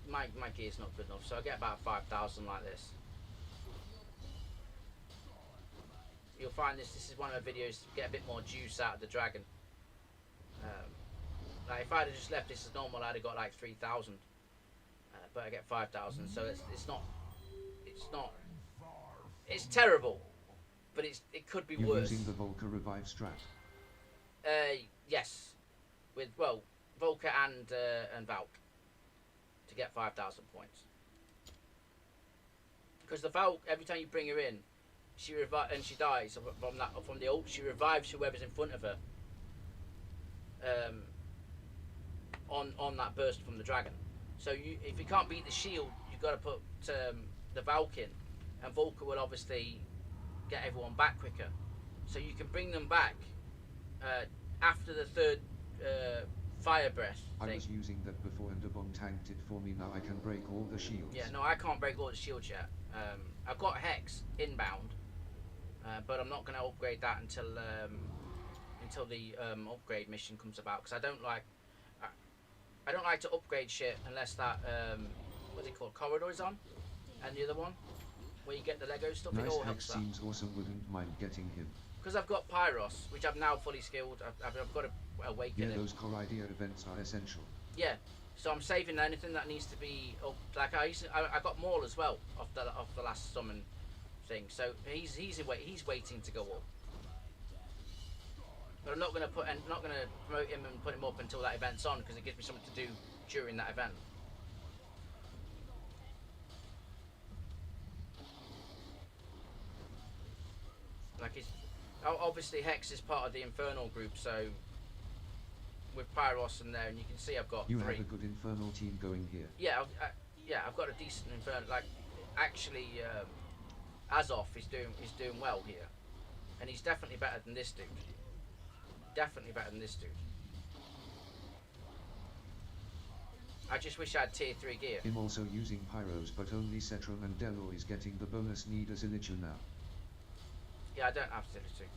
my gear's not good enough, so I get about 5,000 like this. You'll find this is one of the videos to get a bit more juice out of the dragon. Like if I'd have just left this as normal, I'd have got like 3,000, but I get 5,000. So it's not it's terrible, but it could be You're worse. using the Volker revive strat. Yes, with Volker and Valk to get 5,000 points. Because the Valk, every time you bring her in, she dies from the ult. She revives whoever's in front of her. On that burst from the dragon. So if you can't beat the shield, you've got to put the Valk in, and Volker will obviously get everyone back quicker. So you can bring them back after the third fire breath thing. I was using that before and Abong tanked it for me. Now I can break all the shields. Yeah, no, I can't break all the shields yet. I've got Hex inbound, but I'm not going to upgrade that until the upgrade mission comes about, because I don't like to upgrade shit unless that what's it called, corridor is on, and the other one where you get the Lego stuff. Nice It all Hex helps that. seems awesome. Wouldn't mind getting him. Because I've got Pyros, which I've now fully skilled. I've got to awaken Yeah, him. those core idea events are essential. Yeah, so I'm saving anything that needs to be up. Like I got Maul as well off the last summon thing. So he's waiting to go up. But I'm not gonna promote him and put him up until that event's on, because it gives me something to do during that event. Like obviously Hex is part of the Infernal group, so with Pyros in there, and you can see I've got You 3. have a good Infernal team going here. Yeah, I've got a decent Infernal. Like actually, Azov is doing well here, and he's definitely better than this dude. Definitely better than this dude. I just wish I had tier 3 gear. I'm also using Pyros, but only Cetron and Delor is getting the bonus need as Ilichu now. Yeah, I don't have Zillitu.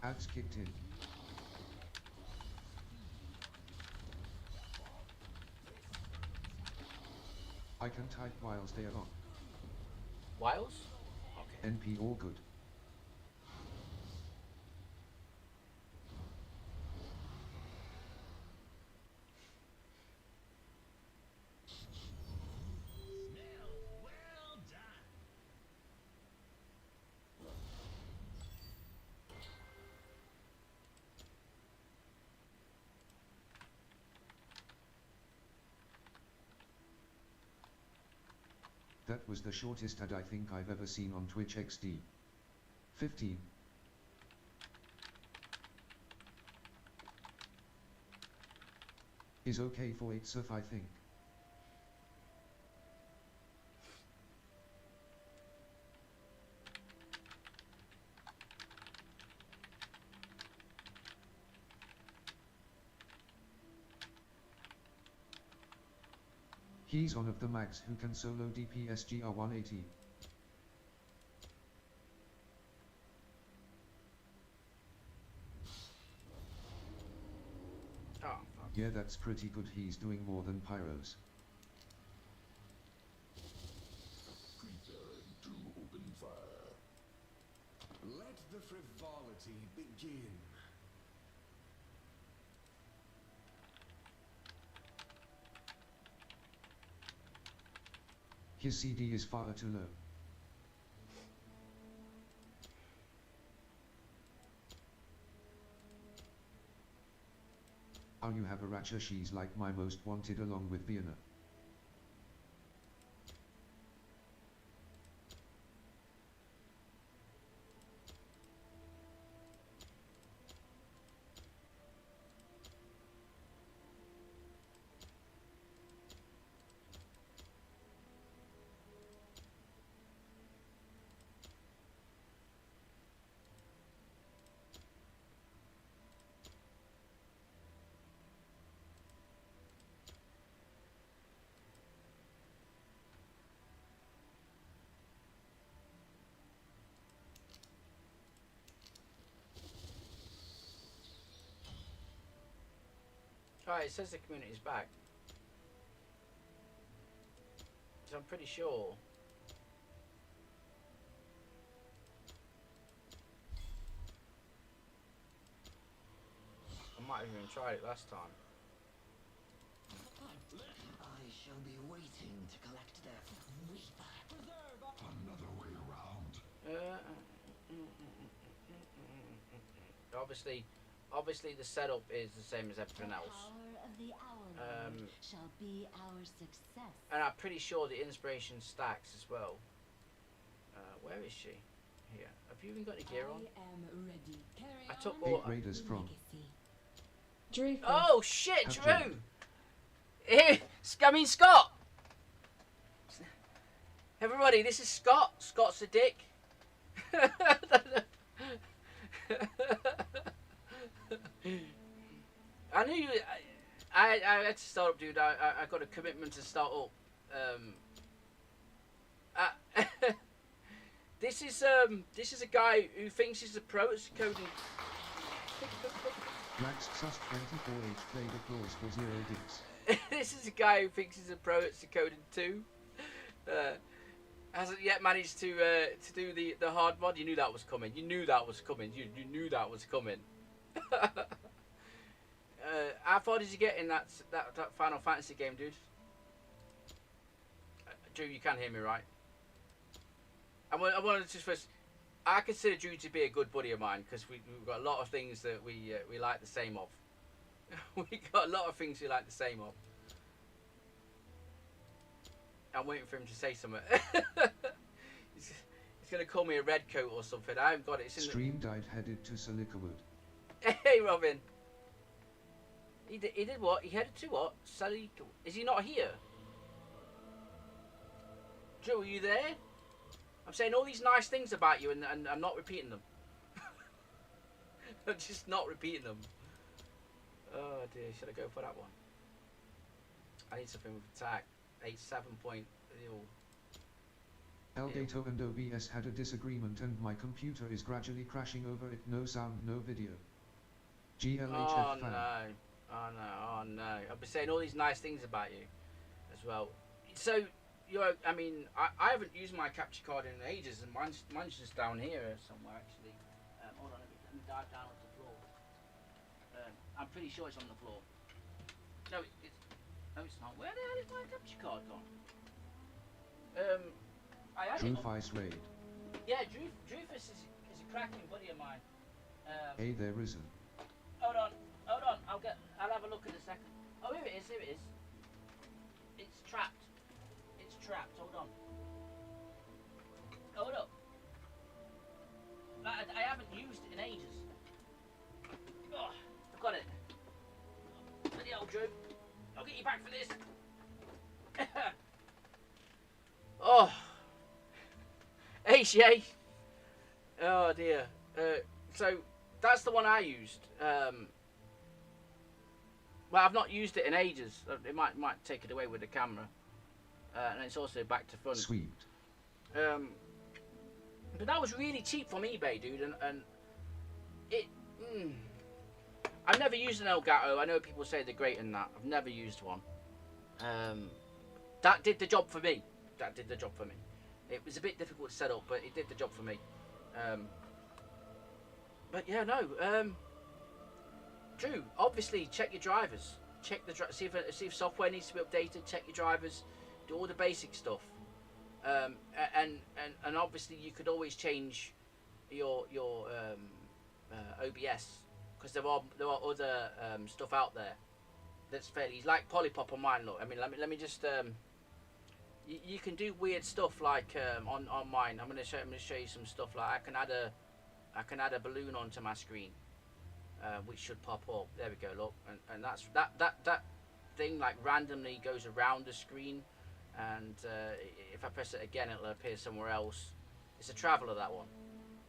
Ads kicked in. I can type whilst they are on. Wiles? Okay. NP all good. Well done. That was the shortest ad I think I've ever seen on Twitch XD. 15. Is okay for 8 surf, I think. He's one of the mags who can solo DPS GR 180. Oh, fuck. Yeah, that's pretty good. He's doing more than Pyros. Prepare to open fire. Let the frivolity begin. His CD is far too low. Oh, you have a Ratcha, she's like my most wanted along with Vienna. Right, it says the community's back. So I'm pretty sure. might have even tried it last time. I shall be waiting to collect their reaper. Another way around. Obviously the setup is the same as everything else. Power of the hour Lord shall be our success. And I'm pretty sure the inspiration stacks as well. Where is she? Here. Have you even got any gear on? I am ready. Carry I took on. all. 8 raiders from. Legacy. Drew. Oh shit, Have Drew! I mean Scott! Everybody, this is Scott. Scott's a dick. I knew you. I had to start up, dude. I got a commitment to start up. This is a guy who thinks he's a pro at coding. Max Sus 24H played applause for 0 digs. This is a guy who thinks he's a pro at coding too. Hasn't yet managed to do the hard mod. You knew that was coming. You knew that was coming. You knew that was coming. How far did you get in that Final Fantasy game, dude? Drew, you can hear me, right? I wanted to just first. I consider Drew to be a good buddy of mine because we've got a lot of things that we like the same of. We got a lot of things we like the same of. I'm waiting for him to say something. he's gonna call me a red coat or something. I haven't got it. It's in Stream died headed to Silicawood. Hey, Robin. He did what? He headed to what? Sally. Is he not here? Drew, are you there? I'm saying all these nice things about you and I'm not repeating them. I'm just not repeating them. Oh dear, should I go for that one? I need something with attack. 8-7 Elgato and OBS had a disagreement and my computer is gradually crashing over it. No sound, no video. GLHF Oh fan. no. Oh no, oh no. I've been saying all these nice things about you as well. So, I mean, I haven't used my capture card in ages and mine's just down here somewhere actually. Hold on, let me dive down onto the floor. I'm pretty sure it's on the floor. No, it's not. Where the hell is my capture card gone? I had it. Drewfis raid. Yeah, Drewfus is a cracking buddy of mine. Hey there Risen. Hold on. I'll have a look in a second. Oh, here it is. It's trapped. Hold on. Hold up. I haven't used it in ages. Oh, I've got it. Bloody hell, Drew. I'll get you back for this. Oh. Hey, Shay. Oh, dear. So, that's the one I used. Well, I've not used it in ages. It might take it away with the camera. And it's also back to front. Sweet. But that was really cheap from eBay, dude. And it... I've never used an Elgato. I know people say they're great in that. I've never used one. That did the job for me. It was a bit difficult to set up, but it did the job for me. But yeah, no. Drew, obviously check your drivers. Check the see if software needs to be updated. Check your drivers. Do all the basic stuff. And obviously you could always change your OBS because there are other stuff out there that's fairly like Polypop on mine. Look, I mean, let me just you can do weird stuff like on mine. I'm gonna show you some stuff like I can add a balloon onto my screen, which should pop up. There we go. Look, and that's that thing like randomly goes around the screen, and if I press it again, it'll appear somewhere else. It's a traveler, that one.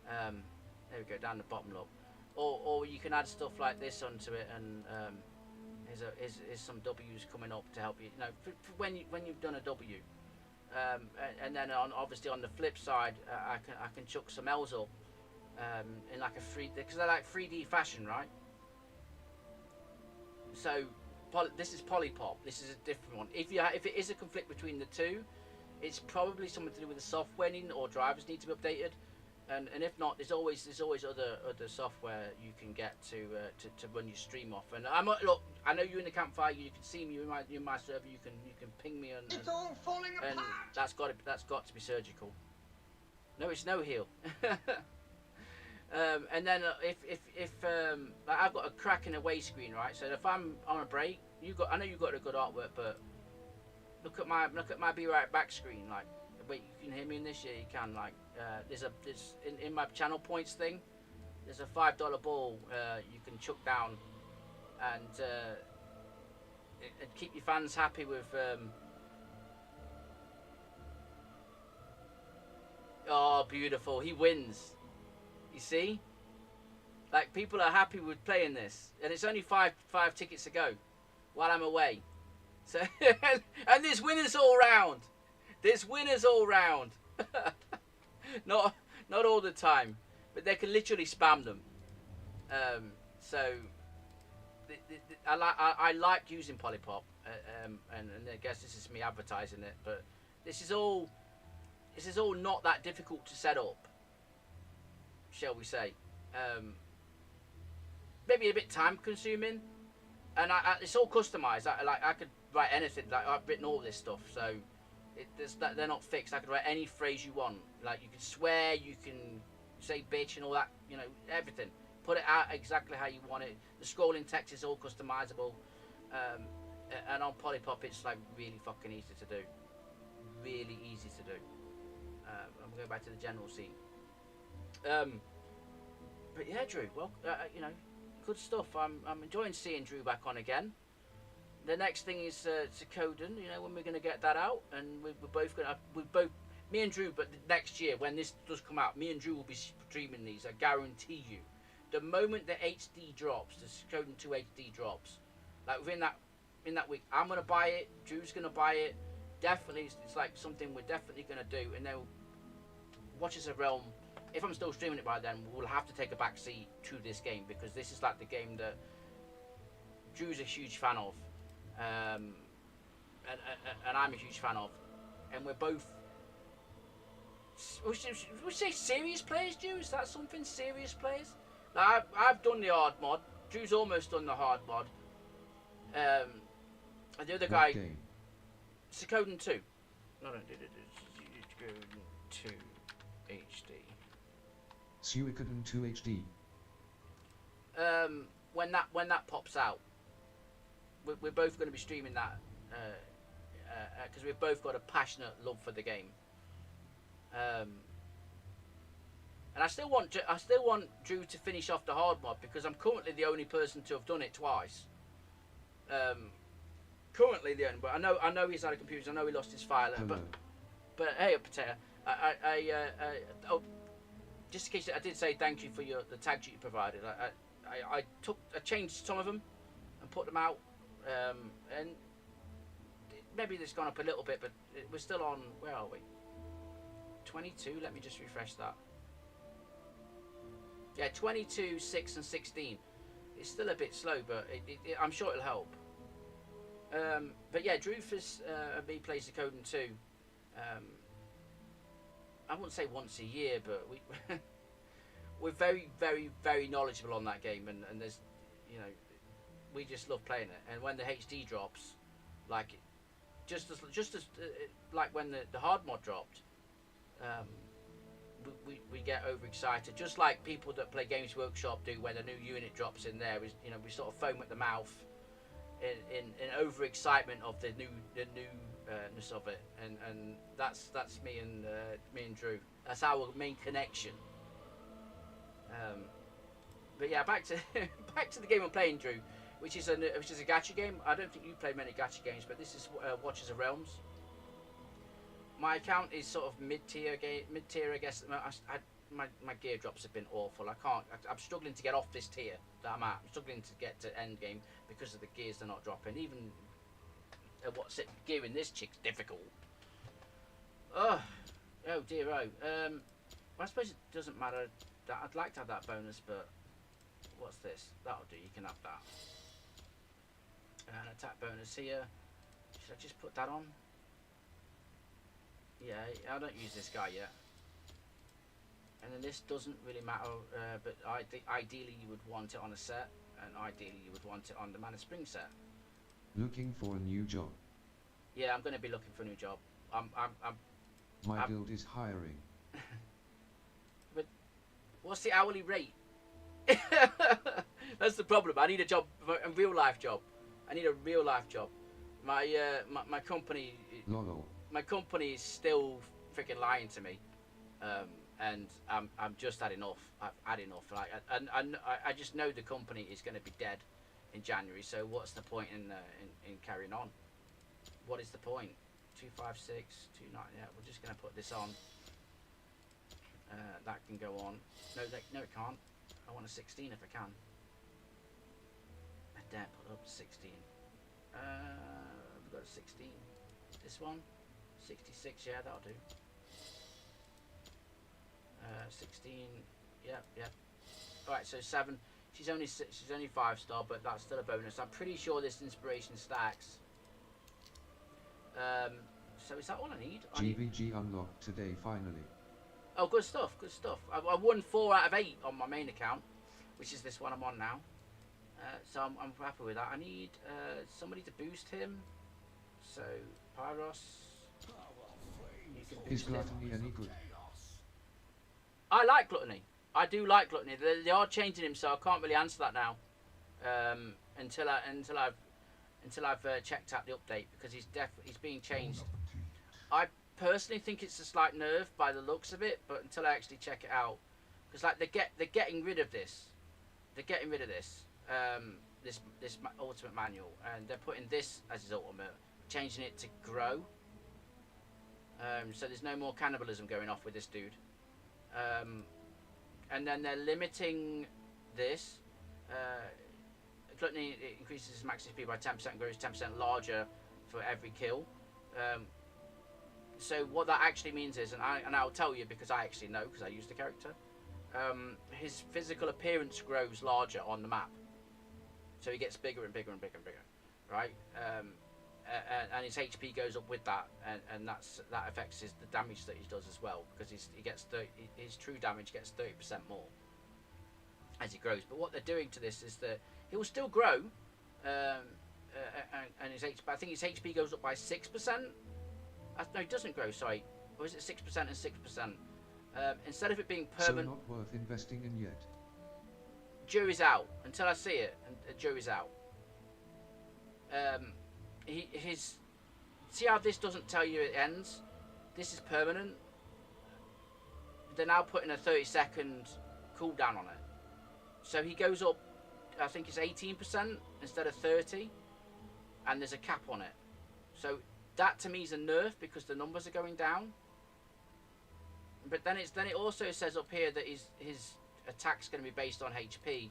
There we go, down the bottom. Look, or you can add stuff like this onto it, and here's some W's coming up to help you. You know, for when you've done a W. And then obviously on the flip side, I can chuck some L's up in like a 3D, because they're like 3D fashion, right? So this is Polypop. This is a different one. If it is a conflict between the two, it's probably something to do with the software needing or drivers need to be updated. And if not, there's always other software you can get to run your stream off. And look, I know you're in the campfire. You can see me in my server. You can ping me, and all falling and that's got to be surgical. No, it's no heal. And then if like I've got a crack in away screen, right? So if I'm on a break, I know you got a good artwork, but look at my be right back screen. Like, wait, you can hear me in this? Yeah, you can. Like, there's in my channel points thing. There's a $5 ball you can chuck down, and keep your fans happy with. Oh, beautiful! He wins. You see, like people are happy with playing this, and it's only five tickets to go, while I'm away. So and there's winners all round. There's winners all round. not all the time, but they can literally spam them. So I like using Polypop, and I guess this is me advertising it, but this is all not that difficult to set up, shall we say. Maybe a bit time consuming, and it's all customized. I could write anything. Like, I've written all this stuff, so they're not fixed. I could write any phrase you want. Like, you can swear, you can say bitch and all that, you know, everything. Put it out exactly how you want it. The scrolling text is all customizable, and on Polypop it's like really fucking easy to do. Really easy to do. I'm going back to the general scene. But yeah, Drew. Well, you know, good stuff. I'm enjoying seeing Drew back on again. The next thing is Suikoden. You know, when we're going to get that out, and we're both going to. Me and Drew. But next year, when this does come out, me and Drew will be streaming these. I guarantee you. The moment the HD drops, the Suikoden 2 HD drops, like within that week, I'm going to buy it. Drew's going to buy it. Definitely, it's like something we're definitely going to do. And then Watchers of Realm. If I'm still streaming it by then, we'll have to take a back seat to this game, because this is like the game that Drew's a huge fan of, and I'm a huge fan of, and we're both. We say serious players, Drew? Is that something? Serious players? Like, I've done the hard mod. Drew's almost done the hard mod. And the other guy, Suikoden 2. No, Suikoden 2 HD. Suikoden 2 HD. When that pops out, we're both going to be streaming that, because we've both got a passionate love for the game. And I still want Drew to finish off the hard mod, because I'm currently the only person to have done it twice. Currently the only, but I know he's out of computers. I know he lost his file. But hey, Potato, just in case, I did say thank you for the tags you provided. I changed some of them and put them out, and maybe it's gone up a little bit, but we're still on. Where are we? 22. Let me just refresh that. Yeah, 22, 6, and 16. It's still a bit slow, but I'm sure it'll help. But yeah, Drufus me plays Suikoden 2. I wouldn't say once a year, but we're very, very, very knowledgeable on that game, and there's, you know, we just love playing it. And when the HD drops, like just as like when the hard mod dropped, we get overexcited, just like people that play Games Workshop do when a new unit drops in there. Is, you know, we sort of foam at the mouth in overexcitement of the newness of it, and that's me and Drew. That's our main connection. But yeah, back to the game I'm playing, Drew, which is a gacha game. I don't think you play many gacha games, but this is Watchers of Realms. My account is sort of mid-tier, I guess. My gear drops have been awful. I'm struggling to get off this tier that I'm at. I'm struggling to get to end game because of the gears they're not dropping. Even gearing this chick's difficult. Oh dear. Well, I suppose it doesn't matter. I'd like to have that bonus, but what's this? That'll do. You can have that. And attack bonus here. Should I just put that on? Yeah, I don't use this guy yet. And then this doesn't really matter, but ideally you would want it on a set, and ideally you would want it on the Mana Spring set. Looking for a new job. Yeah, I'm going to be looking for a new job. My guild is hiring. But what's the hourly rate? That's the problem. I need a job, a real life job. I need a real life job. My company, Lol. my company is still freaking lying to me, and I'm just had enough. I've had enough. Like, I just know the company is going to be dead in January. So what's the point in carrying on? What is the point? 256, 29. Yeah, we're just going to put this on. That can go on. No, no, it can't. I want a 16 if I can. I dare put up to 16. We've got a 16. This one, 66. Yeah, that'll do. 16. Yep, yep. All right, so 7. She's only 5-star, but that's still a bonus. I'm pretty sure this inspiration stacks. So is that all I need? GVG unlocked today finally. Oh, good stuff, good stuff. I won 4 out of 8 on my main account, which is this one I'm on now. So I'm happy with that. I need somebody to boost him. So, Pyros. You can Is boost him. gluttony any good? I like Gluttony. I do like Gluttony. They are changing him, so I can't really answer that now. Until I've checked out the update, because he's being changed. I personally think it's a slight nerf by the looks of it, but until I actually check it out, because like they're getting rid of this. They're getting rid of this. This ultimate manual, and they're putting this as his ultimate, changing it to grow. So there's no more cannibalism going off with this dude. And then they're limiting this. Gluttony, it increases his max HP by 10% and grows 10% larger for every kill. So what that actually means is, and I'll tell you because I actually know because I use the character, his physical appearance grows larger on the map. So he gets bigger and bigger and bigger and bigger, right? And his HP goes up with that, and that affects the damage that he does as well, because his true damage gets 30% more as he grows. But what they're doing to this is that he will still grow, and his HP, I think his HP goes up by 6%. No, it doesn't grow. Sorry, or is it 6% and 6%? Instead of it being permanent. So not worth investing in yet. Jury's out until I see it, and jury's out. See how this doesn't tell you it ends? This is permanent. They're now putting a 30-second cooldown on it. So he goes up, I think it's 18% instead of 30, and there's a cap on it. So that to me is a nerf because the numbers are going down. But then it also says up here that his attack's going to be based on HP,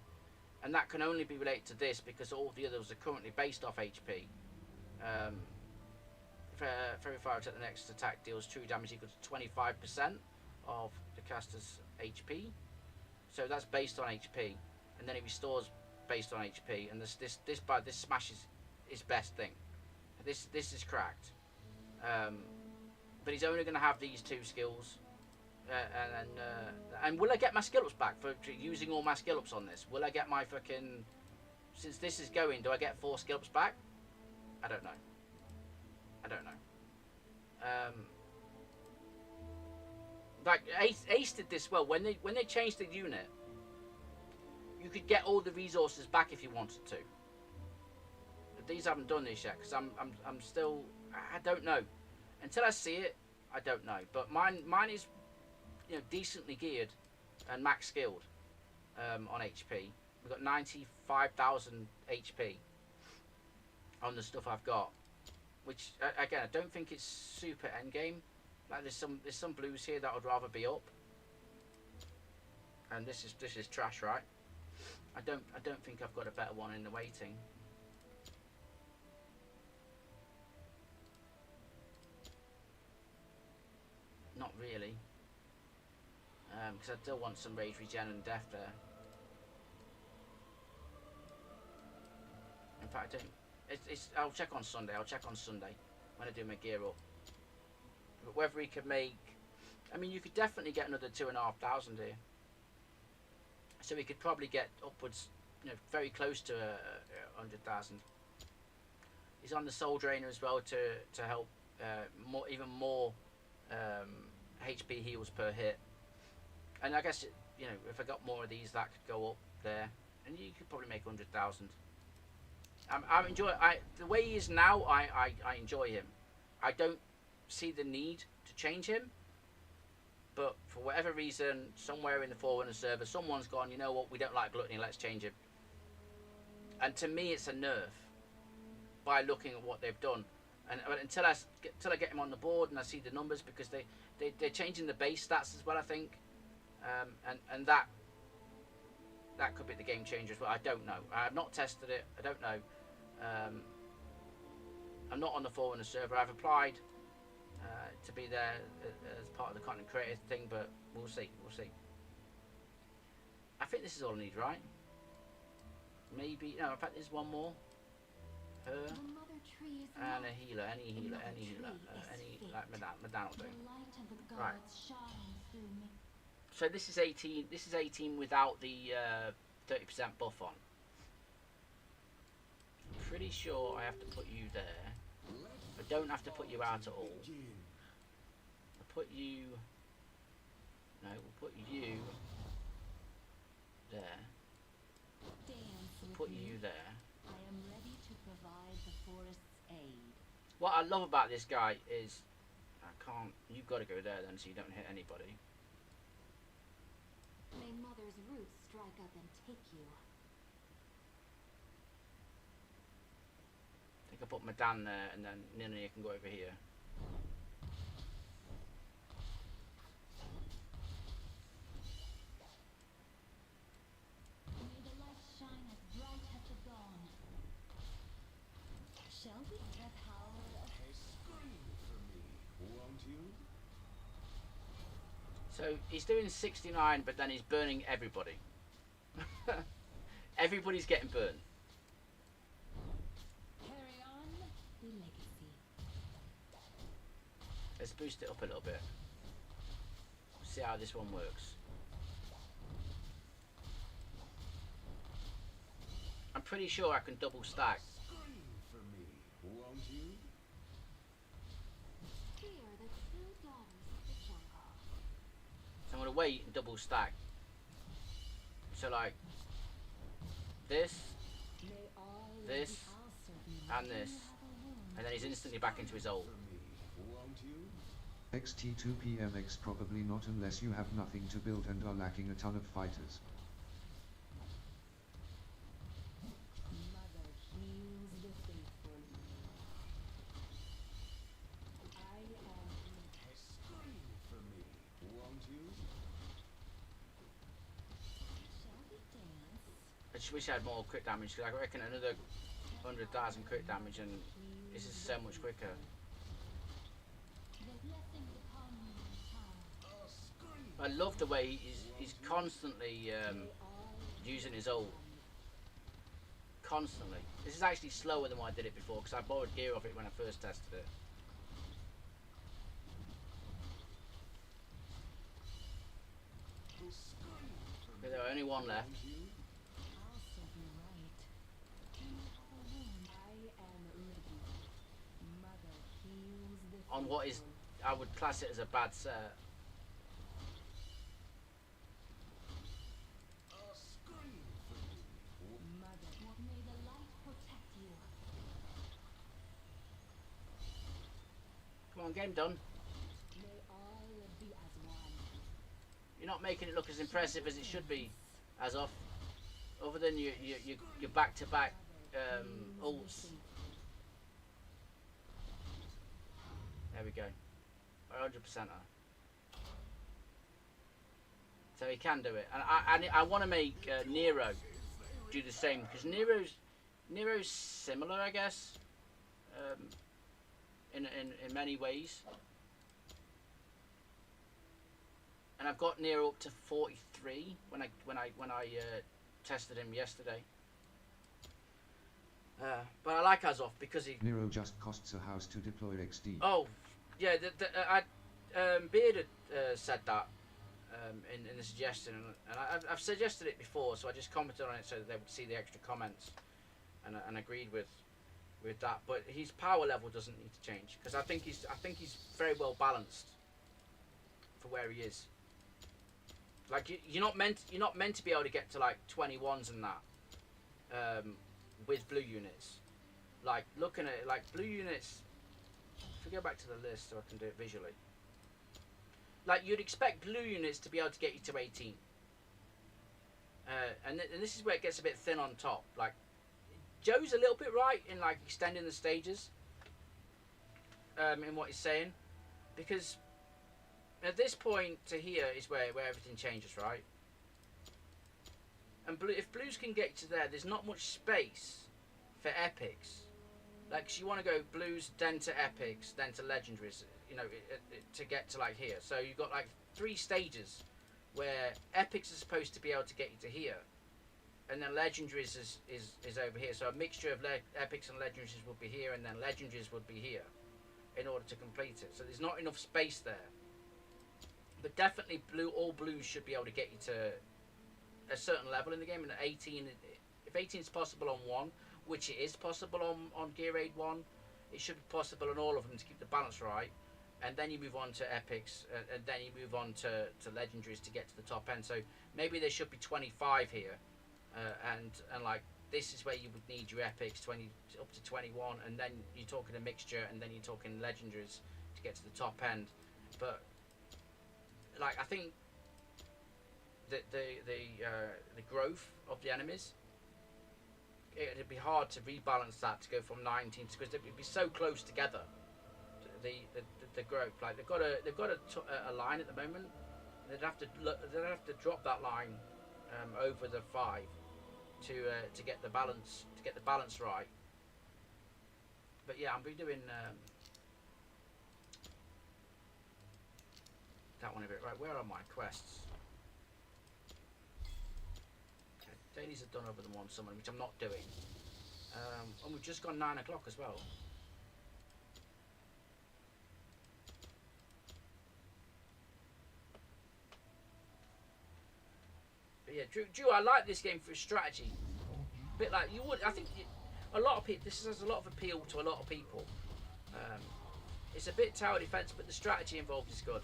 and that can only be related to this because all the others are currently based off HP. For every 5 attack, the next attack deals true damage equal to 25% of the caster's HP. So that's based on HP, and then it restores based on HP. And this smashes his best thing. This is cracked. But he's only going to have these 2 skills. And will I get my skill ups back for using all my skill ups on this? Will I get my fucking... Since this is going, do I get 4 skill ups back? I don't know. I don't know. Like Ace did this well when they changed the unit. You could get all the resources back if you wanted to. But these haven't done this yet because I'm still... I don't know. Until I see it, I don't know. But mine is, decently geared and max skilled on HP. We've got 95,000 HP on the stuff I've got, which again I don't think it's super endgame. Like there's some blues here that I'd rather be up, and this is trash, right? I don't think I've got a better one in the waiting. Not really. Because I still want some rage regen and death there. In fact, I don't. I'll check on Sunday. I'll check on Sunday when I do my gear up. But whether he could make I mean, you could definitely get another 2,500 here. So we could probably get upwards, you know, very close to 100,000. He's on the Soul Drainer as well to help even more HP heals per hit. And I guess, you know, if I got more of these, that could go up there, and you could probably make 100,000. I enjoy the way he is now. I enjoy him. I don't see the need to change him, but for whatever reason, somewhere in the Forerunner server, someone's gone, you know what, we don't like Gluttony, let's change him. And to me, it's a nerf by looking at what they've done. And until I get him on the board and I see the numbers, because they're changing the base stats as well, I think, and that could be the game changer as well. I don't know. I have not tested it. I don't know. I'm not on the Forerunner server. I've applied to be there as part of the content creator thing, but we'll see. We'll see. I think this is all I need, right? Maybe no. In fact, there's one more. Her and a healer. Any healer. Any like Madan will do. Right. So this is 18. This is 18 without the 30% buff on. I'm pretty sure I have to put you there. I don't have to put you out at all. I'll put you. No, we'll put you there. We'll put you there. I am ready to provide the forest's aid. What I love about this guy is I can't. You've got to go there then, so you don't hit anybody. May Mother's roots strike up and take you. I think I put Madan there, and then Nina can go over here. May the light shine as bright as the dawn. Shall we the power of Scream for me, won't you? So he's doing 69, but then he's burning everybody. Everybody's getting burned. carry on the legacy? Let's boost it up a little bit. See how this one works. I'm pretty sure I can double stack. Scream for me, won't you? We are the true daughters of the jungle. So I'm going to wait and double stack. So like this, this, and this. And then he's instantly back into his old. For me, won't you? XT2PMX probably not unless you have nothing to build and are lacking a ton of fighters. Mother heals the faithful. I am Scream for me, won't you? Shall we dance? I just wish I had more crit damage, because I reckon another 100,000 crit damage and this is so much quicker. The blessings upon you, child. I love the way he's constantly using his ult. Constantly. This is actually slower than what I did it before, because I borrowed gear off it when I first tested it. Okay, there are only one left. Also be right. I am ready. Mother heals the On what is, I would class it as a bad set. Scream for me. Mother, may the light protect you. Come on, game done. May all be as one. You're not making it look as impressive as it should be, as of. Other than your back-to-back ults. There we go. 100%. So he can do it, and I want to make Nero do the same, because Nero's similar, I guess, in many ways. And I've got Nero up to 43 when I tested him yesterday. But I like Azov because he. Nero just costs a house to deploy XD. Oh, yeah. Beard had said that in the suggestion, and I've suggested it before, so I just commented on it so that they would see the extra comments, and agreed with that. But his power level doesn't need to change because I think he's very well balanced for where he is. Like you're not meant to be able to get to like 21s and that with blue units. Like looking at it, like blue units. If we go back to the list so I can do it visually. Like you'd expect blue units to be able to get you to 18. And this is where it gets a bit thin on top. Like Joe's a little bit right in like extending the stages in what he's saying, because at this point to here is where everything changes, right? And if blues can get to there, there's not much space for epics. Like, so you want to go blues, then to epics, then to legendaries, you know, to get to like here. So you've got like 3 stages where epics are supposed to be able to get you to here, and then legendaries is over here. So a mixture of epics and legendaries would be here, and then legendaries would be here in order to complete it. So there's not enough space there. But definitely all blues should be able to get you to a certain level in the game. And 18, if 18 is possible on 1, which it is possible on Gear Aid 1, it should be possible on all of them to keep the balance right. And then you move on to epics, and then you move on to legendaries to get to the top end. So maybe there should be 25 here, and like this is where you would need your epics 20 up to 21, and then you're talking a mixture, and then you're talking legendaries to get to the top end. But like I think that the growth of the enemies, it'd be hard to rebalance that to go from 19 because they'd be so close together. The growth, like they've got a line at the moment. They'd have to drop that line over the 5 to get the balance right. But yeah, I'll be doing that one a bit right. Where are my quests? Okay, dailies are done over the one summon, which I'm not doing. And we've just gone 9 o'clock as well. But yeah, Drew, I like this game for its strategy. A bit like you would, I think a lot of people. This has a lot of appeal to a lot of people. It's a bit tower defense, but the strategy involved is good.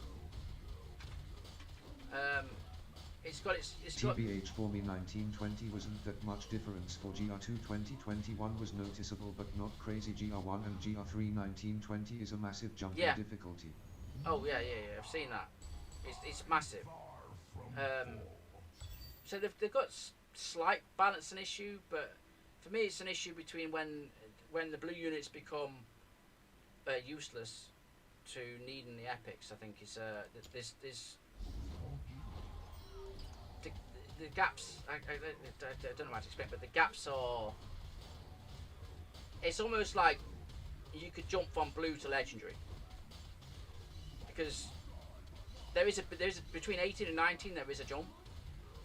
It's got TBH for me 1920 wasn't that much difference. For GR2 2021 was noticeable but not crazy. GR1 and GR3 1920 is a massive jump in difficulty. Oh yeah, I've seen that. It's massive. So they've got slight balancing issue, but for me it's an issue between when the blue units become useless to needing the epics. I think is this the gaps. I don't know how to explain, but the gaps are. It's almost like you could jump from blue to legendary because there's a between 18 and 19 there is a jump.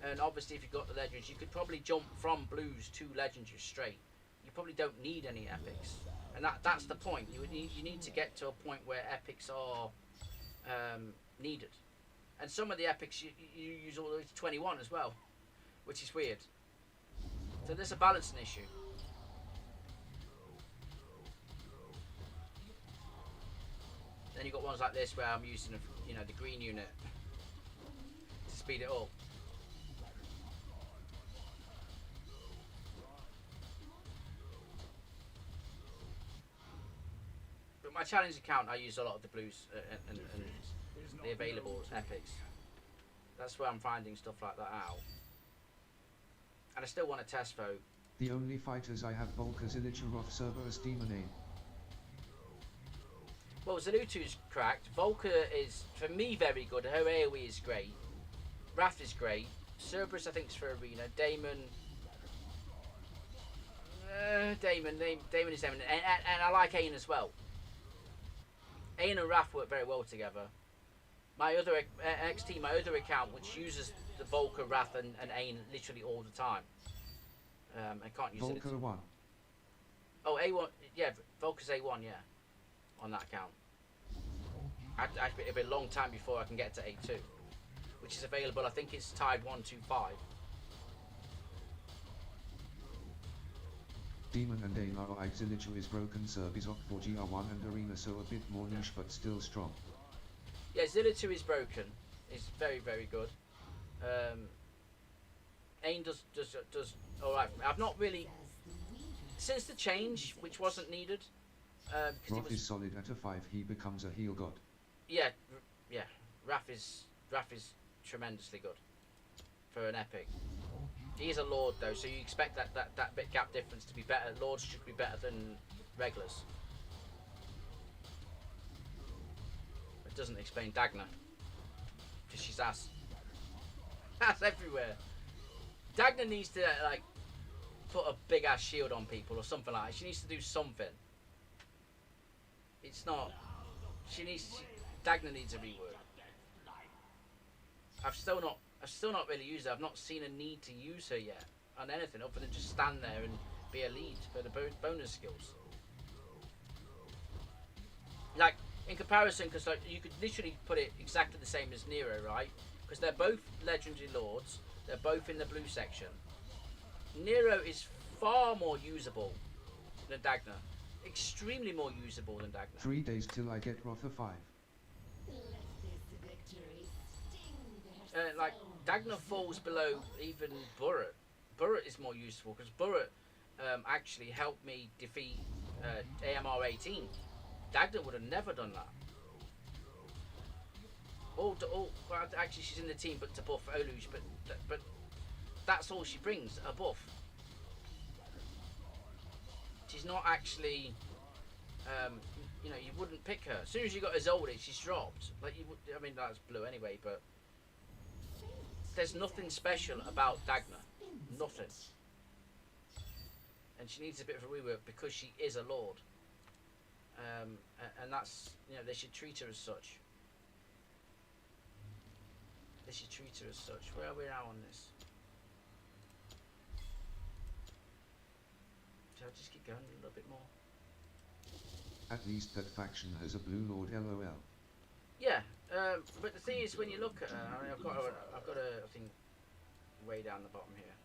And obviously, if you've got the legends, you could probably jump from blues to legendary straight. You probably don't need any epics, and that's the point. You need to get to a point where epics are needed, and some of the epics you use all the way to 21 as well, which is weird. So there's a balancing issue. Then you got ones like this where I'm using the green unit to speed it up. My challenge account, I use a lot of the blues and the available epics. That's where I'm finding stuff like that out. And I still want to test though. The only fighters I have Volker, Zilicherov, Cerberus, Demon A. Well, Zalutu's cracked. Volker is, for me, very good. Her AoE is great. Wrath is great. Cerberus, I think, is for arena. Damon is Damon. And I like Ain as well. Ain and Wrath work very well together. My other XT, my other account, which uses the Volker, Wrath, and Ain literally all the time. I can't use Volker it. 1. Oh, A1, yeah, Volker's A1, yeah, on that account. It'll be a long time before I can get to A2, which is available. I think it's tied 125. Demon and Einar Ixilichu is broken Serbizok for GR1 and Arena, so a bit more niche but still strong. Yeah, Zilla 2 is broken. It's very, very good. Ain does alright. I've not really, since the change, which wasn't needed. Roth is solid at a 5, he becomes a heel god. Yeah, Raph is tremendously good for an epic. He is a Lord though, so you expect that bit gap difference to be better. Lords should be better than regulars. It doesn't explain Dagna, because she's ass. Ass everywhere. Dagna needs to like put a big ass shield on people or something like that. She needs to do something. It's not. Dagna needs a rework. I've still not really used her. I've not seen a need to use her yet on anything other than just stand there and be a lead for the bonus skills. Like in comparison, because like you could literally put it exactly the same as Nero, right? Because they're both legendary lords. They're both in the blue section. Nero is far more usable than Dagna. Extremely more usable than Dagna. 3 days till I get Roth a 5. Like Dagna falls below even Burret. Burret is more useful because Burret actually helped me defeat AMR 18. Dagna would have never done that. Well, actually she's in the team, but to buff Oluj, but that's all she brings, a buff. She's not actually, you know, you wouldn't pick her. As soon as you got Isolde, she's dropped. Like you would, I mean that's blue anyway, but there's nothing special about Dagna, nothing. And she needs a bit of a rework because she is a lord. And that's, you know, they should treat her as such. They should treat her as such. Where are we now on this? Shall I just keep going a little bit more? At least that faction has a blue lord, lol. Yeah, but the thing is, when you look at her, I mean, I've got a thing way down the bottom here,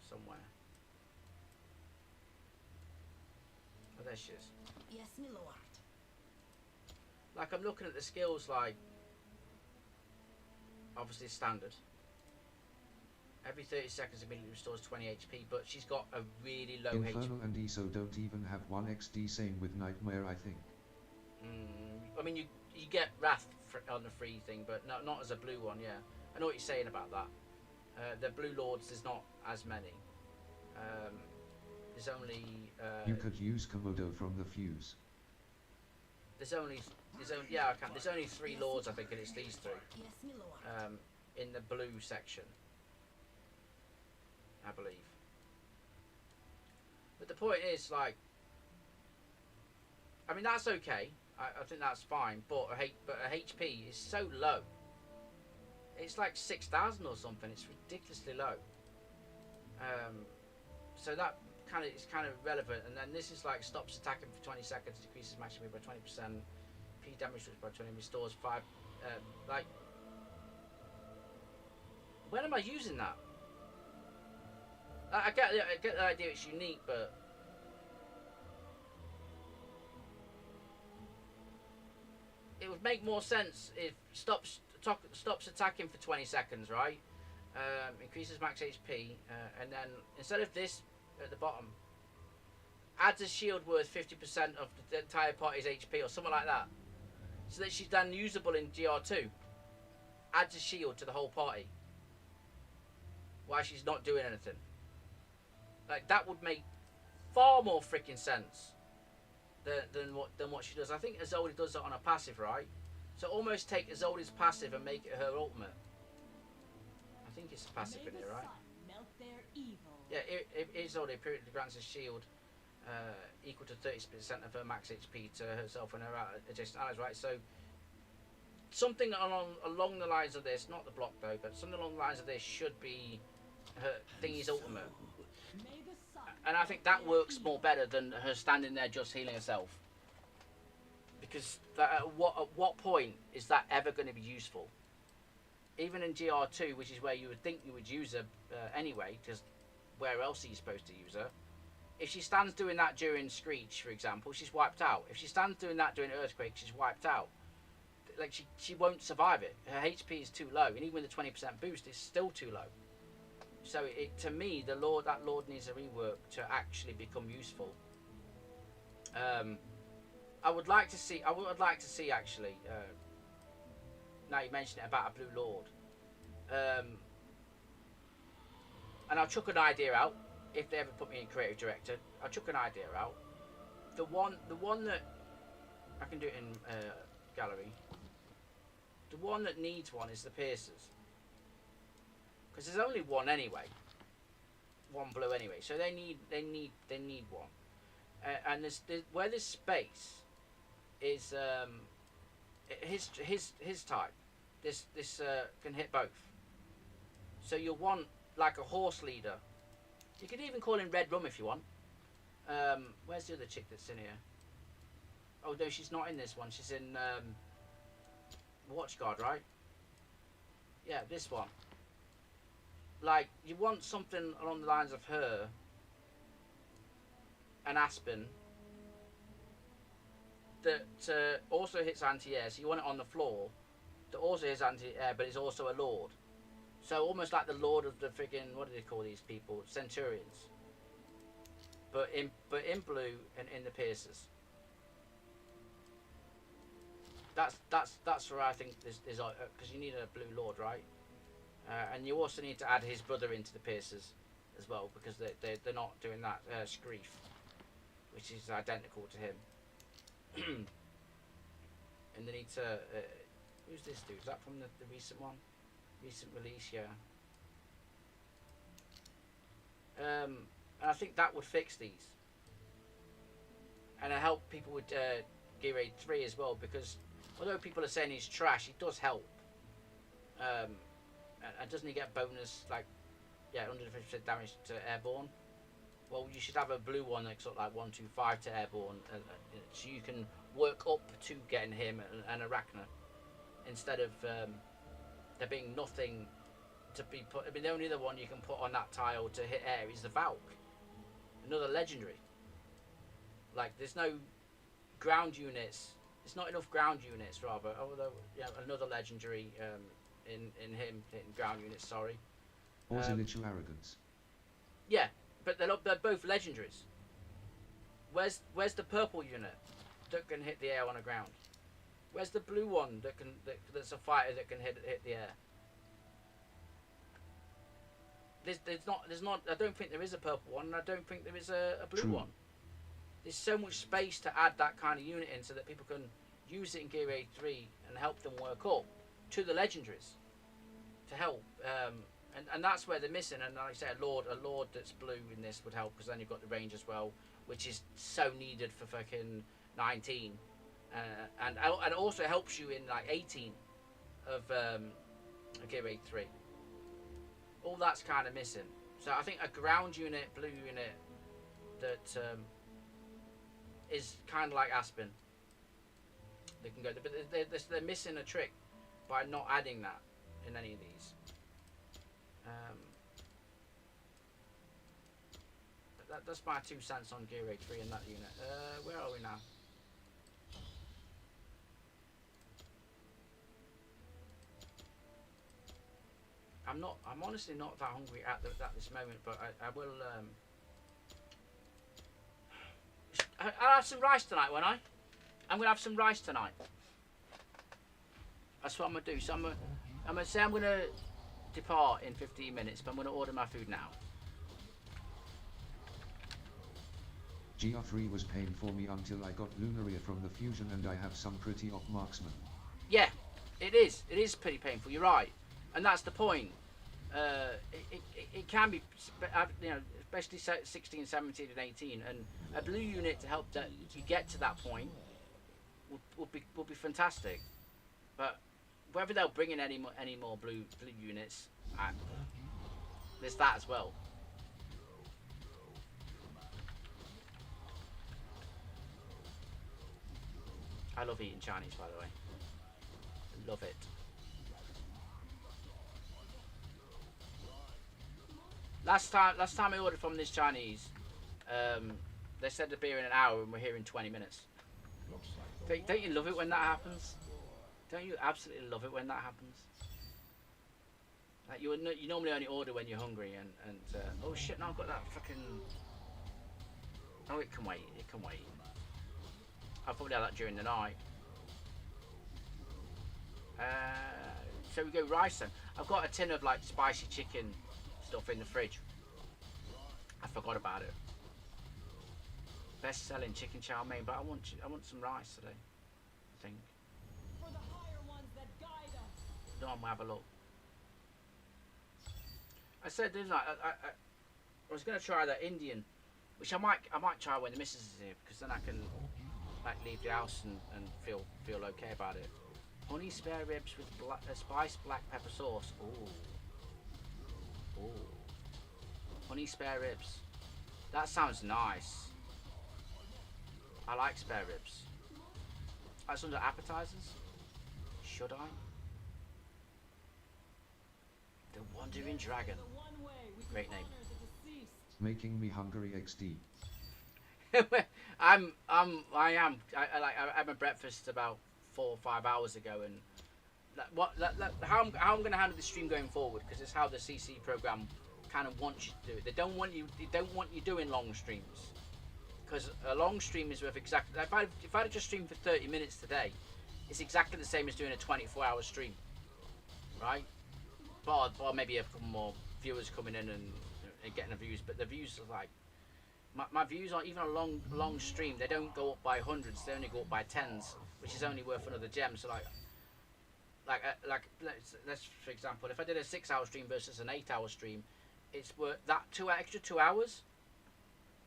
somewhere. Oh, there she is. Yes, my lord. Like, I'm looking at the skills, like, obviously standard. Every 30 seconds immediately restores 20 HP, but she's got a really low HP. Infernal and ESO don't even have 1 XD, same with Nightmare, I think. I mean, you get Wrath on the free thing, but not as a blue one, yeah. I know what you're saying about that. The blue lords, there's not as many. There's only... you could use Komodo from the fuse. There's only yeah, I can. There's only 3 lords, I think, and it's these 3. Yes, my lord. In the blue section, I believe. But the point is, like, I mean, that's okay. I think that's fine, but a HP is so low. It's like 6,000 or something. It's ridiculously low. So that is kind of relevant. And then this is like stops attacking for 20 seconds, decreases maximum by 20%, P damage by 20, restores 5. Like, when am I using that? I get the idea it's unique, but it would make more sense if stops attacking for 20 seconds, right? Increases max HP, and then instead of this at the bottom, adds a shield worth 50% of the entire party's HP or something like that, so that she's then usable in GR2. Adds a shield to the whole party while she's not doing anything. Like, that would make far more freaking sense than what she does. I think Isolde does that on a passive, right? So almost take Isolde's passive and make it her ultimate. I think it's passive in here, right? Yeah, Isolde periodically grants a shield equal to 30% of her max HP to herself and her adjacent allies, right? So something along the lines of this, not the block though, but something along the lines of this should be her thingy's ultimate. And I think that works more better than her standing there just healing herself. because at what point is that ever going to be useful? Even in GR2, which is where you would think you would use her anyway, because where else are you supposed to use her? If she stands doing that during Screech, for example, she's wiped out. If she stands doing that during Earthquake, she's wiped out. Like, she won't survive it. Her HP is too low, and even with a 20% boost, it's still too low. So to me, that Lord needs a rework to actually become useful. I would like to see actually. Now you mention it about a Blue Lord, and I'll chuck an idea out if they ever put me in creative director. I'll chuck an idea out. The one that I can do it in gallery. The one that needs one is the Piercers, because there's only one anyway. One blue anyway, so they need one. And where there's space is his type. This can hit both. So you'll want like a horse leader. You could even call him Red Rum if you want. Where's the other chick that's in here? Oh no, she's not in this one. She's in Watchguard, right? Yeah, this one. Like, you want something along the lines of her and Aspen that also hits anti-air, so you want it on the floor, that also hits anti-air, but is also a Lord. So almost like the Lord of the friggin', what do they call these people? Centurions. But in blue and in the Piercers. That's where I think there's because you need a Blue Lord, right? And you also need to add his brother into the Piercers as well, because they're not doing that Screef, which is identical to him. And they need to who's this dude? Is that from the recent one? Recent release, yeah. And I think that would fix these. And it help people with Gear Raid 3 as well, because although people are saying he's trash, he does help. And doesn't he get bonus, like, yeah, 150% damage to airborne? Well, you should have a blue one that's sort of like 125 to airborne, so you can work up to getting him and Arachna, instead of there being nothing to be put. I mean, the only other one you can put on that tile to hit air is the Valk, another legendary. Like, there's no ground units. There's not enough ground units, rather. Although, yeah, another legendary in him hitting ground units. Sorry. Or Zilichu Arrogance. Yeah, but they're both legendaries. Where's the purple unit that can hit the air on the ground? Where's the blue one that's a fighter that can hit the air? There's not. I don't think there is a purple one, and I don't think there is a blue True. one. There's so much space to add that kind of unit in, so that people can use it in Gear Raid 3 and help them work up to the legendaries to help. And that's where they're missing. And like I say, a lord that's blue in this would help, because then you've got the range as well, which is so needed for fucking 19, and also helps you in like 18 of Gear Raid 3. All that's kind of missing. So I think a ground unit, blue unit that is kind of like Aspen. They can go, but they're missing a trick by not adding that in any of these. But that's my 2 cents on Gear Raid 3 in that unit. Where are we now? I'm honestly not that hungry at this moment, but I will. I'll have some rice tonight, won't I? I'm gonna have some rice tonight. That's what I'm gonna do. So I'm gonna say I'm gonna depart in 15 minutes, but I'm gonna order my food now. GR3 was pain for me until I got Lunaria from the fusion, and I have some pretty off marksman. Yeah, it is. It is pretty painful. You're right, and that's the point. It can be, you know, especially 16, 17, and 18, and a blue unit to help that you get to that point would be fantastic. But whether they'll bring in any more blue units, there's that as well. I love eating Chinese, by the way. Love it. Last time I ordered from this Chinese, they said they'd be here in an hour, and we're here in 20 minutes. Don't you love it when that happens? Don't you absolutely love it when that happens? Like you normally only order when you're hungry, and oh shit, now I've got that fucking. Oh, it can wait. It can wait. I'll probably have that during the night. So we go rice then. I've got a tin of like spicy chicken stuff in the fridge. I forgot about it. Best selling chicken chow mein, but I want some rice today. I think. For the higher ones that guide us. No, I'm gonna have a look. I said, didn't I was gonna try that Indian, which I might try when the missus is here, because then I can like leave the house and feel okay about it. Honey spare ribs with spiced black pepper sauce. Ooh. Honey spare ribs. That sounds nice. I like spare ribs. That's under appetizers. Should I? The Wandering Dragon. Great name. Making me hungry XD. I had my breakfast about 4 or 5 hours ago, and how I'm going to handle the stream going forward, because it's how the CC program kind of wants you to do it. They don't want you doing long streams, because a long stream is worth exactly. If I had just streamed for 30 minutes today, it's exactly the same as doing a 24-hour stream, right? But maybe a couple more viewers coming in and getting the views, but the views are like. My views on even a long stream, they don't go up by hundreds, they only go up by tens, which is only worth another gem. So like let's for example, if I did a 6-hour stream versus an 8-hour stream, it's worth that extra 2 hours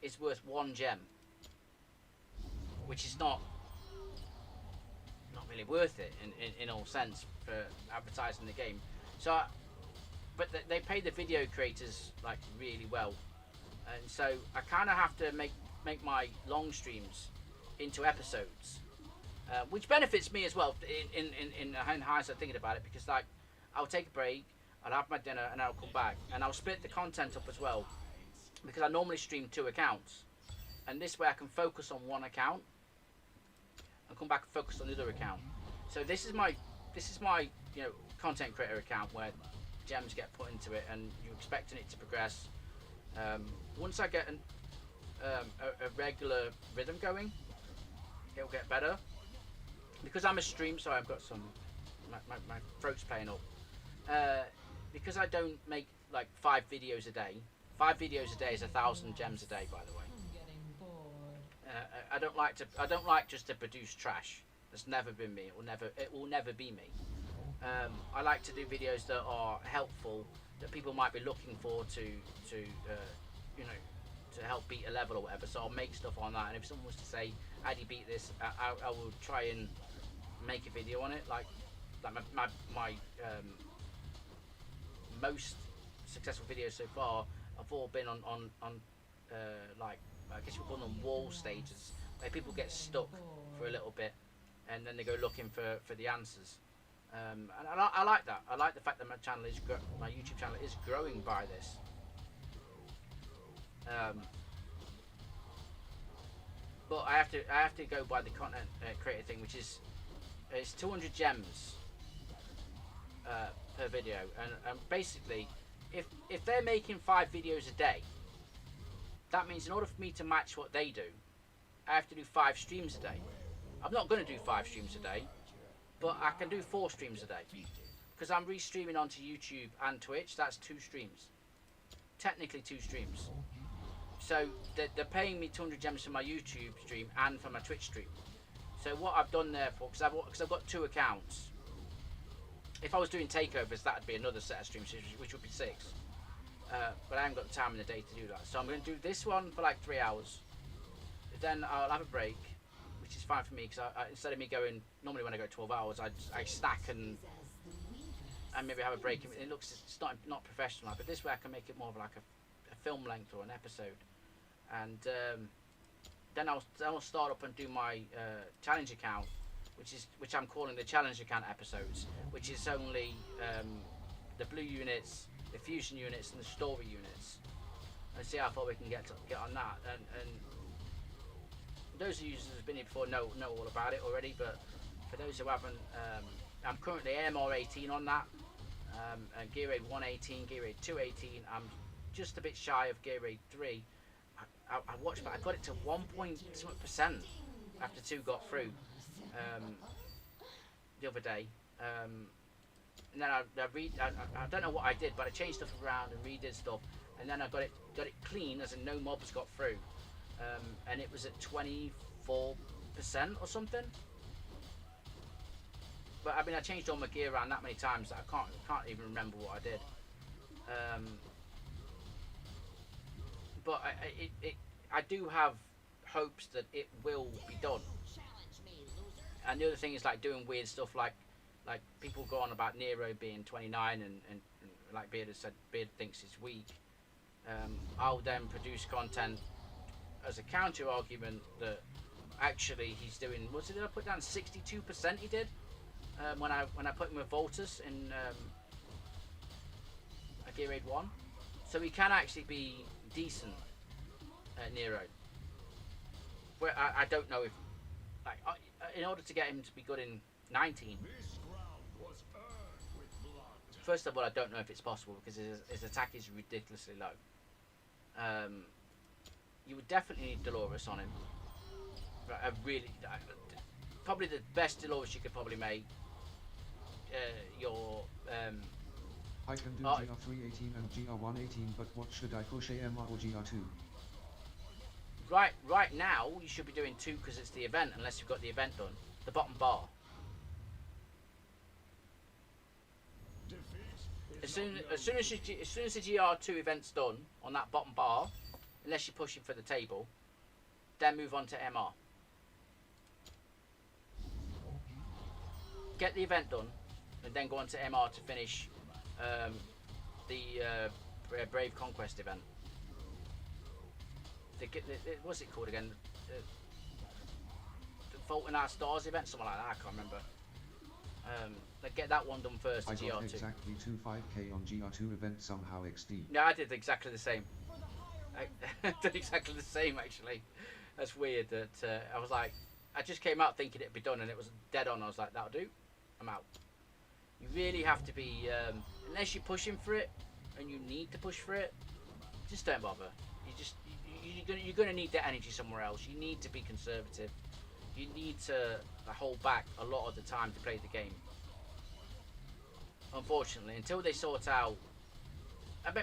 is worth 1 gem, which is not really worth it in all sense for advertising the game. So, but they pay the video creators like really well. And so I kind of have to make my long streams into episodes, which benefits me as well in hindsight thinking about it, because like I'll take a break, I'll have my dinner, and I'll come back, and I'll split the content up as well, because I normally stream 2 accounts, and this way I can focus on one account and come back and focus on the other account. So this is my content creator account where gems get put into it, and you're expecting it to progress. Once I get a regular rhythm going, it'll get better. Because I'm a stream, sorry, I've got some, my throat's playing up. Because I don't make like 5 videos a day. 5 videos a day is 1,000 gems a day, by the way. I'm getting bored. I don't like just to produce trash. That's never been me. It will never be me. I like to do videos that are helpful, that people might be looking for to help beat a level or whatever. So I'll make stuff on that, and if someone was to say, how do you beat this, I will try and make a video on it. Like my most successful videos so far have all been on like, I guess you call them wall stages, where people get stuck for a little bit and then they go looking for the answers. And I like that. I like the fact that my YouTube channel is growing by this. But I have to go by the content creator thing, which is it's 200 gems per video, and basically, if they're making 5 videos a day, that means in order for me to match what they do, I have to do 5 streams a day. I'm not going to do 5 streams a day, but I can do 4 streams a day, because I'm restreaming onto YouTube and Twitch. That's 2 streams, technically 2 streams. So they're paying me 200 gems for my YouTube stream and for my Twitch stream. So what I've done there for, because I've got 2 accounts. If I was doing takeovers, that'd be another set of streams, which would be 6. But I haven't got the time in the day to do that. So I'm going to do this one for like 3 hours. Then I'll have a break, which is fine for me, because instead of me going, normally when I go 12 hours, I stack and maybe have a break. It's not professional, but this way I can make it more of like a film length or an episode. And then I'll start up and do my challenge account, which I'm calling the challenge account episodes, which is only the blue units, the fusion units, and the story units, and see how far we can get on that. And those users who've been here before know all about it already, but for those who haven't, I'm currently AMR 18 on that, and Gear Raid 118, Gear Raid 218. I'm just a bit shy of Gear Raid 3. I watched, but I got it to 1.% after 2 got through the other day. And then I don't know what I did, but I changed stuff around and redid stuff, and then I got it clean, as in no mobs got through, and it was at 24% or something. But I mean, I changed all my gear around that many times that I can't even remember what I did. But I do have hopes that it will be done. And the other thing is like doing weird stuff, like people go on about Nero being 29 and like Beard has said, Beard thinks he's weak. I'll then produce content as a counter argument that actually he's doing. Did I put down 62% he did when I put him with Voltus in Gear Raid 1, so he can actually be decent at Nero. Where I don't know if like in order to get him to be good in 19. This ground was earned with blood. First of all, I don't know if it's possible because his attack is ridiculously low. You would definitely need Dolores on him. Probably the best Dolores you could probably make. I can do GR318 and GR118, but what should I push, AMR or GR2? Right now you should be doing 2 because it's the event, unless you've got the event done. The bottom bar. As soon as the GR2 event's done on that bottom bar, unless you're pushing for the table, then move on to MR. Get the event done, and then go on to MR to finish the Brave Conquest event. What's it called again? The Fault in Our Stars event, something like that. I can't remember. Get that one done first. I GR2. got exactly 25k on GR2 event somehow XD. No, I did exactly the same. I did exactly the same actually. That's weird. That I was like, I just came out thinking it'd be done, and it was dead on. I was like, that'll do. I'm out. You really have to be, unless you're pushing for it, and you need to push for it, just don't bother. You're gonna need that energy somewhere else. You need to be conservative. You need to hold back a lot of the time to play the game. Unfortunately, until they sort out,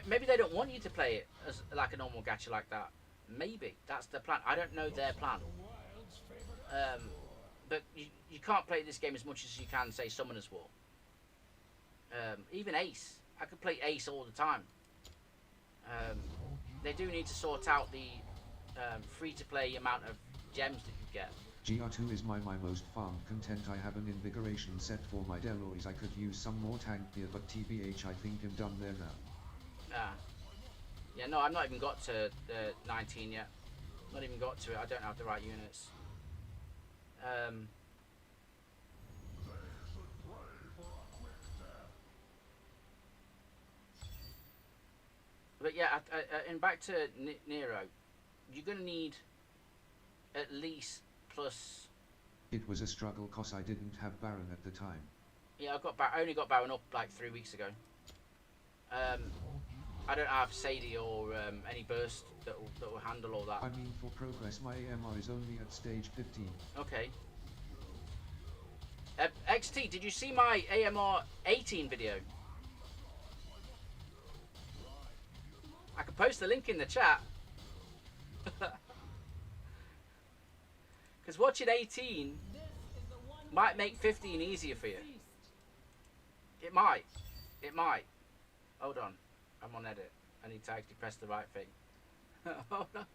maybe they don't want you to play it as like a normal gacha like that. Maybe that's the plan. I don't know their plan. But you can't play this game as much as you can, say, Summoner's War. Even Ace. I could play Ace all the time. They do need to sort out the free-to-play amount of gems that you get. GR2 is my most farmed content. I have an invigoration set for my Deloys. I could use some more tank gear, but TBH, I think I'm done there now. Yeah, no, I've not even got to 19 yet. Not even got to it. I don't have the right units. But yeah, and back to Nero, you're going to need at least plus... It was a struggle cause I didn't have Baron at the time. Yeah, I only got Baron up like 3 weeks ago. I don't have Sadie or any burst that will handle all that. I mean, for progress, my AMR is only at stage 15. Okay. XT, did you see my AMR 18 video? I can post the link in the chat. Because watching 18 might make 15 easier for you. It might. It might. Hold on. I'm on edit. I need to actually press the right thing. Hold on.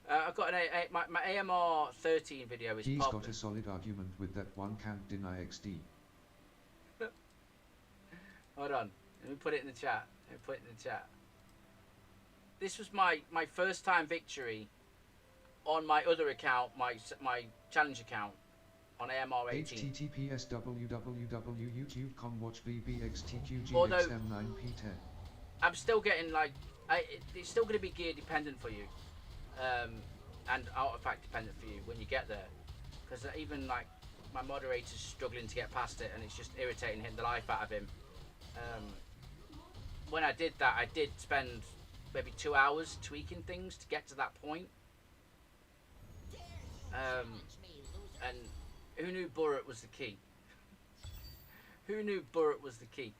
I've got my AMR 13 video is He's public. got a solid argument with that one, can't deny XD. Hold on. Let me put it in the chat. This was my first time victory on my other account, my challenge account on AMR18. https www.youtube.com watch Although bbxtqgxm9p10. I'm still getting like, it's still going to be gear dependent for you, and artifact dependent for you when you get there, because even like my moderator's struggling to get past it, and it's just irritating hitting the life out of him. When I did that, I did spend maybe 2 hours tweaking things to get to that point. And who knew Burret was the key? Who knew Burret was the key?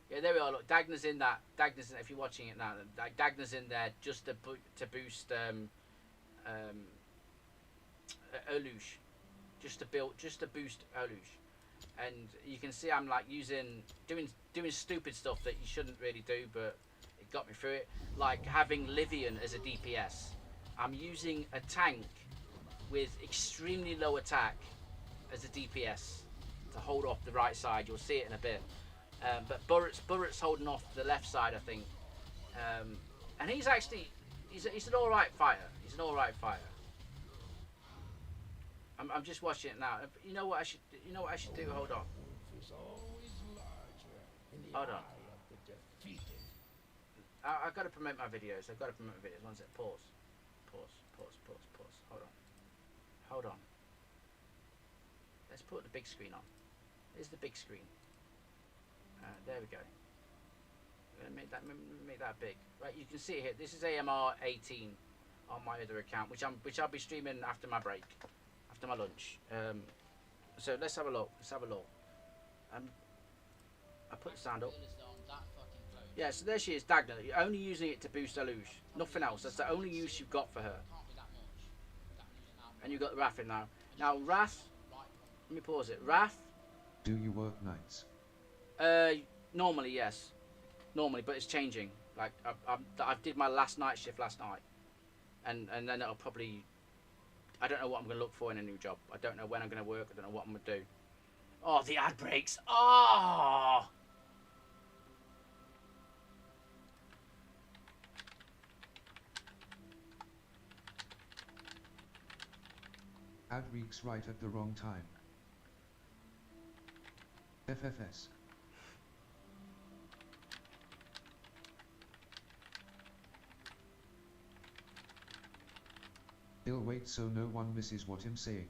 Yeah, there we are. Look, Dagna's in that. Dagna's in, if you're watching it now, Dagna's in there just to boost Olush, just to boost Olush. And you can see I'm like doing stupid stuff that you shouldn't really do, but it got me through it. Like having Livian as a DPS. I'm using a tank with extremely low attack as a DPS to hold off the right side. You'll see it in a bit. But Burret's holding off the left side, I think. And he's actually he's an all right fighter. He's an all right fighter. I'm just watching it now. You know what I should do? Hold on. Hold on. I've got to promote my videos. One sec. Pause. Hold on. Let's put the big screen on. Here's the big screen. There we go. Make that big. Right, you can see it here. This is AMR 18 on my other account, which I'll be streaming after my break, after my lunch. So let's have a look. I put the sound up. Yeah, so there she is, Dagna. You're only using it to boost Aluge. Nothing else. That's the only use you've got for her. And you've got Wrath in now. Now Wrath. Let me pause it. Wrath. Do you work nights? Normally yes. Normally, but it's changing. Like I did my last night shift last night, and then it'll probably. I don't know what I'm gonna look for in a new job. I don't know when I'm gonna work. I don't know what I'm gonna do. Oh, the ad breaks. Oh. Ad reeks right at the wrong time. FFS. He'll wait so no one misses what I'm saying.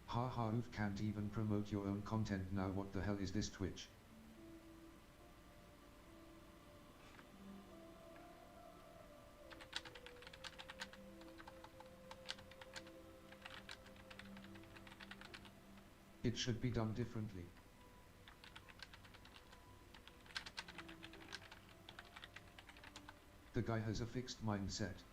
Haha, you can't even promote your own content now. What the hell is this Twitch? It should be done differently. The guy has a fixed mindset.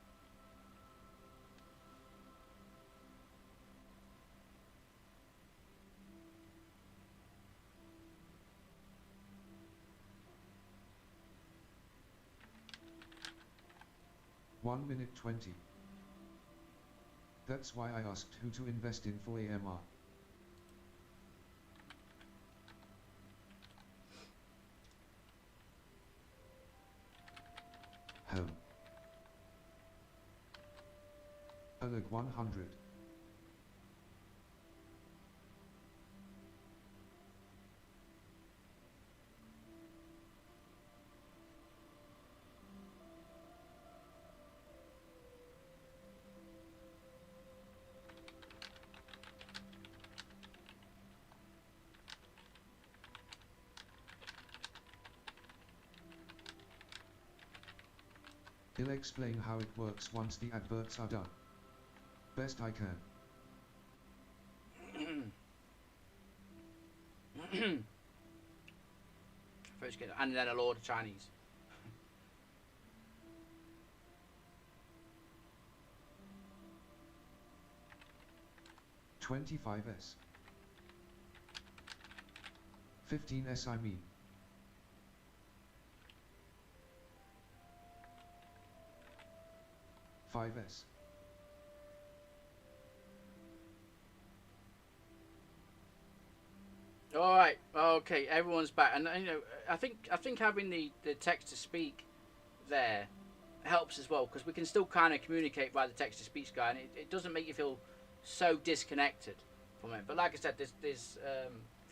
One minute 20. That's why I asked who to invest in for AMR. Home. Oleg 100. He'll explain how it works once the adverts are done. Best I can. First get, and then a load of Chinese. $25s. $15s I mean. $5s. All right. Okay. Everyone's back, and you know, I think having the text to speak there helps as well because we can still kind of communicate by the text to speech guy, and it doesn't make you feel so disconnected from it. But like I said, there's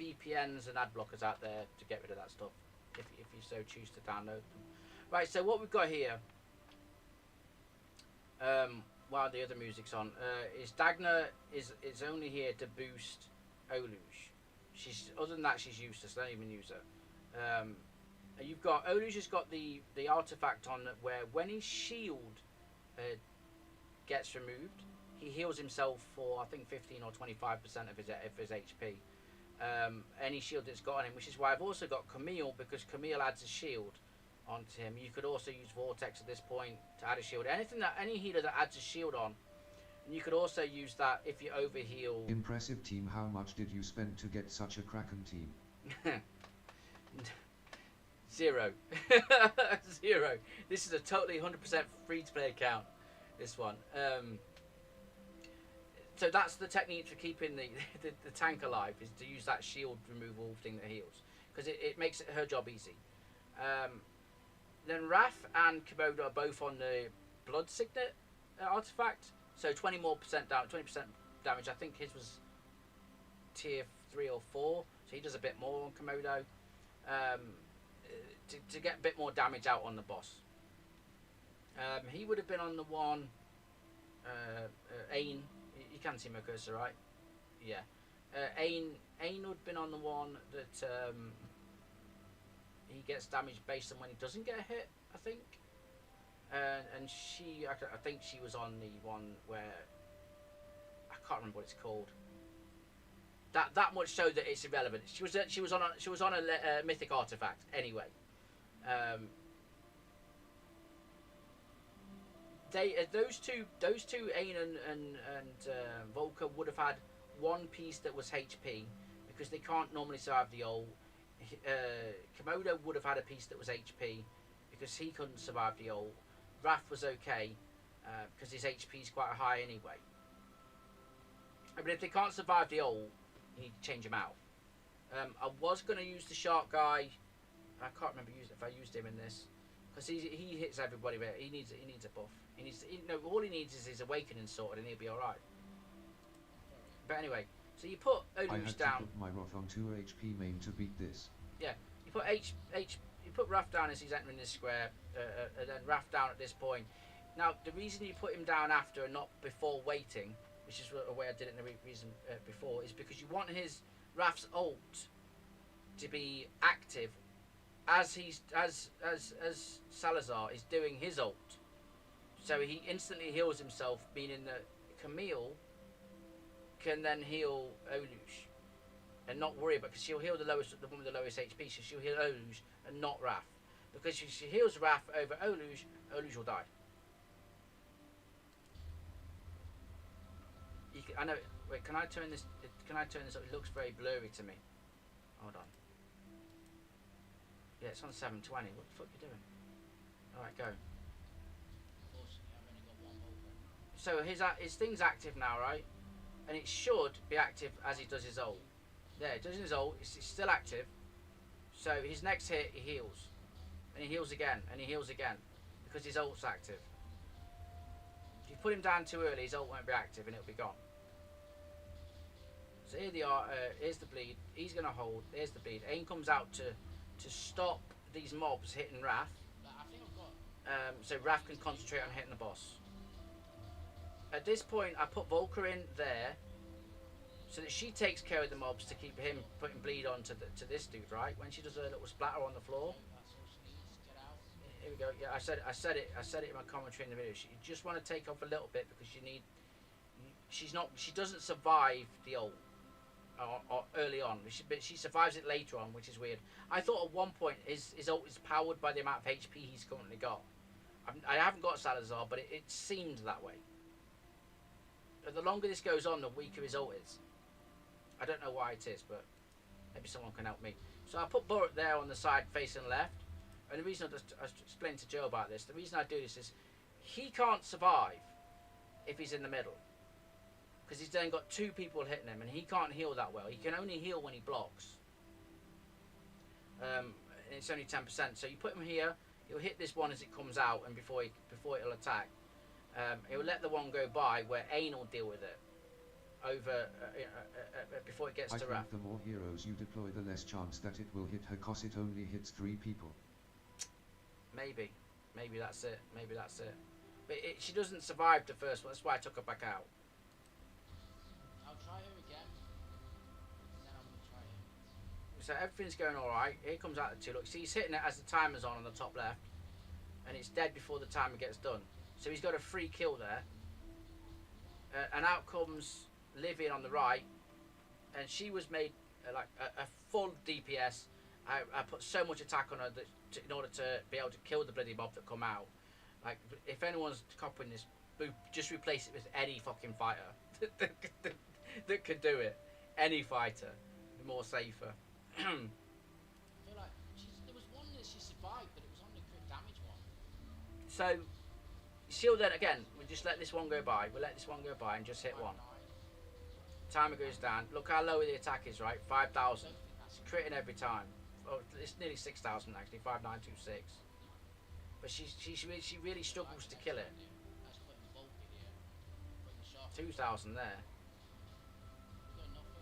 VPNs and ad blockers out there to get rid of that stuff if you so choose to download them. Right. So what we've got here, while the other music's on, is Dagna is only here to boost Oluge. She's other than that she's useless. Don't even use her. And you've got Oluge has got the artifact on where when his shield gets removed, he heals himself for I think 15 or 25% of his HP. Any shield that's got on him, which is why I've also got Camille because Camille adds a shield onto him. You could also use Vortex at this point to add a shield. Any healer that adds a shield on, and you could also use that if you overheal. Impressive team. How much did you spend to get such a Kraken team? Zero. Zero. This is a totally 100% free-to-play account, this one. So that's the technique for keeping the tank alive, is to use that shield removal thing that heals. Because it makes her job easy. Then Raph and Komodo are both on the Blood Signet artifact. So 20% more damage, 20% damage. I think his was tier 3 or 4. So he does a bit more on Komodo. To get a bit more damage out on the boss. He would have been on the one Ain. You can see my cursor, right? Yeah. Ain would have been on the one that he gets damage based on when he doesn't get a hit, I think. And she, I think she was on the one where I can't remember what it's called. That much so that it's irrelevant. She was on a mythic artifact anyway. Those two Ain and Volker would have had one piece that was HP because they can't normally survive the ult. Komodo would have had a piece that was HP because he couldn't survive the ult. Raph was okay because his HP is quite high anyway. But if they can't survive the ult, you need to change him out. I was going to use the shark guy. I can't remember if I used him in this because he hits everybody, but he needs a buff. All he needs is his awakening sorted, and he'll be all right. But anyway, so you put I Oluge had to down. put my Roth on 2 HP main to beat this. Yeah, you put you put Raph down as he's entering this square, and then Raph down at this point. Now the reason you put him down after and not before waiting, which is a way I did it in the reason before, is because you want his Raph's ult to be active as Salazar is doing his ult, so he instantly heals himself, meaning that Camille can then heal Oluge and not worry about, because she'll heal the one with the lowest HP, so she'll heal Oluge and not Raph, because if she heals Raph over Oluge will die. I know. Wait, can I turn this? Can I turn this up? It looks very blurry to me. Hold on. Yeah, it's on 720. What the fuck are you doing? All right, go. So his thing's active now, right? And it should be active as he does his ult. Yeah, it does his ult. It's still active. So his next hit, he heals, and he heals again, and he heals again, because his ult's active. If you put him down too early, his ult won't be active, and it'll be gone. So here they are. Here's the bleed. He's gonna hold. Here's the bleed. Aim comes out to stop these mobs hitting Raph. So Raph can concentrate on hitting the boss. At this point, I put Volker in there so that she takes care of the mobs to keep him putting bleed on to this dude, right? When she does a little splatter on the floor. Here we go. Yeah, I said it in my commentary in the video. You just want to take off a little bit because you need. She doesn't survive the ult or early on, but she survives it later on, which is weird. I thought at one point his ult is powered by the amount of HP he's currently got. I haven't got Salazar, but it seemed that way. But the longer this goes on, the weaker his ult is. I don't know why it is, but maybe someone can help me. So I put Burret there on the side facing left. And the reason I explained to Joe about this, the reason I do this is he can't survive if he's in the middle. Because he's then got two people hitting him and he can't heal that well. He can only heal when he blocks. and it's only 10%. So you put him here, he'll hit this one as it comes out, and before it'll attack, he'll let the one go by where Ain will deal with it over before it gets I to think Raph. the more heroes you deploy, the less chance that it will hit her, cause it only hits 3 people. Maybe that's it. Maybe that's it. But she doesn't survive the first one. That's why I took her back out. I'll try her again. And then I'm gonna try him. So everything's going all right. Here comes out the 2. Look, see, he's hitting it as the timer's on the top left, and it's dead before the timer gets done. So he's got a free kill there. And out comes Livian on the right, and she was made like a full DPS. I put so much attack on her that in order to be able to kill the bloody mob that come out. Like, if anyone's copying this, just replace it with any fucking fighter that could do it. Any fighter, the more safer. I feel like there was one that she survived, but it was on the crit damage one. So she'll then again. We just let this one go by. We'll let this one go by and just hit one. Timer goes down. Look how low the attack is, right? 5,000. It's critting every time. Oh, it's nearly 6,000 actually. 5,926. But she really struggles to kill it. 2,000 there.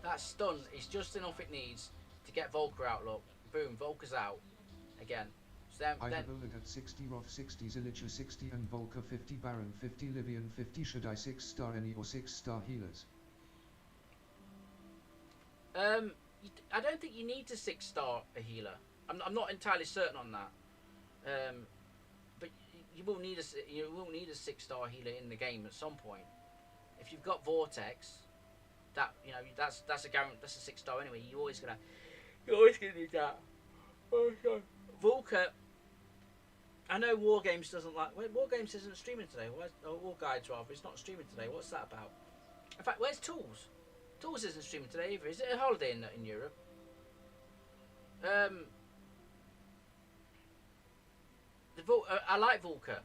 That stun is just enough it needs to get Volker out. Look, boom, Volker's out again. So I then have Oleg at 60, Roth 60, Zilicha 60 and Volker 50, Baron 50, Livian 50. Should I 6-star any or 6-star healers? I don't think you need to 6-star a healer. I'm not entirely certain on that. But you will need a 6-star healer in the game at some point. If you've got Vortex, that's a guarantee. That's a 6-star anyway. You're always gonna need that. Oh god, Volker. I know War Games doesn't like. War Games isn't streaming today. War Guides rather. It's not streaming today. What's that about? In fact, where's Tools? Tools isn't streaming today either. Is it a holiday in Europe? I like Volker.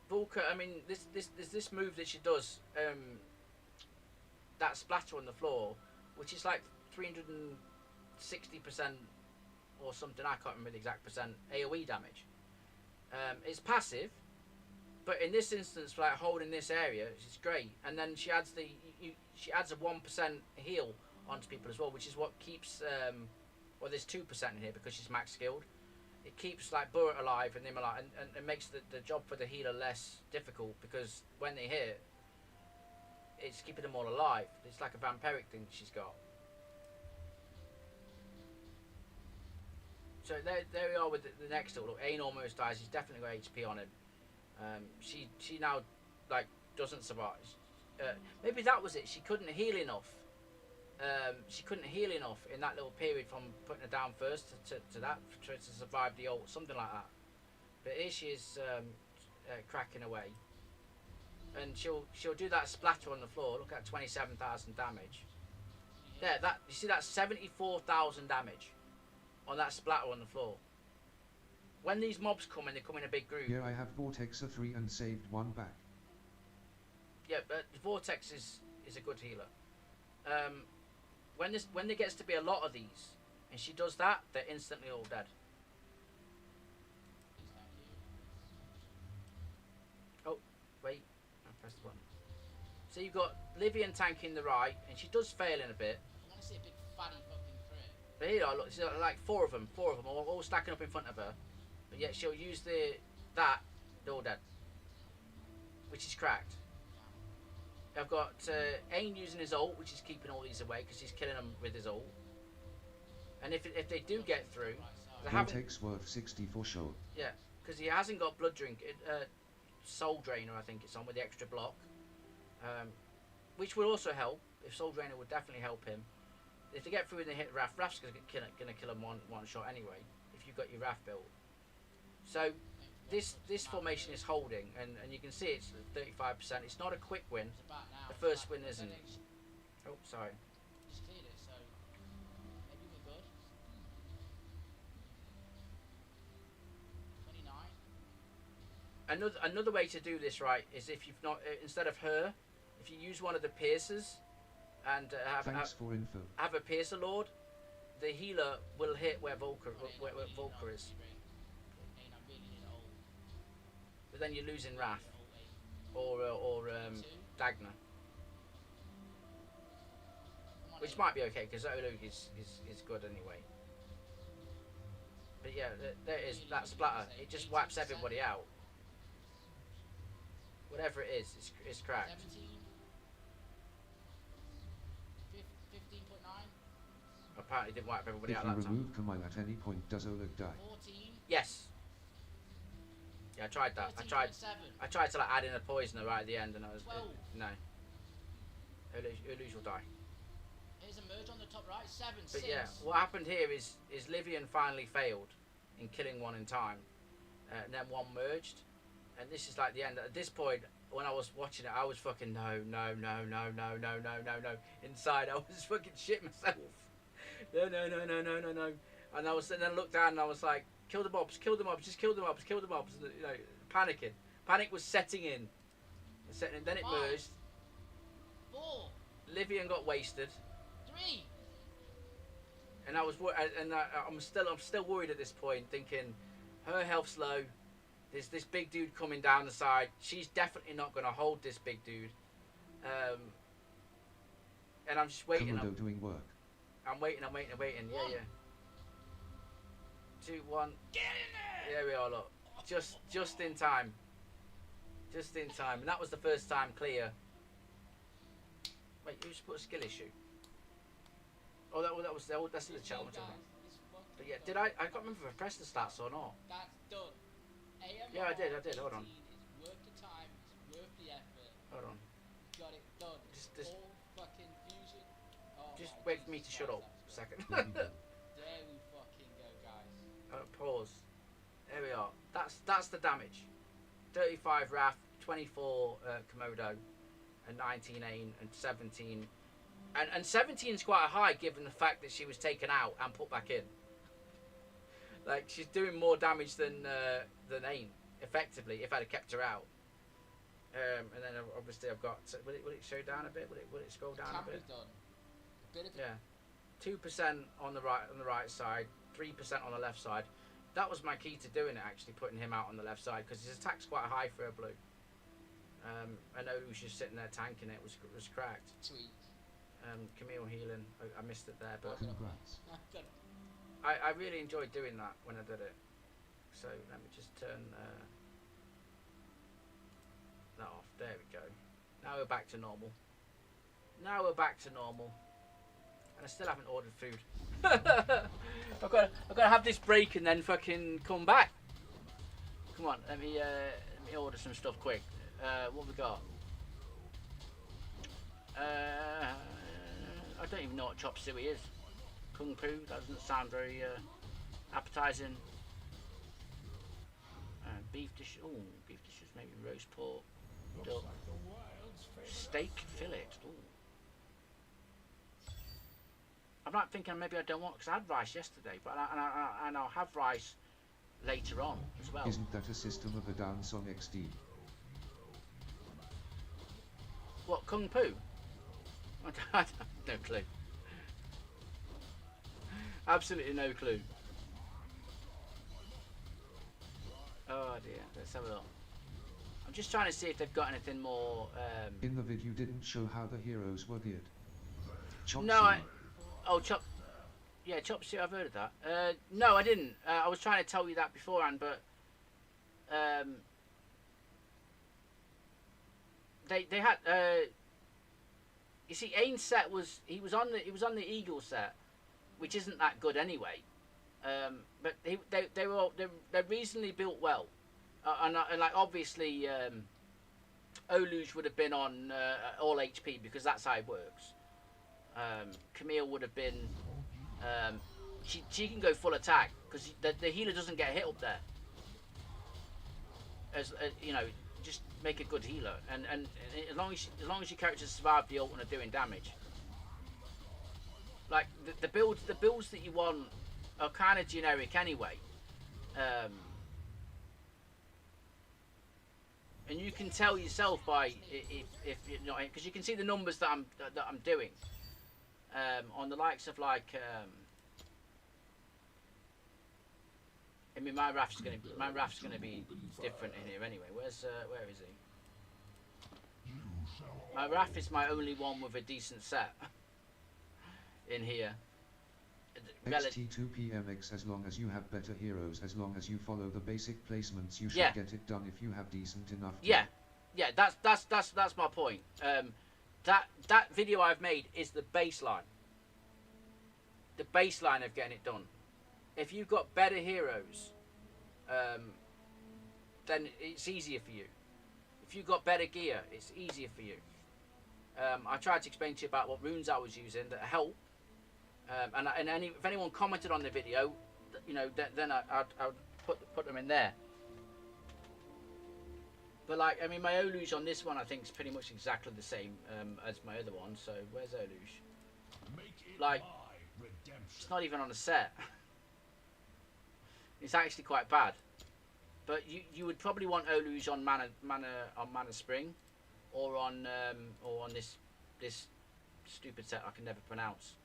Volker. I mean, this move that she does. That splatter on the floor, which is like 360% or something. I can't remember the exact percent. AOE damage. It's passive, but in this instance, like holding this area, it's great. And then she adds she adds a 1% heal onto people as well, which is what keeps. Well, there's 2% in here because she's max skilled. It keeps like Burret alive and them alive, and makes the job for the healer less difficult because when they hit, it's keeping them all alive. It's like a vampiric thing she's got. So there we are with the next tool. Look, Ain almost dies. He's definitely got HP on him. She now like doesn't survive. Maybe that was it. She couldn't heal enough. She couldn't heal enough in that little period from putting her down first to survive the ult, something like that. But here she is cracking away, and she'll do that splatter on the floor. Look at 27,000 damage. There, you see that 74,000 damage on that splatter on the floor. When these mobs come in, they come in a big group. Here I have Vortex 3 and saved 1 back. Yeah, but Vortex is a good healer. When there gets to be a lot of these, and she does that, they're instantly all dead. Oh, wait, I pressed the button. So you've got Livian tanking the right, and she does fail in a bit. I want to see a big fatty fucking crit. But here, look, it's like four of them, all stacking up in front of her. But yet she'll use they're all dead, which is cracked. I've got Ain using his ult, which is keeping all these away because he's killing them with his ult. And if they do get through, Vortex worth 60 for sure. Yeah, because he hasn't got Blood Drink, Soul Drainer I think it's on with the extra block, which will also help. If Soul Drainer would definitely help him. If they get through and they hit Raph, Raph's gonna kill him one shot anyway. If you've got your Raph built. So this formation is holding, and you can see it's 35%. It's not a quick win. The first win isn't. Oh, sorry. Just cleared it, so maybe we're good. 29. Another way to do this right is if you've not instead of her, if you use one of the piercers and have a piercer lord, the healer will hit where Volker is. I'm really near the ult. But then you're losing Wrath The ult aim. or Dagna. Come on, Which aim. might be okay, because Olug is good anyway. But yeah, there it is, that splatter. It just wipes everybody out. Whatever it is, it's cracked. 17. 15.9. Apparently didn't wipe everybody If out you that time. remove Kamil at any point, does Oleg die? 14. Yes. Yeah, I tried that. I tried to like add in a poisoner right at the end, and I was 12. no. Uluj will die. Here's a merge on the top right. 7, But 6. yeah, what happened here is Livian finally failed in killing one in time, and then one merged, and this is like the end. At this point, when I was watching it, I was fucking no. Inside, I was fucking shit myself. No. And I was, and then I looked down and I was like, kill the mobs, just kill the mobs. You know, panicking. Panic was setting in. And then it 5, merged. 4, Livian got wasted. 3. And I was, I'm still worried at this point, thinking, her health's low. There's this big dude coming down the side. She's definitely not going to hold this big dude. And I'm just waiting. Komodo doing work. I'm waiting. Yeah. 2, 1. Get in there! There we are. Look, just in time. And that was the first time clear. Wait, you just put a skill issue. Oh, that's in the chat. But yeah, did I can't remember if I pressed the stats or not. That's done. AMR Yeah, I did. Hold on. It's worth the time. It's worth the effort. Hold on. Got it done. Just All fucking fusion. Oh just my wait for me to Jesus shut up Christ, a second. There we fucking go, guys. Pause. There we are. That's the damage. 35 Wrath, 24 Komodo, and 19 Ain, and 17. And 17 is quite high given the fact that she was taken out and put back in. Like, she's doing more damage than Ain, effectively, if I'd have kept her out. And then obviously I've got. Will it show down a bit? Will it scroll down a bit? Done. Bit of Yeah. 2% on the right side, 3% on the left side. That was my key to doing it, actually, putting him out on the left side, because his attack's quite high for a blue. I know he was just sitting there tanking it, was cracked. Sweet. Camille healing, I missed it there, but Congrats. I really enjoyed doing that when I did it. So let me just turn that off. There we go. Now we're back to normal. And I still haven't ordered food. I've got to have this break and then fucking come back. Come on, let me order some stuff quick. What we got? I don't even know what chop suey is. Kung Fu, that doesn't sound very appetizing. Beef dish, beef dishes, maybe roast pork, duck, steak fillet. Ooh. I'm not thinking maybe I don't want, because I had rice yesterday, but and I'll have rice later on as well. Isn't that a system of a dance on XD? What, Kung Fu? I have no clue. Absolutely no clue. Oh dear, let's have a look. I'm just trying to see if they've got anything more. In the vid you didn't show how the heroes were geared. Chop No, suey. chop. Yeah, chop suey. I've heard of that. No, I didn't. I was trying to tell you that beforehand, but they had. You see, Ain's set was he was on the Eagle set, which isn't that good anyway. But they're reasonably built well, and like obviously Oluj would have been on all HP because that's how it works. Camille would have been. She can go full attack because the healer doesn't get hit up there. As you know, just make a good healer, and as long as your characters survive the ult and are doing damage. Like the builds that you want are kind of generic anyway, and you can tell yourself by if you know, because you can see the numbers that I'm doing on the likes of like mean, my Raph's gonna be different in here anyway. Where is he? My Raph is my only one with a decent set in here. XT2PMX, as long as you have better heroes, as long as you follow the basic placements, you should Yeah. get it done if you have decent enough. Yeah, yeah, that's my point. That video I've made is the baseline. The baseline of getting it done. If you've got better heroes, then it's easier for you. If you've got better gear, it's easier for you. I tried to explain to you about what runes I was using that help. If anyone commented on the video, you know, then I'd put them in there. But like, I mean, my Oluge on this one I think is pretty much exactly the same as my other one. So where's Oluge? Like, it's not even on a set. It's actually quite bad. But you would probably want Oluge on Mana Spring, or on this stupid set I can never pronounce.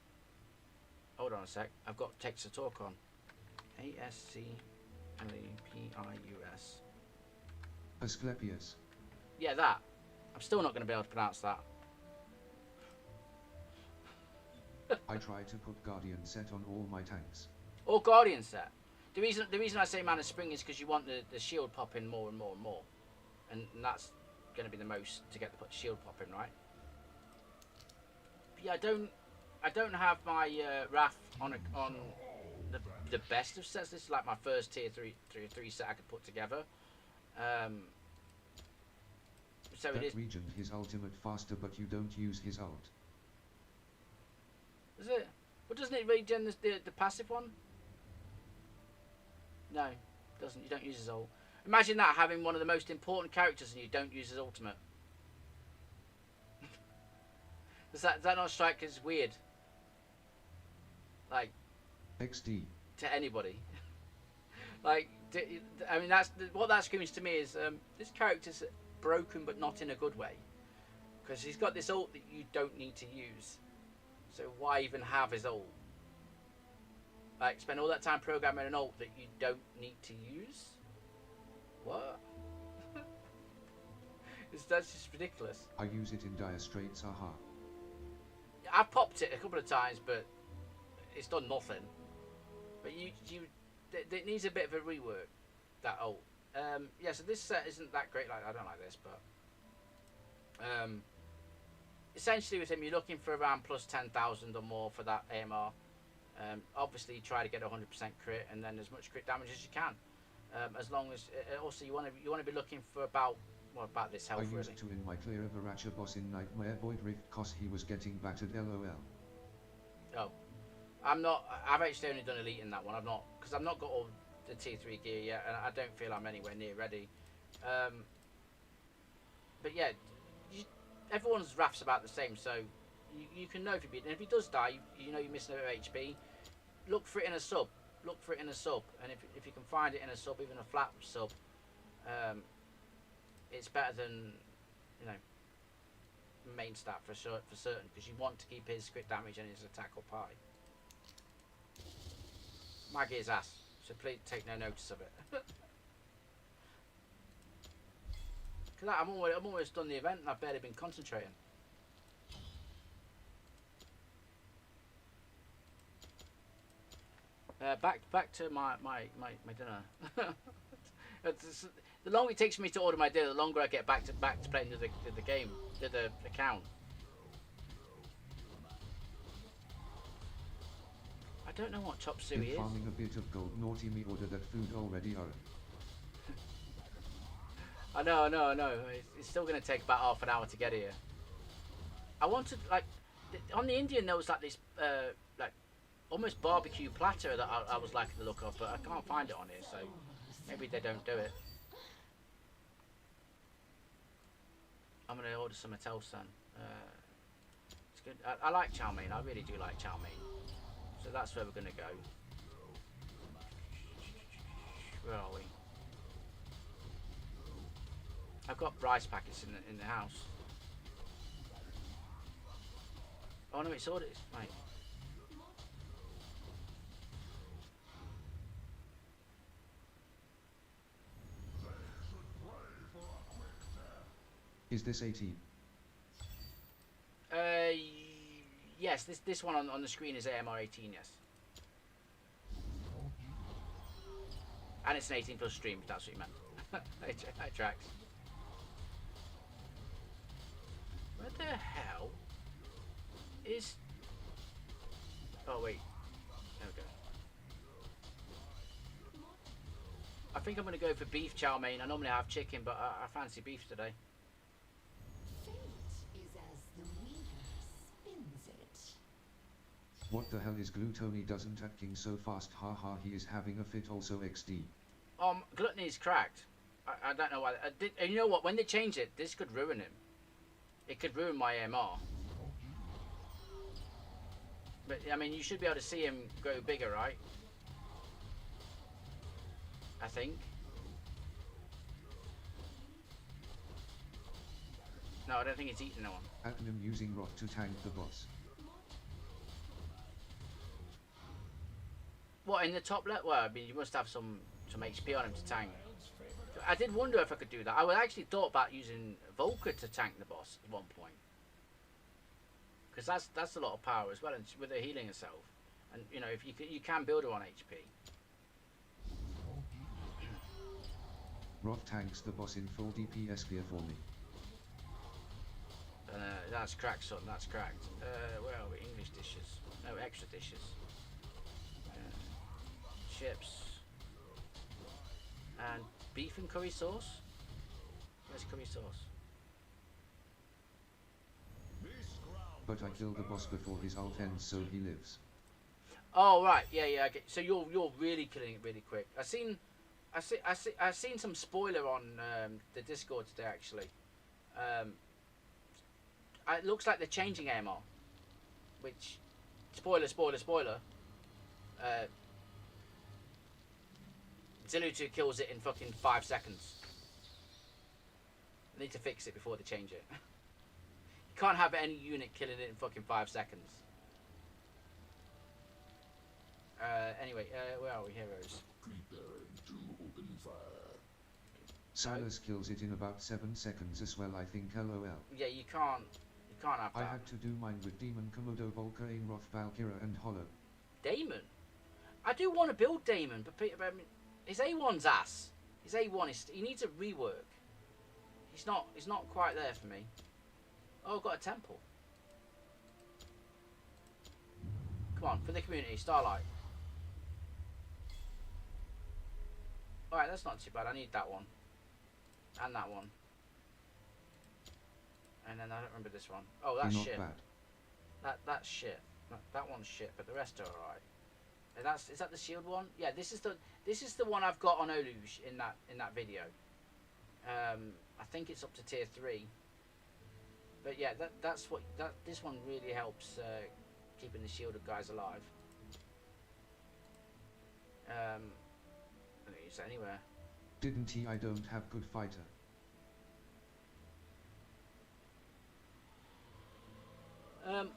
Hold on a sec. I've got text to talk on. Asclepius. Asclepius. Yeah, that. I'm still not going to be able to pronounce that. I try to put Guardian set on all my tanks. Or Guardian set. The reason I say Mana Spring is because you want the shield popping more and more and more, and that's going to be the most to get the shield popping, right? But yeah, I don't have my Raph on the best of sets. This is like my first tier 3 set I could put together. So that it is. Regent his ultimate faster, but you don't use his ult. Is it? But doesn't it regen the passive one? No, it doesn't. You don't use his ult. Imagine that, having one of the most important characters and you don't use his ultimate. Does that not strike as weird? Like, XD. to anybody. Like, I mean, what that screams to me is this character's broken, but not in a good way, because he's got this ult that you don't need to use. So why even have his ult? Like, spend all that time programming an ult that you don't need to use? What? That's just ridiculous. I use it in dire straits, haha. I've popped it a couple of times, but it's done nothing. But it needs a bit of a rework, that ult. Yeah, so this set isn't that great. Like, I don't like this, but essentially with him, you're looking for around plus 10,000 or more for that AMR. Obviously, try to get 100% crit and then as much crit damage as you can. As long as also you want to be looking for about this health. I used really. to in my clear of a Ratcha boss in Nightmare Void Rift cause he was getting battered, lol. Oh, I've actually only done elite in that one. I've not, because I've not got all the tier 3 gear yet, and I don't feel I'm anywhere near ready. But yeah, everyone's Raph's about the same, so you can know if you beat. And if he does die, you know you're missing a bit of HP. Look for it in a sub. Look for it in a sub, and if you can find it in a sub, even a flat sub, it's better than, you know, main stat for certain, because you want to keep his crit damage and his attack up high. My gear's ass, so please take no notice of it. Because I'm almost done the event and I've barely been concentrating. Back to my dinner. The longer it takes me to order my dinner, the longer I get back to playing the game, the account. I don't know what chop suey is. Farming a bit of gold, naughty me order that food already are. I know. It's still going to take about half an hour to get here. I wanted, like, on the Indian there was like this like almost barbecue platter that I was liking the look of, but I can't find it on here, so maybe they don't do it. I'm going to order some else then. It's good. I like chow mein. I really do like chow mein. So that's where we're going to go. Where are we? I've got rice packets in the house. Oh no, it's ordered. Right. Is this 18? Yes, this one on the screen is AMR 18, yes. And it's an 18 plus stream, if that's what you meant. That tracks. Where the hell is... Oh, wait. There we go. I think I'm going to go for beef chow mein. I normally have chicken, but I fancy beef today. Fate is as the weaver spins it. What the hell is Glutoni doesn't at King so fast, haha, he is having a fit also XD. Gluttony's cracked. I don't know why. And you know what? When they change it, this could ruin him. It could ruin my AMR. But, I mean, you should be able to see him go bigger, right? I think. No, I don't think it's eating no one. Atnam using Roth to tank the boss. What, in the top left? Well, I mean, you must have some HP on him to tank. I did wonder if I could do that. I actually thought about using Volker to tank the boss at one point. Because that's a lot of power as well, and with her healing herself. And, you know, if you can build her on HP. Roth tanks the boss in full DPS clear for me. That's cracked, son. That's cracked. Where are we? English dishes. No, extra dishes. Chips. And beef and curry sauce? Where's curry sauce? But I killed the boss before his ult ends, so he lives. Oh right, yeah. Okay. So you're really killing it really quick. I seen some spoiler on the Discord today actually. It looks like they're changing AMR, which spoiler. Zilutu kills it in fucking 5 seconds. They need to fix it before they change it. You can't have any unit killing it in fucking 5 seconds. Anyway, where are we, heroes? Preparing to open fire. Silas kills it in about 7 seconds as well, I think, lol. Yeah, you can't have that. I had to do mine with Demon, Komodo, Volcane, Roth, Valkyra and Hollow. Damon? I do want to build Damon, but I mean, his A1's ass. His A1 he needs a rework. He's not quite there for me. Oh, I've got a temple. Come on, for the community, Starlight. Alright, that's not too bad. I need that one. And that one. And then I don't remember this one. Oh, that's Not shit. bad. That's shit. That one's shit, but the rest are alright. And is that the shield one? Yeah, this is the one I've got on Oluge in that video. I think it's up to tier 3. But yeah, this one really helps keeping the shielded guys alive. I don't use it anywhere. Didn't he? I don't have good fighter.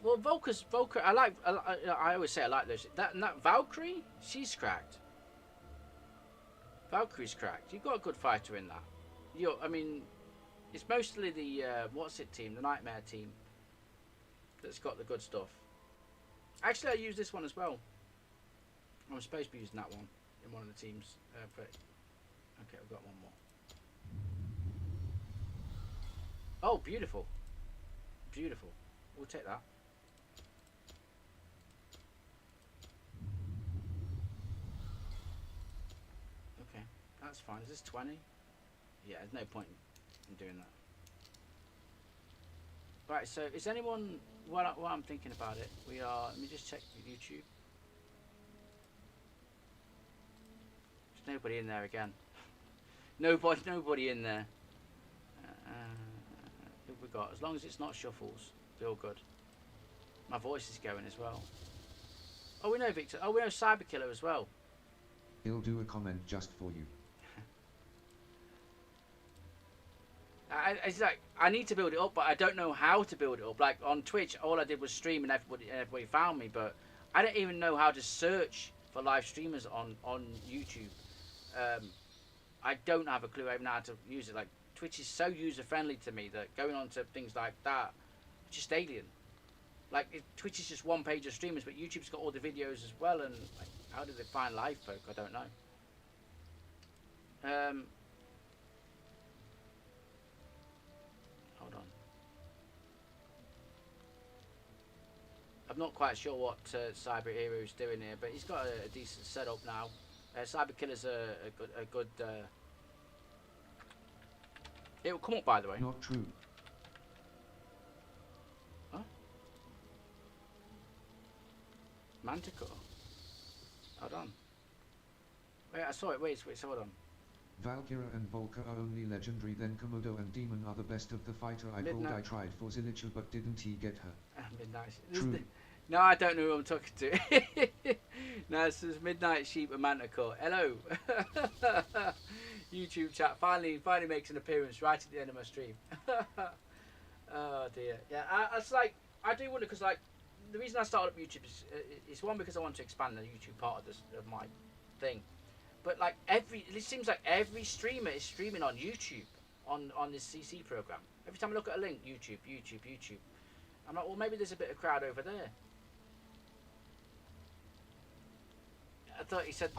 Well, Volker. I always say I like those. That Valkyrie, she's cracked. Valkyrie's cracked. You've got a good fighter in that. I mean, it's mostly the what's it team, the Nightmare team, that's got the good stuff. Actually, I use this one as well. I'm supposed to be using that one in one of the teams. Okay, we've got one more. Oh, beautiful, beautiful. We'll take that. Okay, that's fine. Is this 20? Yeah, there's no point in doing that. Right, so is anyone, while I'm thinking about it, let me just check YouTube. There's nobody in there again. Nobody in there. Who we got? As long as it's not shuffles, feel good. My voice is going as well. Oh, we know Victor. Oh, we know Cyberkiller as well. He'll do a comment just for you. It's like, I need to build it up, but I don't know how to build it up. Like on Twitch, all I did was stream and everybody found me, but I don't even know how to search for live streamers on YouTube. I don't have a clue even how to use it. Like Twitch is so user friendly to me that going on to things like that, just alien. Like Twitch is just one page of streamers, but YouTube's got all the videos as well. And like, how do they find live folk? I don't know. Hold on. I'm not quite sure what Cyber Hero is doing here, but he's got a decent setup now. Cyber Killer's a good. It will come up, by the way. Not true. Huh? Manticore. Hold on. Wait, I saw it. Wait, hold on. Valkyra and Volker are only legendary, then Komodo and Demon are the best of the fighter. I called, I tried for Zilicha, but didn't he get her? Midnight. True. No, I don't know who I'm talking to. No, this is Midnight Sheep and Manticore. Hello. YouTube chat finally makes an appearance right at the end of my stream. Oh dear. Yeah, it's like I do wonder because like the reason I started up YouTube is one because I want to expand the YouTube part of this of my thing. But like it seems like every streamer is streaming on YouTube on this CC program. Every time I look at a link, YouTube. I'm like, well, maybe there's a bit of crowd over there. I thought he said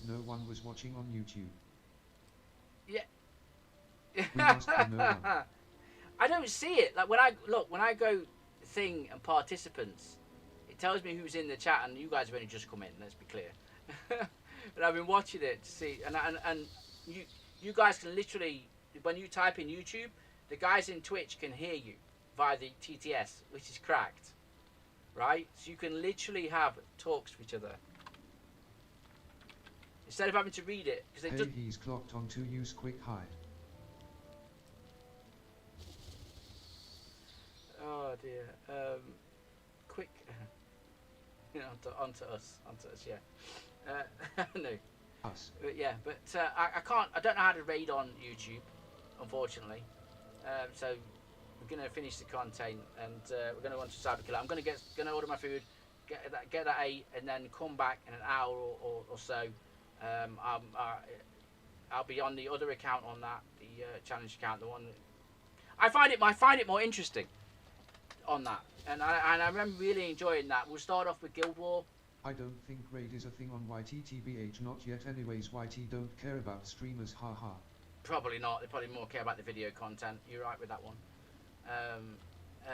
no one was watching on YouTube. Yeah. We must be no one. I don't see it. Like when I go thing and participants, it tells me who's in the chat, and you guys have only just come in. Let's be clear. But I've been watching it to see, and you guys can literally, when you type in YouTube, the guys in Twitch can hear you via the TTS, which is cracked, right? So you can literally have talks with each other instead of having to read it. Because hey, he's clocked on to use quick hide. Oh dear. Quick. Onto us, yeah. No. Us. But yeah, but I can't. I don't know how to raid on YouTube, unfortunately. So we're gonna finish the content, and we're gonna go on to Cyber Killer. I'm gonna order my food, get that ate, and then come back in an hour or so. I'll be on the other account on that, the challenge account, the one. I find it more interesting on that, and I remember really enjoying that. We'll start off with Guild War. I don't think raid is a thing on YTTBH, not yet anyways. YT don't care about streamers, haha. Probably not. They probably more care about the video content. You're right with that one.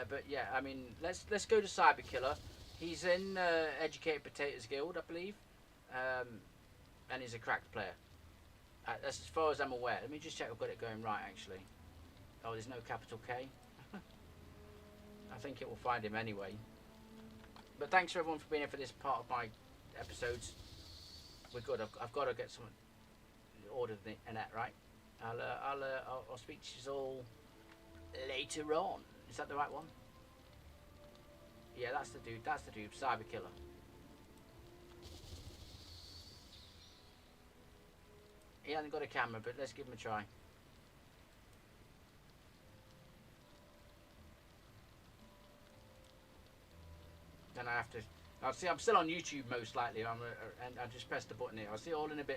But yeah, I mean, let's go to Cyber Killer. He's in Educated Potatoes Guild, I believe, and he's a cracked player. That's as far as I'm aware. Let me just check I've got it going right, actually. Oh, there's no capital K. I think it will find him anyway. But thanks for everyone for being here for this part of my episodes. We're good. I've got to get some ordered in the net, right? I'll speak to you all later on. Is that the right one? Yeah, that's the dude. That's the dude. Cyber Killer. He hasn't got a camera, but let's give him a try. Then I have to. I'll see. I'm still on YouTube most likely. And I just press the button here. I'll see you all in a bit.